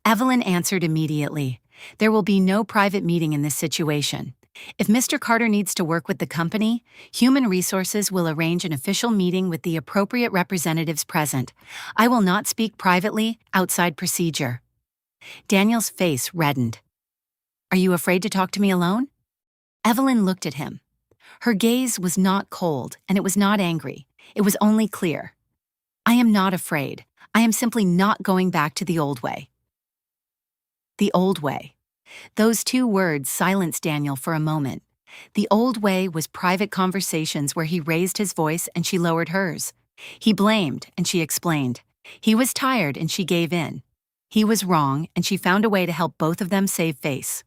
Evelyn answered immediately. "There will be no private meeting in this situation. If Mr. Carter needs to work with the company, Human Resources will arrange an official meeting with the appropriate representatives present. I will not speak privately outside procedure." Daniel's face reddened. "Are you afraid to talk to me alone?" Evelyn looked at him. Her gaze was not cold, and it was not angry. It was only clear. "I am not afraid. I am simply not going back to the old way." The old way. Those two words silenced Daniel for a moment. The old way was private conversations where he raised his voice and she lowered hers. He blamed and she explained. He was tired and she gave in. He was wrong and she found a way to help both of them save face.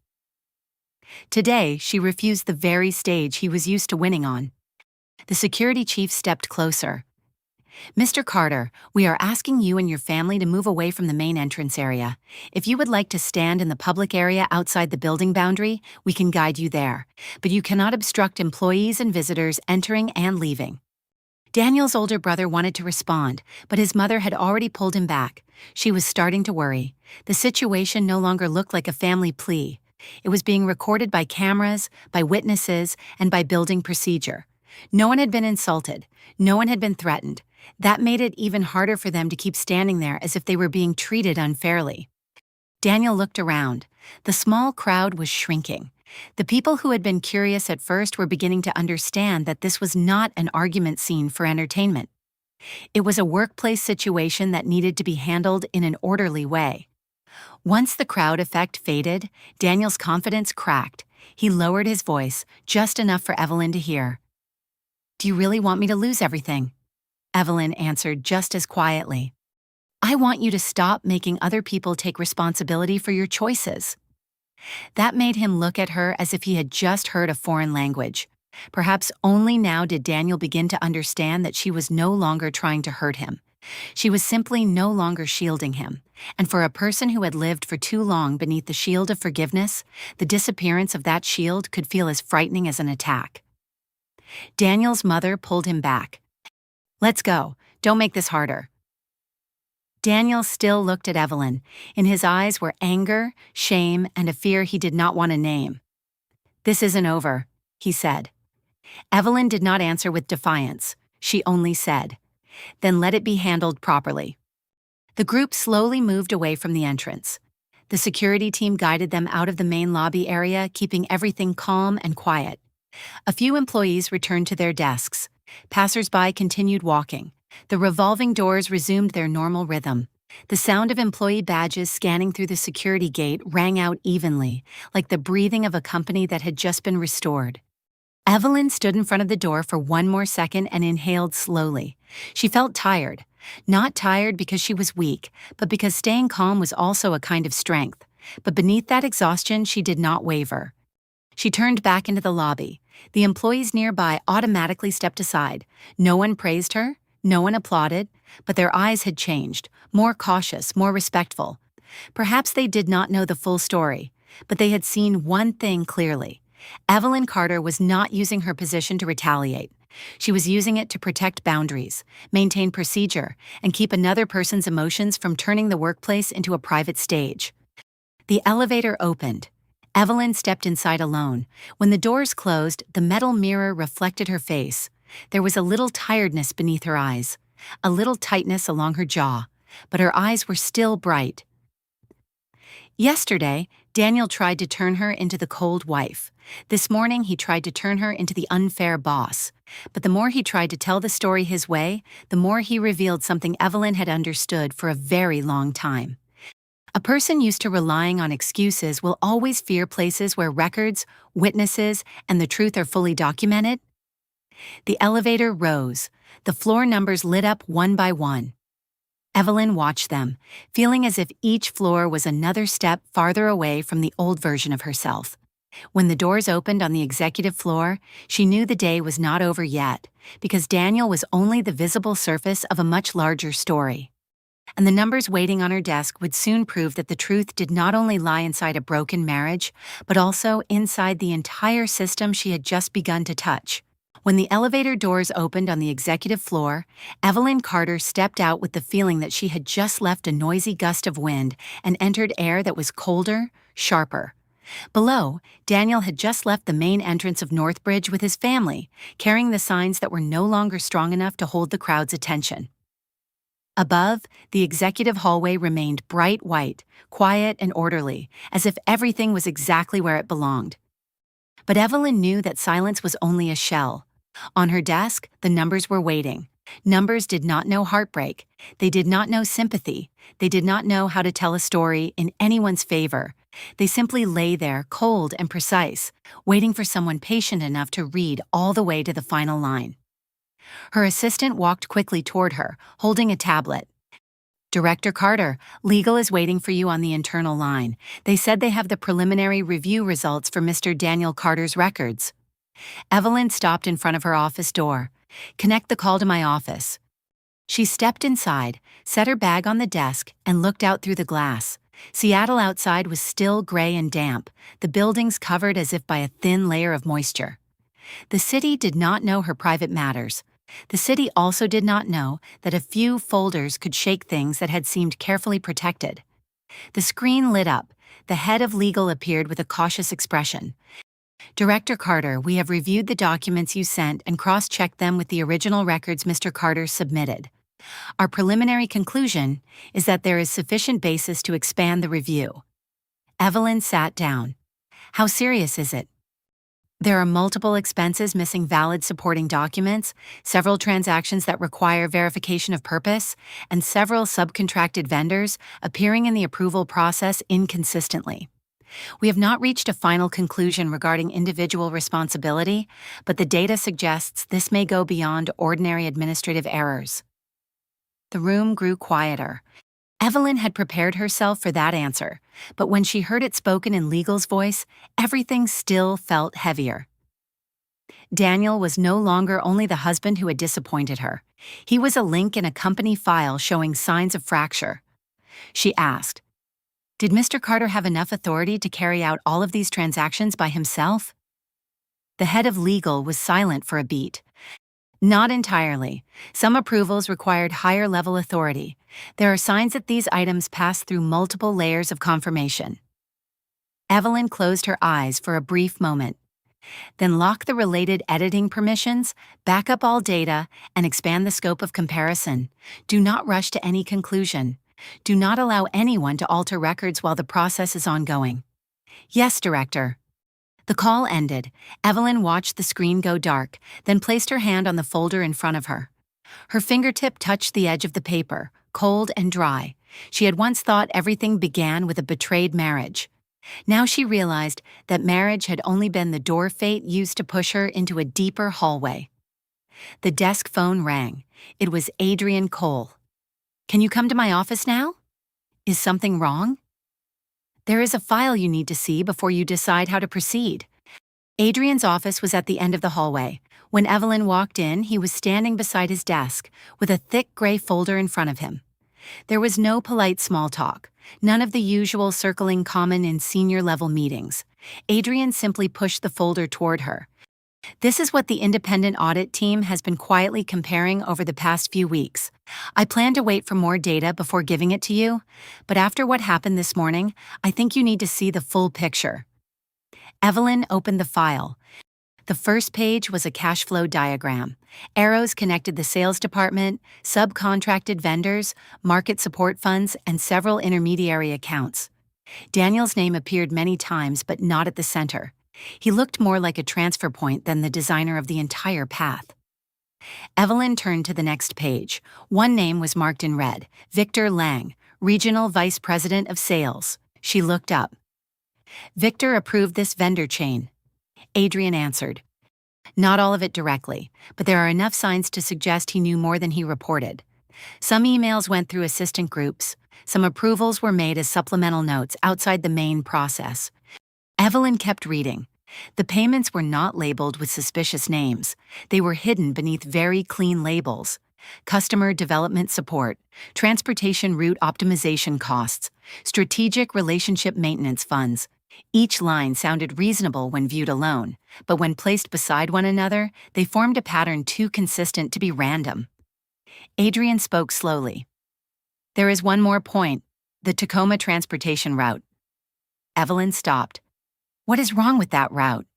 Today, she refused the very stage he was used to winning on. The security chief stepped closer. "Mr. Carter, we are asking you and your family to move away from the main entrance area. If you would like to stand in the public area outside the building boundary, we can guide you there. But you cannot obstruct employees and visitors entering and leaving." Daniel's older brother wanted to respond, but his mother had already pulled him back. She was starting to worry. The situation no longer looked like a family plea. It was being recorded by cameras, by witnesses, and by building procedure. No one had been insulted. No one had been threatened. That made it even harder for them to keep standing there as if they were being treated unfairly. Daniel looked around. The small crowd was shrinking. The people who had been curious at first were beginning to understand that this was not an argument scene for entertainment. It was a workplace situation that needed to be handled in an orderly way. Once the crowd effect faded, Daniel's confidence cracked. He lowered his voice, just enough for Evelyn to hear. "Do you really want me to lose everything?" Evelyn answered just as quietly. "I want you to stop making other people take responsibility for your choices." That made him look at her as if he had just heard a foreign language. Perhaps only now did Daniel begin to understand that she was no longer trying to hurt him. She was simply no longer shielding him. And for a person who had lived for too long beneath the shield of forgiveness, the disappearance of that shield could feel as frightening as an attack. Daniel's mother pulled him back. "Let's go. Don't make this harder." Daniel still looked at Evelyn. In his eyes were anger, shame, and a fear he did not want to name. "This isn't over," he said. Evelyn did not answer with defiance. She only said, "Then let it be handled properly." The group slowly moved away from the entrance. The security team guided them out of the main lobby area, keeping everything calm and quiet. A few employees returned to their desks. Passers-by continued walking. The revolving doors resumed their normal rhythm. The sound of employee badges scanning through the security gate rang out evenly, like the breathing of a company that had just been restored. Evelyn stood in front of the door for one more second and inhaled slowly. She felt tired. Not tired because she was weak, but because staying calm was also a kind of strength. But beneath that exhaustion, she did not waver. She turned back into the lobby. The employees nearby automatically stepped aside. No one praised her. No one applauded, but their eyes had changed, more cautious, more respectful. Perhaps they did not know the full story, but they had seen one thing clearly. Evelyn Carter was not using her position to retaliate. She was using it to protect boundaries, maintain procedure, and keep another person's emotions from turning the workplace into a private stage. The elevator opened. Evelyn stepped inside alone. When the doors closed, the metal mirror reflected her face. There was a little tiredness beneath her eyes, a little tightness along her jaw, but her eyes were still bright. Yesterday, Daniel tried to turn her into the cold wife. This morning, he tried to turn her into the unfair boss. But the more he tried to tell the story his way, the more he revealed something Evelyn had understood for a very long time. A person used to relying on excuses will always fear places where records, witnesses, and the truth are fully documented. The elevator rose. The floor numbers lit up one by one. Evelyn watched them, feeling as if each floor was another step farther away from the old version of herself. When the doors opened on the executive floor, she knew the day was not over yet, because Daniel was only the visible surface of a much larger story. And the numbers waiting on her desk would soon prove that the truth did not only lie inside a broken marriage, but also inside the entire system she had just begun to touch. When the elevator doors opened on the executive floor, Evelyn Carter stepped out with the feeling that she had just left a noisy gust of wind and entered air that was colder, sharper. Below, Daniel had just left the main entrance of Northbridge with his family, carrying the signs that were no longer strong enough to hold the crowd's attention. Above, the executive hallway remained bright white, quiet and orderly, as if everything was exactly where it belonged. But Evelyn knew that silence was only a shell. On her desk, the numbers were waiting. Numbers did not know heartbreak. They did not know sympathy. They did not know how to tell a story in anyone's favor. They simply lay there, cold and precise, waiting for someone patient enough to read all the way to the final line. Her assistant walked quickly toward her, holding a tablet. "Director Carter, legal is waiting for you on the internal line. They said they have the preliminary review results for Mr. Daniel Carter's records." Evelyn stopped in front of her office door. "Connect the call to my office." She stepped inside, set her bag on the desk, and looked out through the glass. Seattle outside was still gray and damp, the buildings covered as if by a thin layer of moisture. The city did not know her private matters. The city also did not know that a few folders could shake things that had seemed carefully protected. The screen lit up. The head of legal appeared with a cautious expression. "Director Carter, we have reviewed the documents you sent and cross-checked them with the original records Mr. Carter submitted. Our preliminary conclusion is that there is sufficient basis to expand the review." Evelyn sat down. "How serious is it?" "There are multiple expenses missing valid supporting documents, several transactions that require verification of purpose, and several subcontracted vendors appearing in the approval process inconsistently. We have not reached a final conclusion regarding individual responsibility, but the data suggests this may go beyond ordinary administrative errors." The room grew quieter. Evelyn had prepared herself for that answer, but when she heard it spoken in legal's voice, everything still felt heavier. Daniel was no longer only the husband who had disappointed her. He was a link in a company file showing signs of fracture. She asked, "Did Mr. Carter have enough authority to carry out all of these transactions by himself?" The head of legal was silent for a beat. "Not entirely. Some approvals required higher-level authority. There are signs that these items pass through multiple layers of confirmation." Evelyn closed her eyes for a brief moment. "Then lock the related editing permissions, back up all data, and expand the scope of comparison. Do not rush to any conclusion. Do not allow anyone to alter records while the process is ongoing." "Yes, Director." The call ended. Evelyn watched the screen go dark, then placed her hand on the folder in front of her. Her fingertip touched the edge of the paper, cold and dry. She had once thought everything began with a betrayed marriage. Now she realized that marriage had only been the door fate used to push her into a deeper hallway. The desk phone rang. It was Adrian Cole. "Can you come to my office now? Is something wrong?" "There is a file you need to see before you decide how to proceed." Adrian's office was at the end of the hallway. When Evelyn walked in, he was standing beside his desk, with a thick gray folder in front of him. There was no polite small talk, none of the usual circling common in senior-level meetings. Adrian simply pushed the folder toward her. "This is what the independent audit team has been quietly comparing over the past few weeks. I plan to wait for more data before giving it to you, but after what happened this morning, I think you need to see the full picture." Evelyn opened the file. The first page was a cash flow diagram. Arrows connected the sales department, subcontracted vendors, market support funds, and several intermediary accounts. Daniel's name appeared many times, but not at the center. He looked more like a transfer point than the designer of the entire path. Evelyn turned to the next page. One name was marked in red, Victor Lang, Regional Vice President of Sales. She looked up. "Victor approved this vendor chain." Adrian answered. "Not all of it directly, but there are enough signs to suggest he knew more than he reported. Some emails went through assistant groups. Some approvals were made as supplemental notes outside the main process." Evelyn kept reading. The payments were not labeled with suspicious names. They were hidden beneath very clean labels. customer development support, transportation route optimization costs, strategic relationship maintenance funds. Each line sounded reasonable when viewed alone, but when placed beside one another, they formed a pattern too consistent to be random. Adrian spoke slowly. There is one more point, the Tacoma transportation route. Evelyn stopped. What is wrong with that route?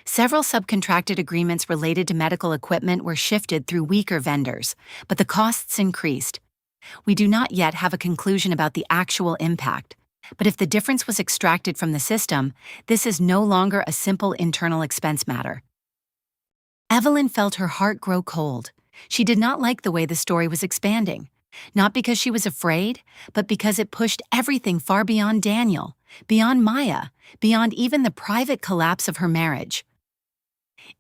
Several subcontracted agreements related to medical equipment were shifted through weaker vendors, but the costs increased. We do not yet have a conclusion about the actual impact, but if the difference was extracted from the system, this is no longer a simple internal expense matter. Evelyn felt her heart grow cold. She did not like the way the story was expanding, not because she was afraid, but because it pushed everything far beyond Daniel, beyond Maya, beyond even the private collapse of her marriage.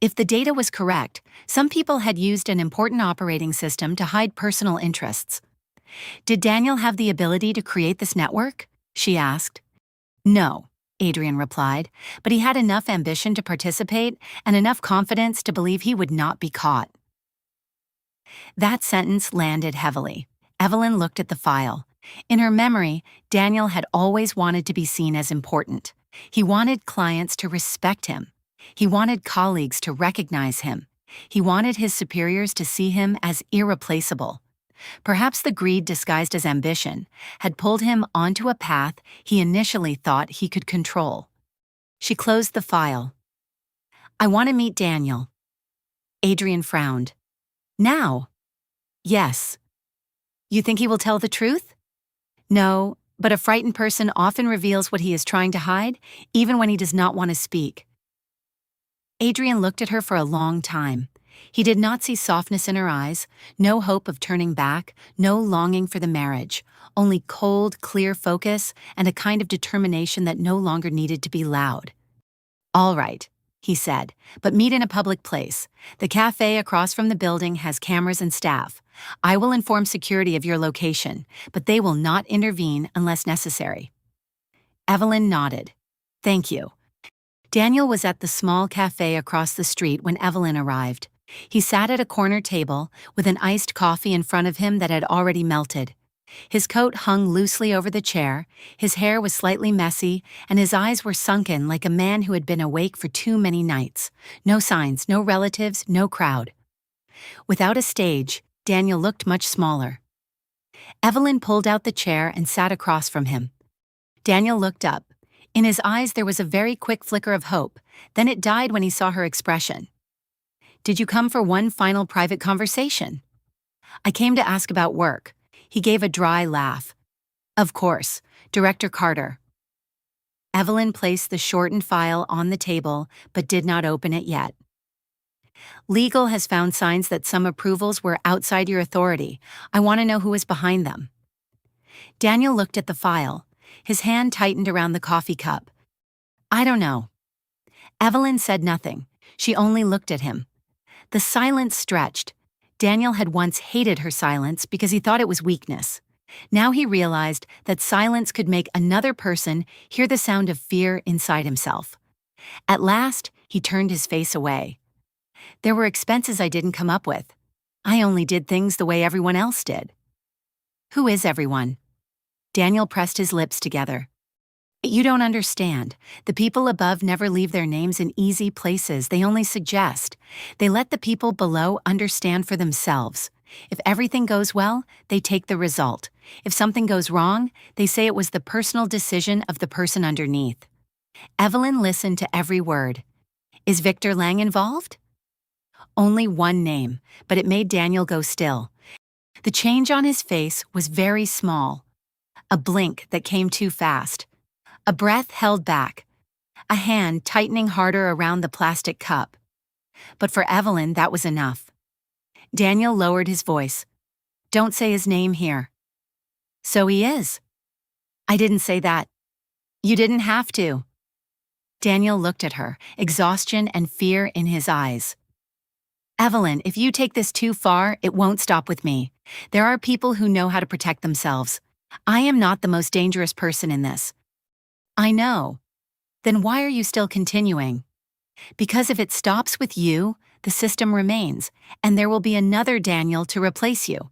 If the data was correct, some people had used an important operating system to hide personal interests. Did Daniel have the ability to create this network? She asked. No, Adrian replied, but he had enough ambition to participate and enough confidence to believe he would not be caught. That sentence landed heavily. Evelyn looked at the file. In her memory, Daniel had always wanted to be seen as important. He wanted clients to respect him. He wanted colleagues to recognize him. He wanted his superiors to see him as irreplaceable. Perhaps the greed disguised as ambition had pulled him onto a path he initially thought he could control. She closed the file. I want to meet Daniel. Adrian frowned. Now? Yes. You think he will tell the truth? No, but a frightened person often reveals what he is trying to hide, even when he does not want to speak. Adrian looked at her for a long time. He did not see softness in her eyes, no hope of turning back, no longing for the marriage, only cold, clear focus and a kind of determination that no longer needed to be loud. All right, he said, but meet in a public place. The cafe across from the building has cameras and staff. I will inform security of your location, but they will not intervene unless necessary. Evelyn nodded. Thank you. Daniel was at the small cafe across the street when Evelyn arrived. He sat at a corner table with an iced coffee in front of him that had already melted. His coat hung loosely over the chair, his hair was slightly messy, and his eyes were sunken like a man who had been awake for too many nights. No signs, no relatives, no crowd. Without a stage, Daniel looked much smaller. Evelyn pulled out the chair and sat across from him. Daniel looked up. In his eyes there was a very quick flicker of hope, then it died when he saw her expression. Did you come for one final private conversation? I came to ask about work. He gave a dry laugh. Of course, Director Carter. Evelyn placed the shortened file on the table, but did not open it yet. Legal has found signs that some approvals were outside your authority. I want to know who is behind them. Daniel looked at the file. His hand tightened around the coffee cup. I don't know. Evelyn said nothing. She only looked at him. The silence stretched. Daniel had once hated her silence because he thought it was weakness. Now he realized that silence could make another person hear the sound of fear inside himself. At last, he turned his face away. There were expenses I didn't come up with. I only did things the way everyone else did. Who is everyone? Daniel pressed his lips together. You don't understand. The people above never leave their names in easy places. They only suggest. They let the people below understand for themselves. If everything goes well, they take the result. If something goes wrong, they say it was the personal decision of the person underneath. Evelyn listened to every word. Is Victor Lang involved? Only one name, but it made Daniel go still. The change on his face was very small. A blink that came too fast. A breath held back. A hand tightening harder around the plastic cup. But for Evelyn, that was enough. Daniel lowered his voice. Don't say his name here. So he is. I didn't say that. You didn't have to. Daniel looked at her, exhaustion and fear in his eyes. Evelyn, if you take this too far, it won't stop with me. There are people who know how to protect themselves. I am not the most dangerous person in this. I know. Then why are you still continuing? Because if it stops with you, the system remains, and there will be another Daniel to replace you.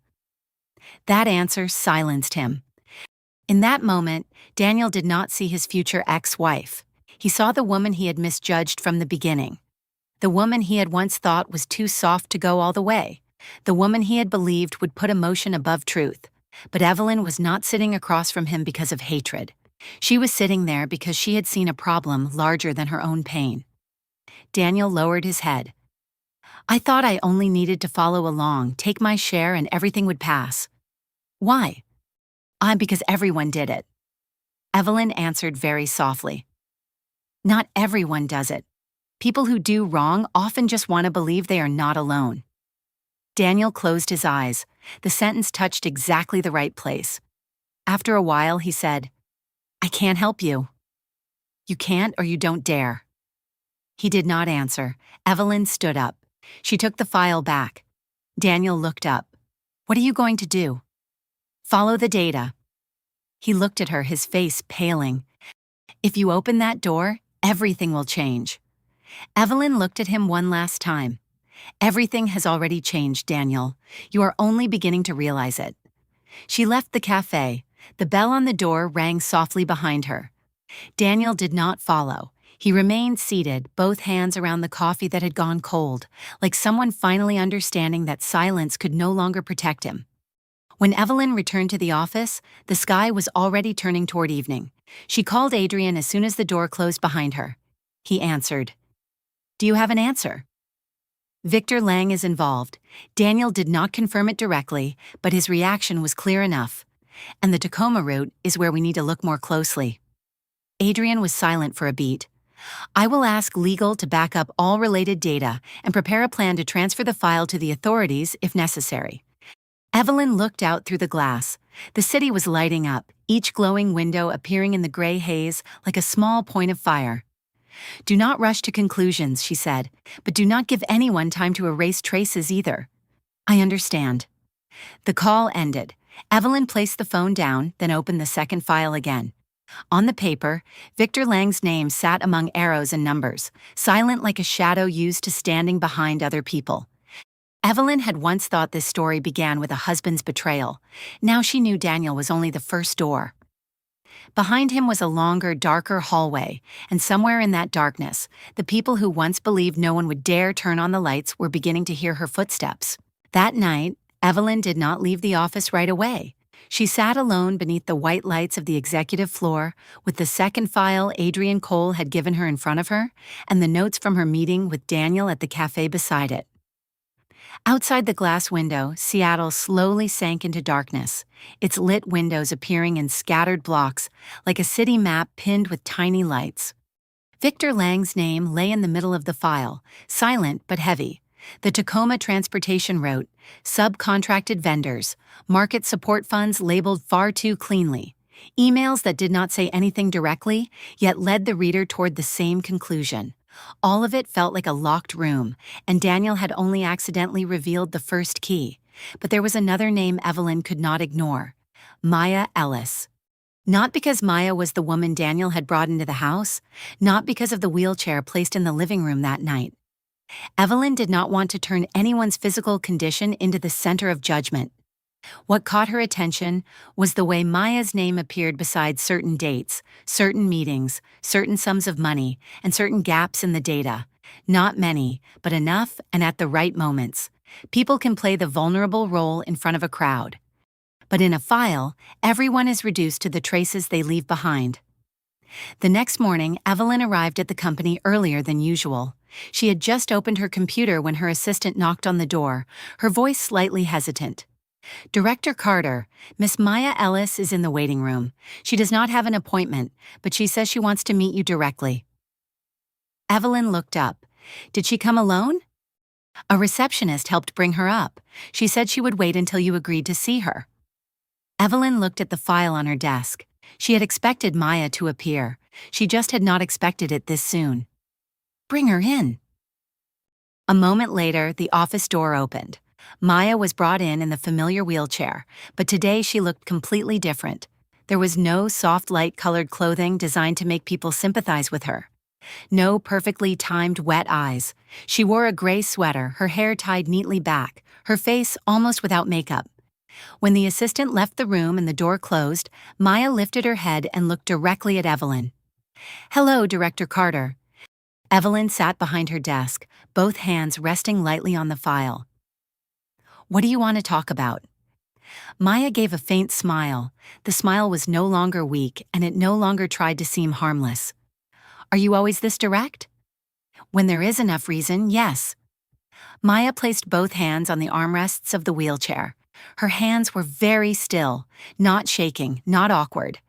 That answer silenced him. In that moment, Daniel did not see his future ex-wife. He saw the woman he had misjudged from the beginning. The woman he had once thought was too soft to go all the way. The woman he had believed would put emotion above truth. But Evelyn was not sitting across from him because of hatred. She was sitting there because she had seen a problem larger than her own pain. Daniel lowered his head. I thought I only needed to follow along, take my share, and everything would pass. Why? Because everyone did it. Evelyn answered very softly. Not everyone does it. People who do wrong often just want to believe they are not alone. Daniel closed his eyes. The sentence touched exactly the right place. After a while, he said, I can't help you. You can't or you don't dare. He did not answer. Evelyn stood up. She took the file back. Daniel looked up. What are you going to do? Follow the data. He looked at her, his face paling. If you open that door, everything will change. Evelyn looked at him one last time. Everything has already changed, Daniel. You are only beginning to realize it. She left the cafe. The bell on the door rang softly behind her. Daniel did not follow. He remained seated, both hands around the coffee that had gone cold, like someone finally understanding that silence could no longer protect him. When Evelyn returned to the office, the sky was already turning toward evening. She called Adrian as soon as the door closed behind her. He answered. Do you have an answer? Victor Lang is involved. Daniel did not confirm it directly, but his reaction was clear enough. And the Tacoma route is where we need to look more closely. Adrian was silent for a beat. I will ask legal to back up all related data and prepare a plan to transfer the file to the authorities if necessary. Evelyn looked out through the glass. The city was lighting up, each glowing window appearing in the gray haze like a small point of fire. Do not rush to conclusions, she said, but do not give anyone time to erase traces either. I understand. The call ended. Evelyn placed the phone down, then opened the second file again. On the paper, Victor Lang's name sat among arrows and numbers, silent like a shadow used to standing behind other people. Evelyn had once thought this story began with a husband's betrayal. Now she knew Daniel was only the first door. Behind him was a longer, darker hallway, and somewhere in that darkness, the people who once believed no one would dare turn on the lights were beginning to hear her footsteps. That night, Evelyn did not leave the office right away. She sat alone beneath the white lights of the executive floor, with the second file Adrian Cole had given her in front of her, and the notes from her meeting with Daniel at the cafe beside it. Outside the glass window, Seattle slowly sank into darkness, its lit windows appearing in scattered blocks, like a city map pinned with tiny lights. Victor Lang's name lay in the middle of the file, silent but heavy. The Tacoma Transportation Route, subcontracted vendors, market support funds labeled far too cleanly, emails that did not say anything directly, yet led the reader toward the same conclusion. All of it felt like a locked room, and Daniel had only accidentally revealed the first key. But there was another name Evelyn could not ignore. Maya Ellis. Not because Maya was the woman Daniel had brought into the house, not because of the wheelchair placed in the living room that night. Evelyn did not want to turn anyone's physical condition into the center of judgment. What caught her attention was the way Maya's name appeared beside certain dates, certain meetings, certain sums of money, and certain gaps in the data. Not many, but enough and at the right moments. People can play the vulnerable role in front of a crowd. But in a file, everyone is reduced to the traces they leave behind. The next morning, Evelyn arrived at the company earlier than usual. She had just opened her computer when her assistant knocked on the door, her voice slightly hesitant. Director Carter, Miss Maya Ellis is in the waiting room. She does not have an appointment, but she says she wants to meet you directly. Evelyn looked up. Did she come alone? A receptionist helped bring her up. She said she would wait until you agreed to see her. Evelyn looked at the file on her desk. She had expected Maya to appear. She just had not expected it this soon. Bring her in. A moment later, the office door opened. Maya was brought in the familiar wheelchair, but today she looked completely different. There was no soft light-colored clothing designed to make people sympathize with her. No perfectly timed wet eyes. She wore a gray sweater, her hair tied neatly back, her face almost without makeup. When the assistant left the room and the door closed, Maya lifted her head and looked directly at Evelyn. "Hello, Director Carter." Evelyn sat behind her desk, both hands resting lightly on the file. "What do you want to talk about?" Maya gave a faint smile. The smile was no longer weak, and it no longer tried to seem harmless. "Are you always this direct?" "When there is enough reason, yes." Maya placed both hands on the armrests of the wheelchair. Her hands were very still, not shaking, not awkward.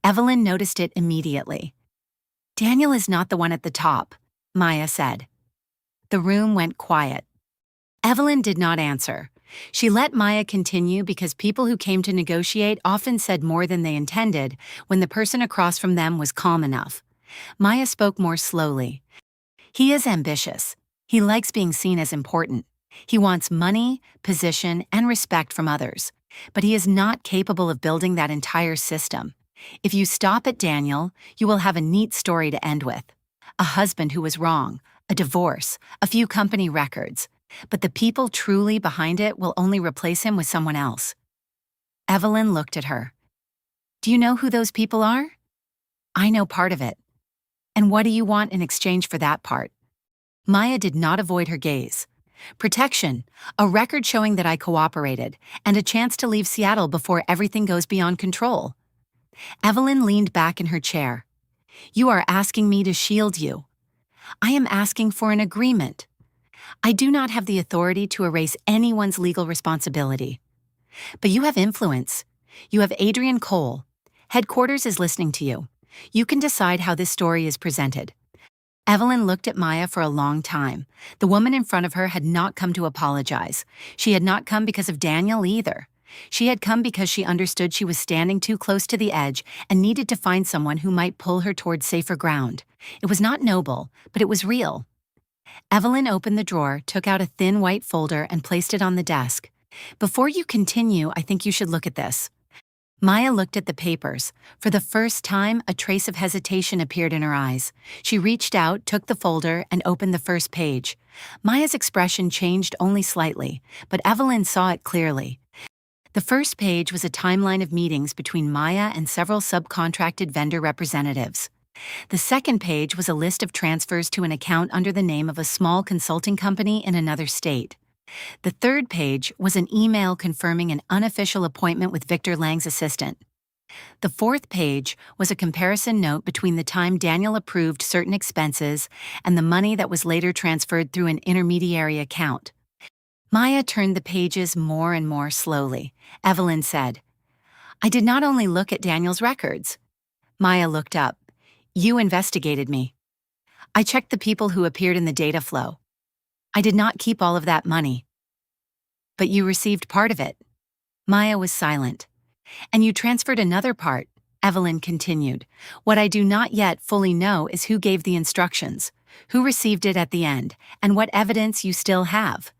Evelyn noticed it immediately. "Daniel is not the one at the top," Maya said. The room went quiet. Evelyn did not answer. She let Maya continue because people who came to negotiate often said more than they intended when the person across from them was calm enough. Maya spoke more slowly. "He is ambitious. He likes being seen as important. He wants money, position, and respect from others. But he is not capable of building that entire system. If you stop at Daniel, you will have a neat story to end with. A husband who was wrong, a divorce, a few company records. But the people truly behind it will only replace him with someone else." Evelyn looked at her. "Do you know who those people are?" "I know part of it." "And what do you want in exchange for that part?" Maya did not avoid her gaze. "Protection, a record showing that I cooperated, and a chance to leave Seattle before everything goes beyond control." Evelyn leaned back in her chair. "You are asking me to shield you. I am asking for an agreement. I do not have the authority to erase anyone's legal responsibility. But you have influence. You have Adrian Cole. Headquarters is listening to you. You can decide how this story is presented." Evelyn looked at Maya for a long time. The woman in front of her had not come to apologize. She had not come because of Daniel either. She had come because she understood she was standing too close to the edge and needed to find someone who might pull her toward safer ground. It was not noble, but it was real. Evelyn opened the drawer, took out a thin white folder, and placed it on the desk. "Before you continue, I think you should look at this." Maya looked at the papers. For the first time, a trace of hesitation appeared in her eyes. She reached out, took the folder, and opened the first page. Maya's expression changed only slightly, but Evelyn saw it clearly. The first page was a timeline of meetings between Maya and several subcontracted vendor representatives. The second page was a list of transfers to an account under the name of a small consulting company in another state. The third page was an email confirming an unofficial appointment with Victor Lang's assistant. The fourth page was a comparison note between the time Daniel approved certain expenses and the money that was later transferred through an intermediary account. Maya turned the pages more and more slowly. Evelyn said, "I did not only look at Daniel's records." Maya looked up. "You investigated me. I checked the people who appeared in the data flow. I did not keep all of that money." "But you received part of it." Maya was silent. "And you transferred another part," Evelyn continued. "What I do not yet fully know is who gave the instructions, who received it at the end, and what evidence you still have."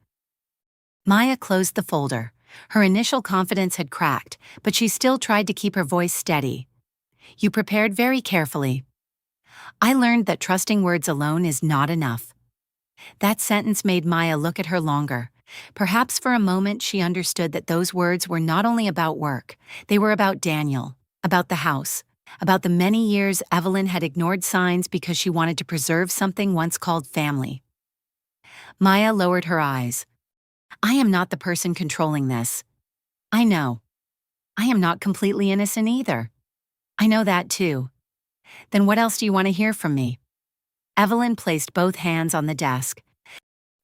Maya closed the folder. Her initial confidence had cracked, but she still tried to keep her voice steady. "You prepared very carefully. I learned that trusting words alone is not enough." That sentence made Maya look at her longer. Perhaps for a moment she understood that those words were not only about work, they were about Daniel, about the house, about the many years Evelyn had ignored signs because she wanted to preserve something once called family. Maya lowered her eyes. "I am not the person controlling this. I know. I am not completely innocent either. I know that too. Then what else do you want to hear from me?" Evelyn placed both hands on the desk.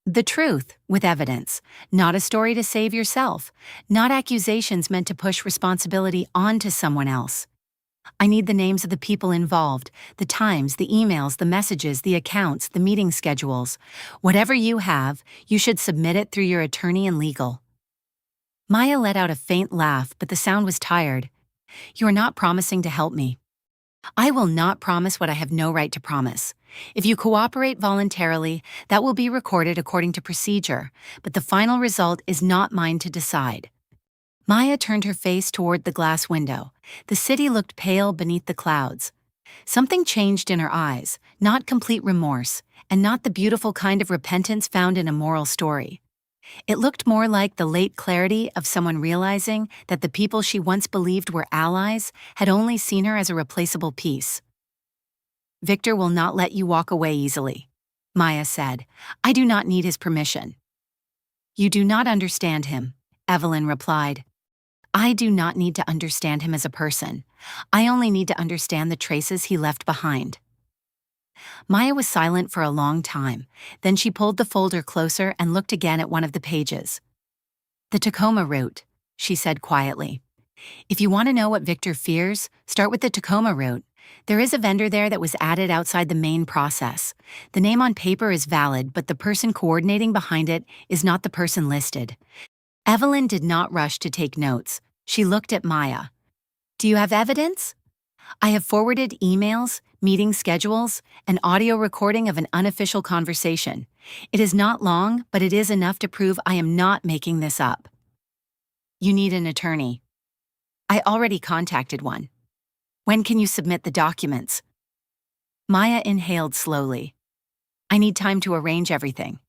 "The truth, with evidence, not a story to save yourself, not accusations meant to push responsibility onto someone else. I need the names of the people involved, the times, the emails, the messages, the accounts, the meeting schedules. Whatever you have, you should submit it through your attorney and legal." Maya let out a faint laugh, but the sound was tired. "You are not promising to help me." "I will not promise what I have no right to promise. If you cooperate voluntarily, that will be recorded according to procedure, but the final result is not mine to decide." Maya turned her face toward the glass window. The city looked pale beneath the clouds. Something changed in her eyes, not complete remorse, and not the beautiful kind of repentance found in a moral story. It looked more like the late clarity of someone realizing that the people she once believed were allies had only seen her as a replaceable piece. "Victor will not let you walk away easily," Maya said. "I do not need his permission." "You do not understand him," Evelyn replied. "I do not need to understand him as a person. I only need to understand the traces he left behind." Maya was silent for a long time. Then she pulled the folder closer and looked again at one of the pages. "The Tacoma route," she said quietly. "If you want to know what Victor fears, start with the Tacoma route. There is a vendor there that was added outside the main process. The name on paper is valid, but the person coordinating behind it is not the person listed." Evelyn did not rush to take notes. She looked at Maya. "Do you have evidence?" "I have forwarded emails, meeting schedules, an audio recording of an unofficial conversation. It is not long, but it is enough to prove I am not making this up." "You need an attorney." "I already contacted one." "When can you submit the documents?" Maya inhaled slowly. "I need time to arrange everything."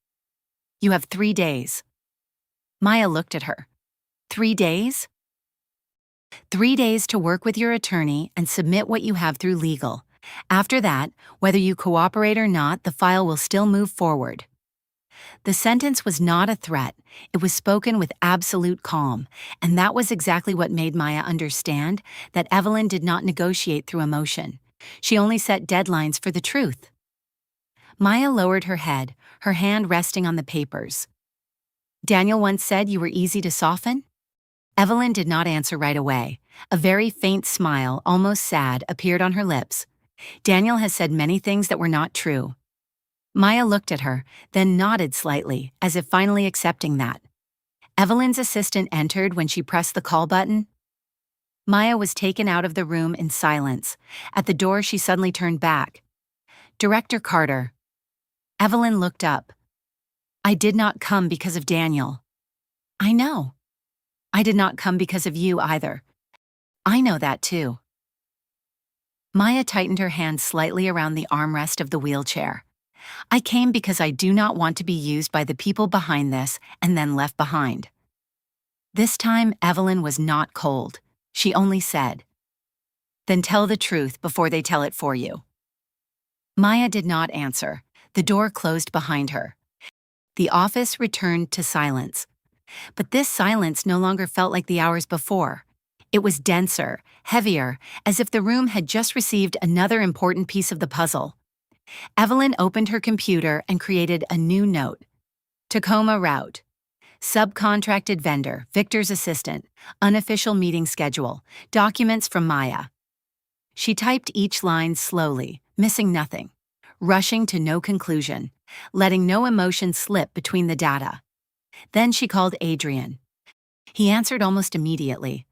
"You have 3 days." Maya looked at her. 3 days? 3 days to work with your attorney and submit what you have through legal. After that, whether you cooperate or not, the file will still move forward. The sentence was not a threat. It was spoken with absolute calm, and that was exactly what made Maya understand that Evelyn did not negotiate through emotion. She only set deadlines for the truth. Maya lowered her head, her hand resting on the papers. "Daniel once said you were easy to soften?" Evelyn did not answer right away. A very faint smile, almost sad, appeared on her lips. "Daniel has said many things that were not true." Maya looked at her, then nodded slightly, as if finally accepting that. Evelyn's assistant entered when she pressed the call button. Maya was taken out of the room in silence. At the door, she suddenly turned back. "Director Carter." Evelyn looked up. "I did not come because of Daniel." "I know." "I did not come because of you either." "I know that too." Maya tightened her hand slightly around the armrest of the wheelchair. "I came because I do not want to be used by the people behind this and then left behind." This time, Evelyn was not cold. She only said, "Then tell the truth before they tell it for you." Maya did not answer. The door closed behind her. The office returned to silence. But this silence no longer felt like the hours before. It was denser, heavier, as if the room had just received another important piece of the puzzle. Evelyn opened her computer and created a new note. Tacoma route. Subcontracted vendor, Victor's assistant, unofficial meeting schedule, documents from Maya. She typed each line slowly, missing nothing, rushing to no conclusion, letting no emotion slip between the data. Then she called Adrian. He answered almost immediately.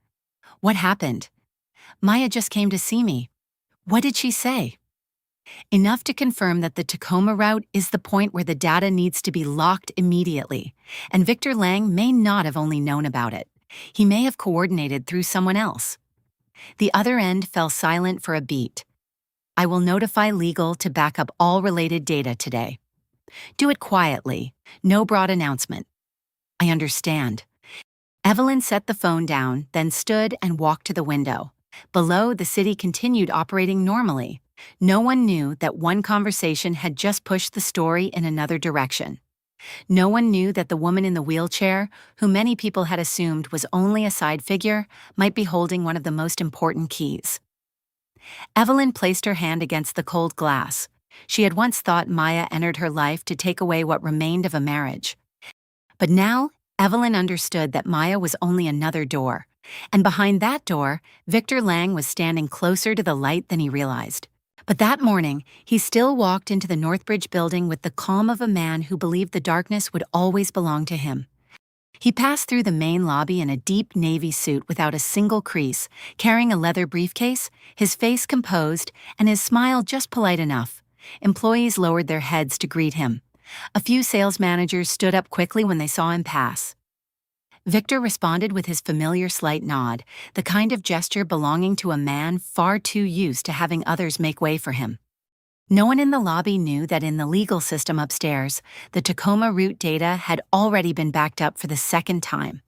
"What happened?" "Maya just came to see me." "What did she say?" "Enough to confirm that the Tacoma route is the point where the data needs to be locked immediately, and Victor Lang may not have only known about it. He may have coordinated through someone else." The other end fell silent for a beat. "I will notify legal to back up all related data today. Do it quietly, no broad announcement." "I understand." Evelyn set the phone down, then stood and walked to the window. Below, the city continued operating normally. No one knew that one conversation had just pushed the story in another direction. No one knew that the woman in the wheelchair, who many people had assumed was only a side figure, might be holding one of the most important keys. Evelyn placed her hand against the cold glass. She had once thought Maya entered her life to take away what remained of a marriage. But now, Evelyn understood that Maya was only another door, and behind that door, Victor Lang was standing closer to the light than he realized. But that morning, he still walked into the Northbridge building with the calm of a man who believed the darkness would always belong to him. He passed through the main lobby in a deep navy suit without a single crease, carrying a leather briefcase, his face composed, and his smile just polite enough. Employees lowered their heads to greet him. A few sales managers stood up quickly when they saw him pass. Victor responded with his familiar slight nod, the kind of gesture belonging to a man far too used to having others make way for him. No one in the lobby knew that in the legal system upstairs, the Tacoma route data had already been backed up for the second time.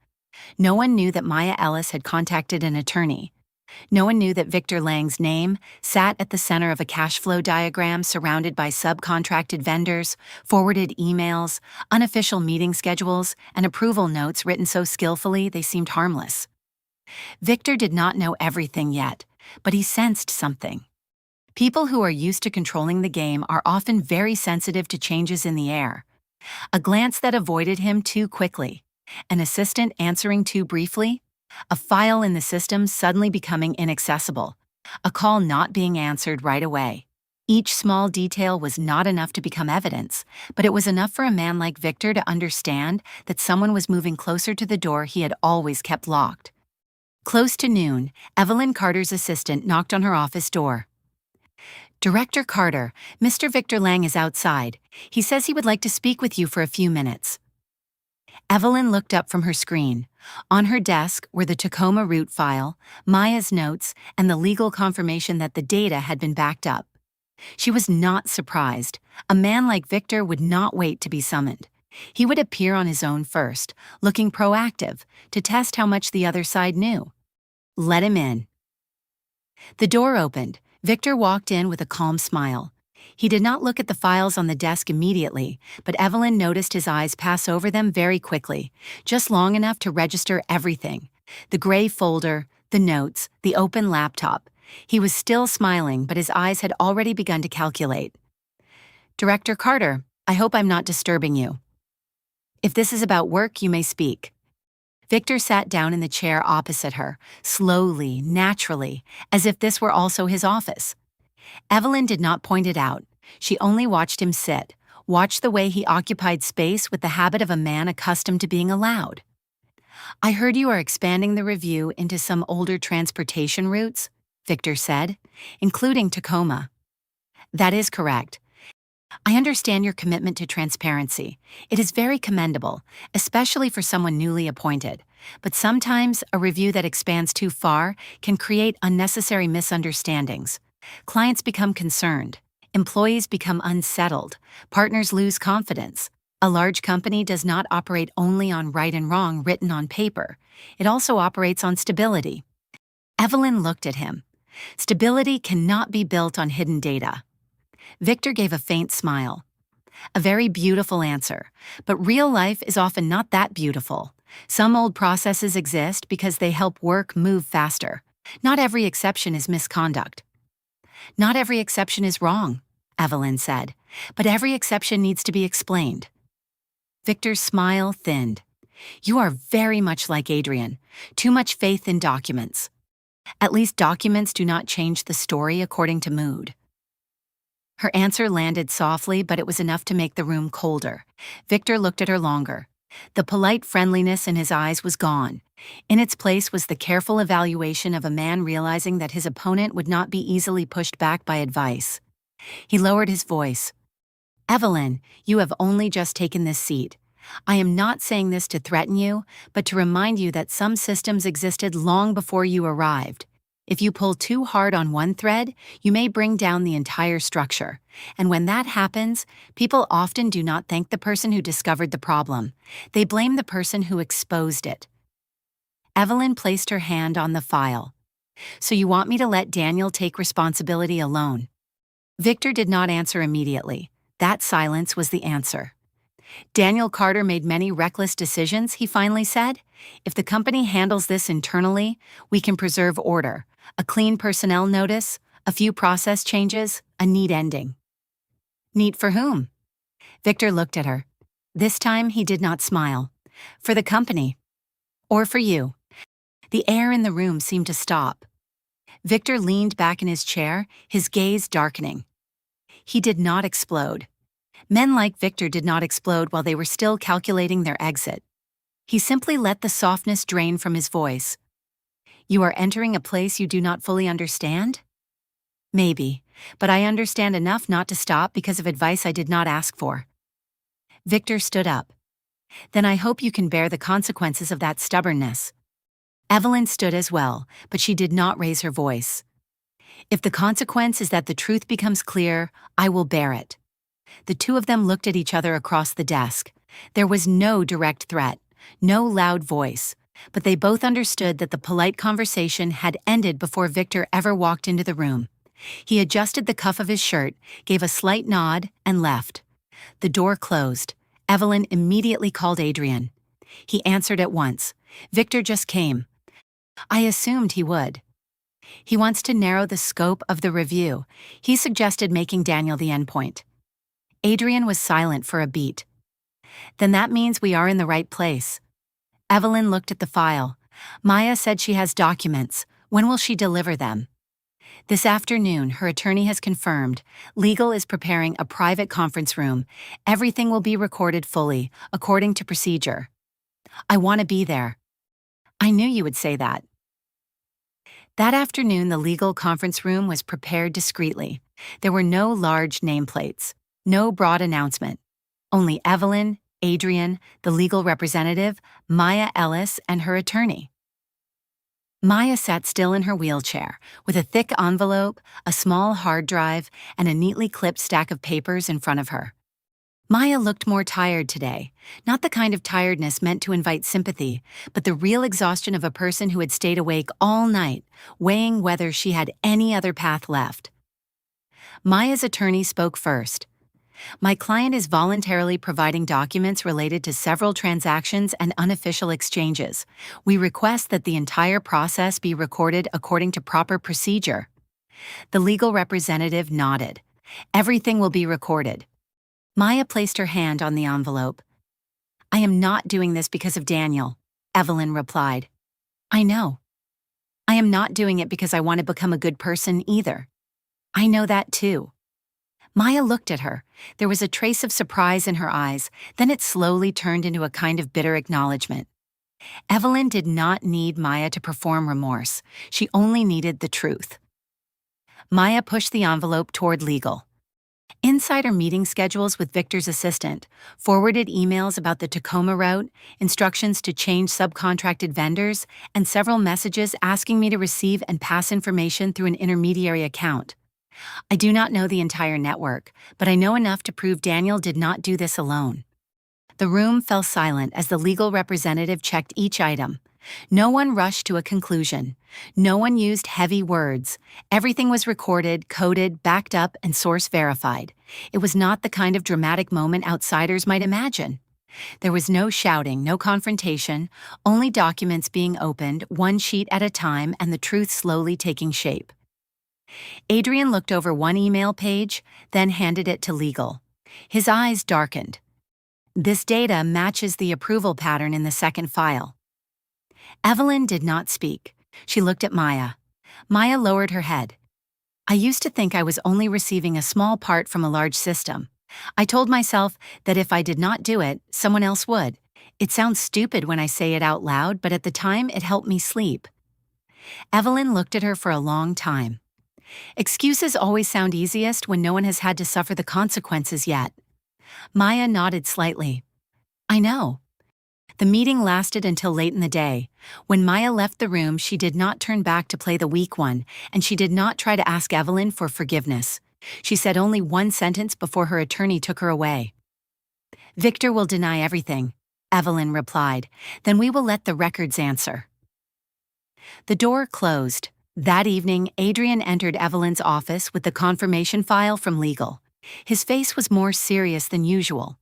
No one knew that Maya Ellis had contacted an attorney. No one knew that Victor Lang's name sat at the center of a cash flow diagram surrounded by subcontracted vendors, forwarded emails, unofficial meeting schedules, and approval notes written so skillfully they seemed harmless. Victor did not know everything yet, but he sensed something. People who are used to controlling the game are often very sensitive to changes in the air. A glance that avoided him too quickly, an assistant answering too briefly, a file in the system suddenly becoming inaccessible, a call not being answered right away. Each small detail was not enough to become evidence, but it was enough for a man like Victor to understand that someone was moving closer to the door he had always kept locked. Close to noon, Evelyn Carter's assistant knocked on her office door. "Director Carter, Mr. Victor Lang is outside. He says he would like to speak with you for a few minutes." Evelyn looked up from her screen. On her desk were the Tacoma route file, Maya's notes, and the legal confirmation that the data had been backed up. She was not surprised. A man like Victor would not wait to be summoned. He would appear on his own first, looking proactive, to test how much the other side knew. Let him in. The door opened. Victor walked in with a calm smile. He did not look at the files on the desk immediately, but Evelyn noticed his eyes pass over them very quickly, just long enough to register everything. The gray folder, the notes, the open laptop. He was still smiling, but his eyes had already begun to calculate. "Director Carter, I hope I'm not disturbing you. If this is about work, you may speak." Victor sat down in the chair opposite her, slowly, naturally, as if this were also his office. Evelyn did not point it out. She only watched him sit, watched the way he occupied space with the habit of a man accustomed to being allowed. "I heard you are expanding the review into some older transportation routes," Victor said, "including Tacoma." "That is correct. I understand your commitment to transparency. It is very commendable, especially for someone newly appointed. But sometimes a review that expands too far can create unnecessary misunderstandings. Clients become concerned. Employees become unsettled. Partners lose confidence. A large company does not operate only on right and wrong written on paper. It also operates on stability." Evelyn looked at him. Stability cannot be built on hidden data. Victor gave a faint smile. "A very beautiful answer, but real life is often not that beautiful. Some old processes exist because they help work move faster. Not every exception is misconduct." "Not every exception is wrong," Evelyn said, "but every exception needs to be explained." Victor's smile thinned. "You are very much like Adrian. Too much faith in documents. At least documents do not change the story according to mood." Her answer landed softly, but it was enough to make the room colder. Victor looked at her longer. The polite friendliness in his eyes was gone. In its place was the careful evaluation of a man realizing that his opponent would not be easily pushed back by advice. He lowered his voice. "Evelyn, you have only just taken this seat. I am not saying this to threaten you, but to remind you that some systems existed long before you arrived. If you pull too hard on one thread, you may bring down the entire structure. And when that happens, people often do not thank the person who discovered the problem. They blame the person who exposed it." Evelyn placed her hand on the file. "So you want me to let Daniel take responsibility alone?" Victor did not answer immediately. That silence was the answer. "Daniel Carter made many reckless decisions," he finally said. "If the company handles this internally, we can preserve order. A clean personnel notice, a few process changes, a neat ending." "Neat for whom?" Victor looked at her. This time he did not smile. "For the company. Or for you." The air in the room seemed to stop. Victor leaned back in his chair, his gaze darkening. He did not explode. Men like Victor did not explode while they were still calculating their exit. He simply let the softness drain from his voice. "You are entering a place you do not fully understand?" "Maybe, but I understand enough not to stop because of advice I did not ask for." Victor stood up. Then I hope you can bear the consequences of that stubbornness. Evelyn stood as well, but she did not raise her voice. If the consequence is that the truth becomes clear, I will bear it. The two of them looked at each other across the desk. There was no direct threat, no loud voice, but they both understood that the polite conversation had ended before Victor ever walked into the room. He adjusted the cuff of his shirt, gave a slight nod, and left. The door closed. Evelyn immediately called Adrian. He answered at once. Victor just came. I assumed he would. He wants to narrow the scope of the review. He suggested making Daniel the endpoint. Adrian was silent for a beat. Then that means we are in the right place. Evelyn looked at the file. Maya said she has documents. When will she deliver them? This afternoon, her attorney has confirmed. Legal is preparing a private conference room. Everything will be recorded fully, according to procedure. I want to be there. I knew you would say that. That afternoon, the legal conference room was prepared discreetly. There were no large nameplates, no broad announcement. Only Evelyn, Adrian, the legal representative, Maya Ellis, and her attorney. Maya sat still in her wheelchair, with a thick envelope, a small hard drive, and a neatly clipped stack of papers in front of her. Maya looked more tired today, not the kind of tiredness meant to invite sympathy, but the real exhaustion of a person who had stayed awake all night, weighing whether she had any other path left. Maya's attorney spoke first. My client is voluntarily providing documents related to several transactions and unofficial exchanges. We request that the entire process be recorded according to proper procedure. The legal representative nodded. Everything will be recorded. Maya placed her hand on the envelope. I am not doing this because of Daniel, Evelyn replied. I know. I am not doing it because I want to become a good person either. I know that too. Maya looked at her. There was a trace of surprise in her eyes, then it slowly turned into a kind of bitter acknowledgement. Evelyn did not need Maya to perform remorse. She only needed the truth. Maya pushed the envelope toward legal. Insider meeting schedules with Victor's assistant, forwarded emails about the Tacoma route, instructions to change subcontracted vendors, and several messages asking me to receive and pass information through an intermediary account. I do not know the entire network, but I know enough to prove Daniel did not do this alone. The room fell silent as the legal representative checked each item. No one rushed to a conclusion. No one used heavy words. Everything was recorded, coded, backed up, and source verified. It was not the kind of dramatic moment outsiders might imagine. There was no shouting, no confrontation, only documents being opened, one sheet at a time, and the truth slowly taking shape. Adrian looked over one email page, then handed it to legal. His eyes darkened. This data matches the approval pattern in the second file. Evelyn did not speak. She looked at Maya. Maya lowered her head. I used to think I was only receiving a small part from a large system. I told myself that if I did not do it, someone else would. It sounds stupid when I say it out loud, but at the time it helped me sleep. Evelyn looked at her for a long time. Excuses always sound easiest when no one has had to suffer the consequences yet. Maya nodded slightly. I know. The meeting lasted until late in the day. When Maya left the room, she did not turn back to play the weak one, and she did not try to ask Evelyn for forgiveness. She said only one sentence before her attorney took her away. Victor will deny everything, Evelyn replied. Then we will let the records answer. The door closed. That evening, Adrian entered Evelyn's office with the confirmation file from legal. His face was more serious than usual.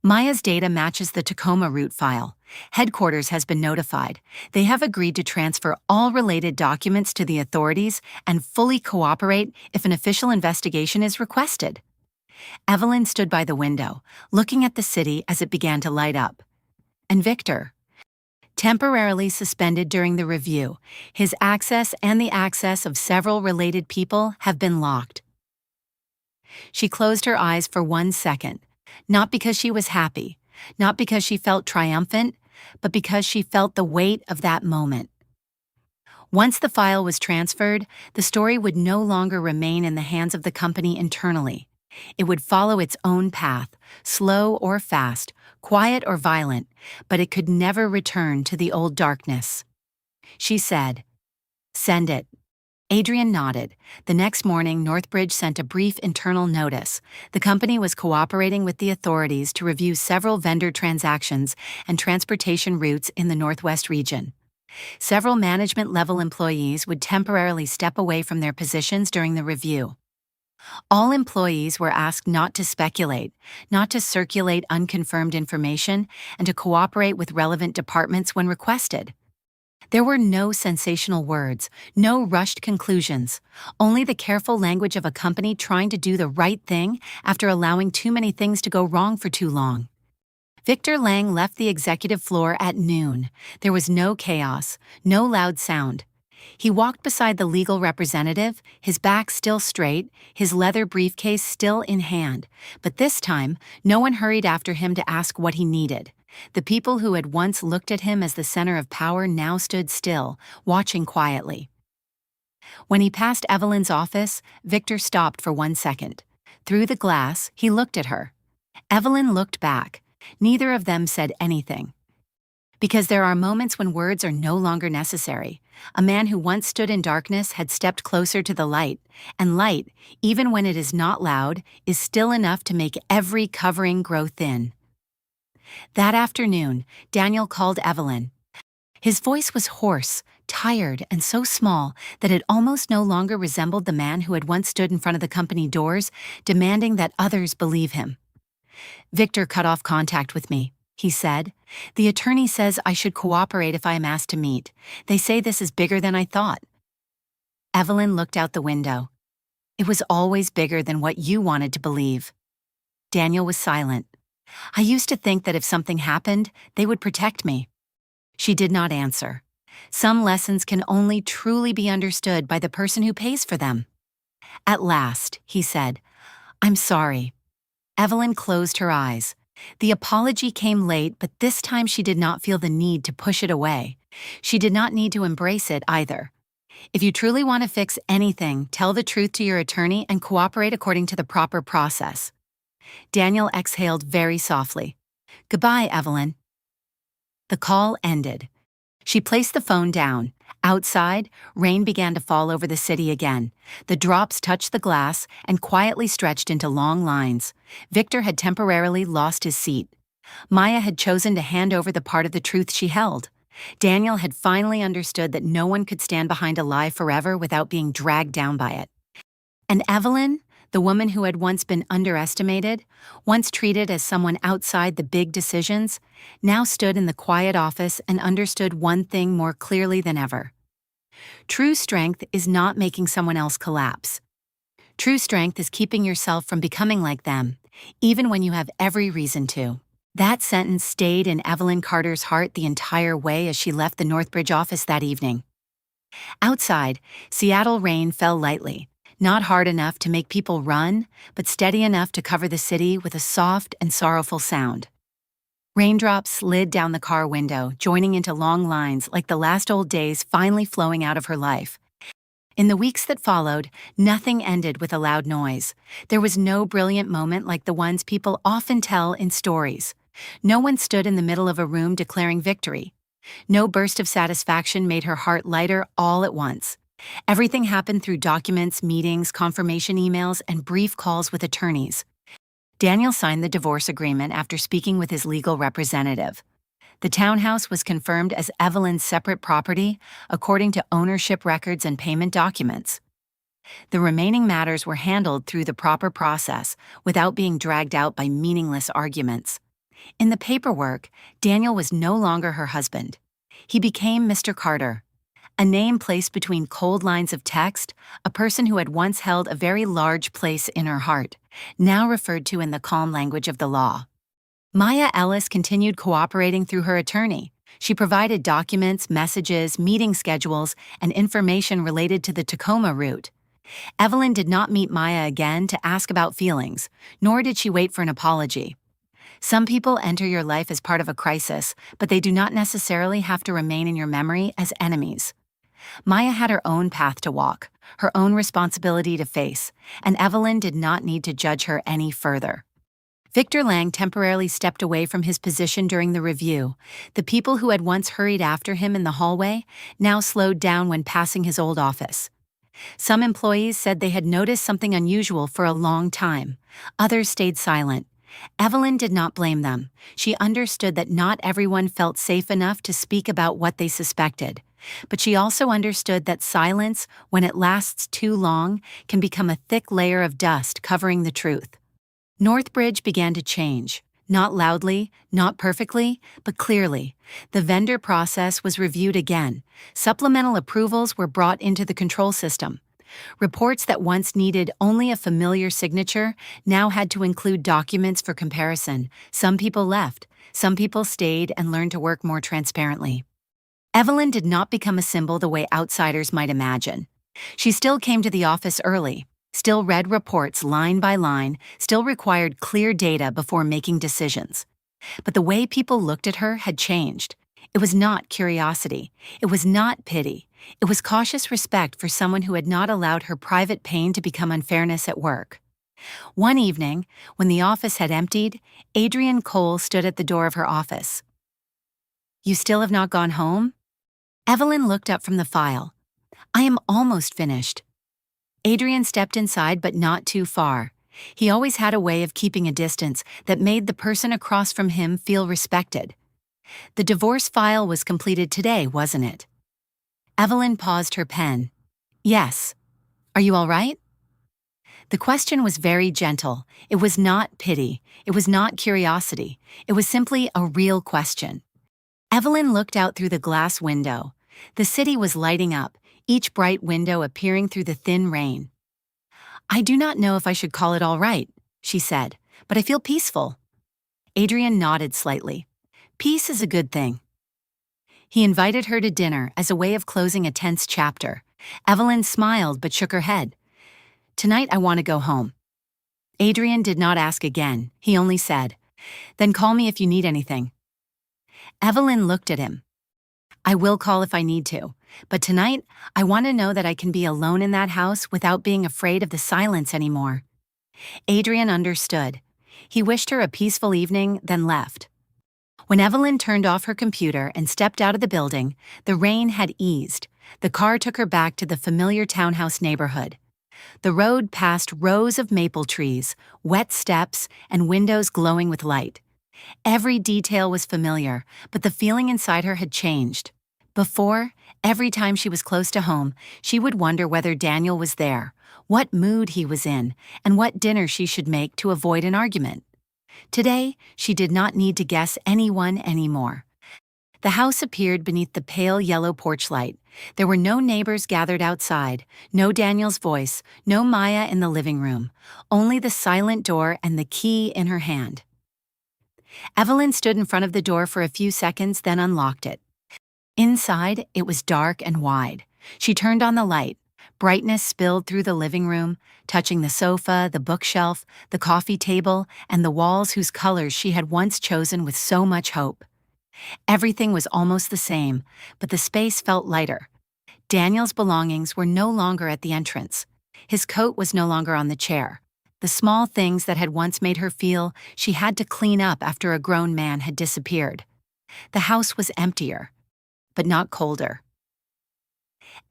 Maya's data matches the Tacoma route file. Headquarters has been notified. They have agreed to transfer all related documents to the authorities and fully cooperate if an official investigation is requested. Evelyn stood by the window, looking at the city as it began to light up. And Victor, temporarily suspended during the review, his access and the access of several related people have been locked. She closed her eyes for 1 second. Not because she was happy, not because she felt triumphant, but because she felt the weight of that moment. Once the file was transferred, the story would no longer remain in the hands of the company internally. It would follow its own path, slow or fast, quiet or violent, but it could never return to the old darkness. She said, "Send it." Adrian nodded. The next morning, Northbridge sent a brief internal notice. The company was cooperating with the authorities to review several vendor transactions and transportation routes in the Northwest region. Several management-level employees would temporarily step away from their positions during the review. All employees were asked not to speculate, not to circulate unconfirmed information, and to cooperate with relevant departments when requested. There were no sensational words, no rushed conclusions, only the careful language of a company trying to do the right thing after allowing too many things to go wrong for too long. Victor Lang left the executive floor at noon. There was no chaos, no loud sound. He walked beside the legal representative, his back still straight, his leather briefcase still in hand. But this time, no one hurried after him to ask what he needed. The people who had once looked at him as the center of power now stood still, watching quietly. When he passed Evelyn's office, Victor stopped for 1 second. Through the glass, he looked at her. Evelyn looked back. Neither of them said anything. Because there are moments when words are no longer necessary. A man who once stood in darkness had stepped closer to the light, and light, even when it is not loud, is still enough to make every covering grow thin. That afternoon, Daniel called Evelyn. His voice was hoarse, tired, and so small that it almost no longer resembled the man who had once stood in front of the company doors, demanding that others believe him. "Victor cut off contact with me," he said. "The attorney says I should cooperate if I am asked to meet. They say this is bigger than I thought." Evelyn looked out the window. "It was always bigger than what you wanted to believe." Daniel was silent. "I used to think that if something happened, they would protect me." She did not answer. Some lessons can only truly be understood by the person who pays for them. "At last," he said, "I'm sorry." Evelyn closed her eyes. The apology came late, but this time she did not feel the need to push it away. She did not need to embrace it either. If you truly want to fix anything, tell the truth to your attorney and cooperate according to the proper process. Daniel exhaled very softly. "Goodbye, Evelyn." The call ended. She placed the phone down. Outside, rain began to fall over the city again. The drops touched the glass and quietly stretched into long lines. Victor had temporarily lost his seat. Maya had chosen to hand over the part of the truth she held. Daniel had finally understood that no one could stand behind a lie forever without being dragged down by it. And Evelyn, the woman who had once been underestimated, once treated as someone outside the big decisions, now stood in the quiet office and understood one thing more clearly than ever. True strength is not making someone else collapse. True strength is keeping yourself from becoming like them, even when you have every reason to. That sentence stayed in Evelyn Carter's heart the entire way as she left the Northbridge office that evening. Outside, Seattle rain fell lightly. Not hard enough to make people run, but steady enough to cover the city with a soft and sorrowful sound. Raindrops slid down the car window, joining into long lines like the last old days finally flowing out of her life. In the weeks that followed, nothing ended with a loud noise. There was no brilliant moment like the ones people often tell in stories. No one stood in the middle of a room declaring victory. No burst of satisfaction made her heart lighter all at once. Everything happened through documents, meetings, confirmation emails, and brief calls with attorneys. Daniel signed the divorce agreement after speaking with his legal representative. The townhouse was confirmed as Evelyn's separate property, according to ownership records and payment documents. The remaining matters were handled through the proper process, without being dragged out by meaningless arguments. In the paperwork, Daniel was no longer her husband. He became Mr. Carter. A name placed between cold lines of text, a person who had once held a very large place in her heart, now referred to in the calm language of the law. Maya Ellis continued cooperating through her attorney. She provided documents, messages, meeting schedules, and information related to the Tacoma route. Evelyn did not meet Maya again to ask about feelings, nor did she wait for an apology. Some people enter your life as part of a crisis, but they do not necessarily have to remain in your memory as enemies. Maya had her own path to walk, her own responsibility to face, and Evelyn did not need to judge her any further. Victor Lang temporarily stepped away from his position during the review. The people who had once hurried after him in the hallway now slowed down when passing his old office. Some employees said they had noticed something unusual for a long time. Others stayed silent. Evelyn did not blame them. She understood that not everyone felt safe enough to speak about what they suspected. But she also understood that silence, when it lasts too long, can become a thick layer of dust covering the truth. Northbridge began to change. Not loudly, not perfectly, but clearly. The vendor process was reviewed again. Supplemental approvals were brought into the control system. Reports that once needed only a familiar signature now had to include documents for comparison. Some people left. Some people stayed and learned to work more transparently. Evelyn did not become a symbol the way outsiders might imagine. She still came to the office early, still read reports line by line, still required clear data before making decisions. But the way people looked at her had changed. It was not curiosity. It was not pity. It was cautious respect for someone who had not allowed her private pain to become unfairness at work. One evening, when the office had emptied, Adrienne Cole stood at the door of her office. "You still have not gone home?" Evelyn looked up from the file. "I am almost finished." Adrienne stepped inside, but not too far. He always had a way of keeping a distance that made the person across from him feel respected. "The divorce file was completed today, wasn't it?" Evelyn paused her pen. "Yes. Are you all right?" The question was very gentle. It was not pity. It was not curiosity. It was simply a real question. Evelyn looked out through the glass window. The city was lighting up, each bright window appearing through the thin rain. "I do not know if I should call it all right," she said, "but I feel peaceful." Adrienne nodded slightly. "Peace is a good thing." He invited her to dinner as a way of closing a tense chapter. Evelyn smiled but shook her head. "Tonight I want to go home." Adrienne did not ask again. He only said, "Then call me if you need anything." Evelyn looked at him. "I will call if I need to, but tonight I want to know that I can be alone in that house without being afraid of the silence anymore." Adrienne understood. He wished her a peaceful evening, then left. When Evelyn turned off her computer and stepped out of the building, the rain had eased. The car took her back to the familiar townhouse neighborhood. The road passed rows of maple trees, wet steps, and windows glowing with light. Every detail was familiar, but the feeling inside her had changed. Before, every time she was close to home, she would wonder whether Daniel was there, what mood he was in, and what dinner she should make to avoid an argument. Today, she did not need to guess anyone anymore. The house appeared beneath the pale yellow porch light. There were no neighbors gathered outside, no Daniel's voice, no Maya in the living room, only the silent door and the key in her hand. Evelyn stood in front of the door for a few seconds, then unlocked it. Inside, it was dark and wide. She turned on the light. Brightness spilled through the living room, touching the sofa, the bookshelf, the coffee table, and the walls whose colors she had once chosen with so much hope. Everything was almost the same, but the space felt lighter. Daniel's belongings were no longer at the entrance. His coat was no longer on the chair. The small things that had once made her feel she had to clean up after a grown man had disappeared. The house was emptier, but not colder.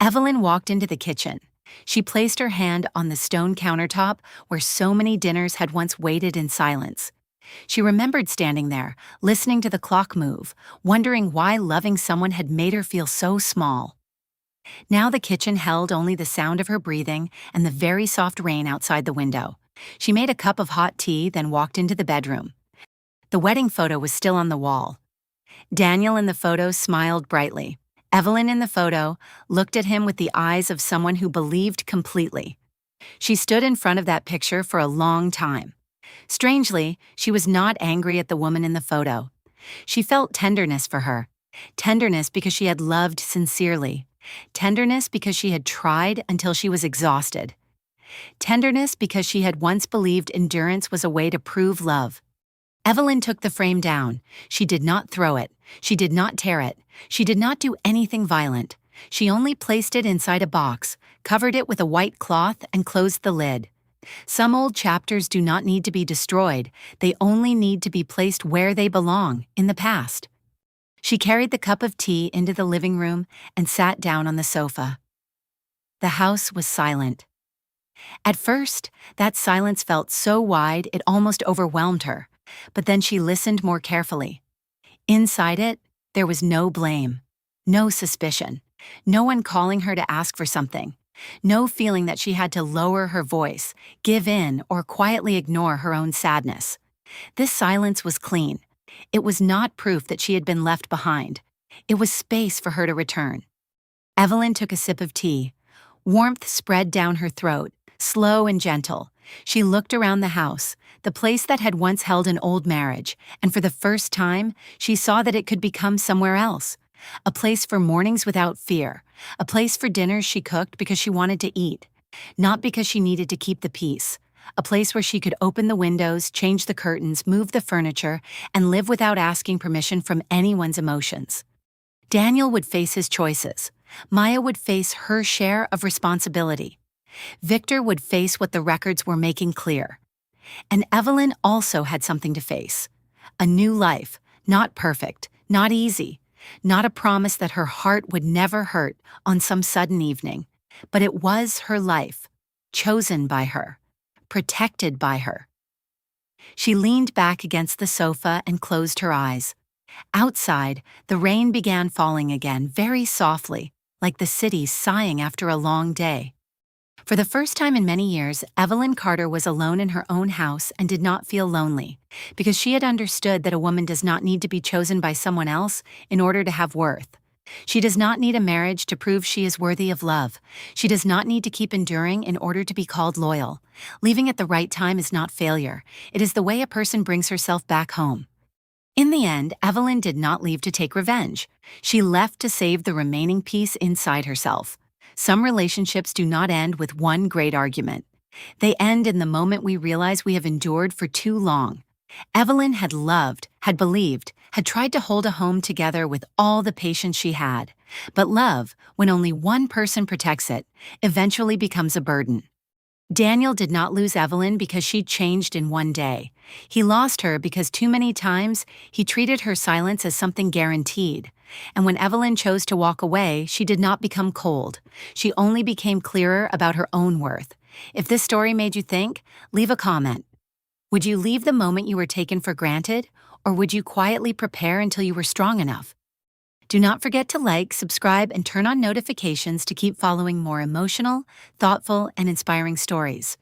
Evelyn walked into the kitchen. She placed her hand on the stone countertop where so many dinners had once waited in silence. She remembered standing there, listening to the clock move, wondering why loving someone had made her feel so small. Now the kitchen held only the sound of her breathing and the very soft rain outside the window. She made a cup of hot tea, then walked into the bedroom. The wedding photo was still on the wall. Daniel in the photo smiled brightly. Evelyn in the photo looked at him with the eyes of someone who believed completely. She stood in front of that picture for a long time. Strangely, she was not angry at the woman in the photo. She felt tenderness for her. Tenderness because she had loved sincerely. Tenderness because she had tried until she was exhausted. Tenderness because she had once believed endurance was a way to prove love. Evelyn took the frame down. She did not throw it. She did not tear it. She did not do anything violent. She only placed it inside a box, covered it with a white cloth, and closed the lid. Some old chapters do not need to be destroyed, they only need to be placed where they belong, in the past. She carried the cup of tea into the living room and sat down on the sofa. The house was silent. At first, that silence felt so wide it almost overwhelmed her, but then she listened more carefully. Inside it, there was no blame, no suspicion, no one calling her to ask for something, no feeling that she had to lower her voice, give in, or quietly ignore her own sadness. This silence was clean. It was not proof that she had been left behind. It was space for her to return. Evelyn took a sip of tea. Warmth spread down her throat, slow and gentle. She looked around the house, the place that had once held an old marriage, and for the first time, she saw that it could become somewhere else. A place for mornings without fear, a place for dinners she cooked because she wanted to eat, not because she needed to keep the peace. A place where she could open the windows, change the curtains, move the furniture, and live without asking permission from anyone's emotions. Daniel would face his choices. Maya would face her share of responsibility. Victor would face what the records were making clear. And Evelyn also had something to face. A new life, not perfect, not easy, not a promise that her heart would never hurt on some sudden evening, but it was her life, chosen by her, protected by her. She leaned back against the sofa and closed her eyes. Outside, the rain began falling again, very softly, like the city sighing after a long day. For the first time in many years, Evelyn Carter was alone in her own house and did not feel lonely, because she had understood that a woman does not need to be chosen by someone else in order to have worth. She does not need a marriage to prove she is worthy of love. She does not need to keep enduring in order to be called loyal. Leaving at the right time is not failure. It is the way a person brings herself back home. In the end, Evelyn did not leave to take revenge. She left to save the remaining peace inside herself. Some relationships do not end with one great argument. They end in the moment we realize we have endured for too long. Evelyn had loved, had believed, had tried to hold a home together with all the patience she had. But love, when only one person protects it, eventually becomes a burden. Daniel did not lose Evelyn because she changed in one day. He lost her because too many times he treated her silence as something guaranteed. And when Evelyn chose to walk away, she did not become cold. She only became clearer about her own worth. If this story made you think, leave a comment. Would you leave the moment you were taken for granted, or would you quietly prepare until you were strong enough? Do not forget to like, subscribe, and turn on notifications to keep following more emotional, thoughtful, and inspiring stories.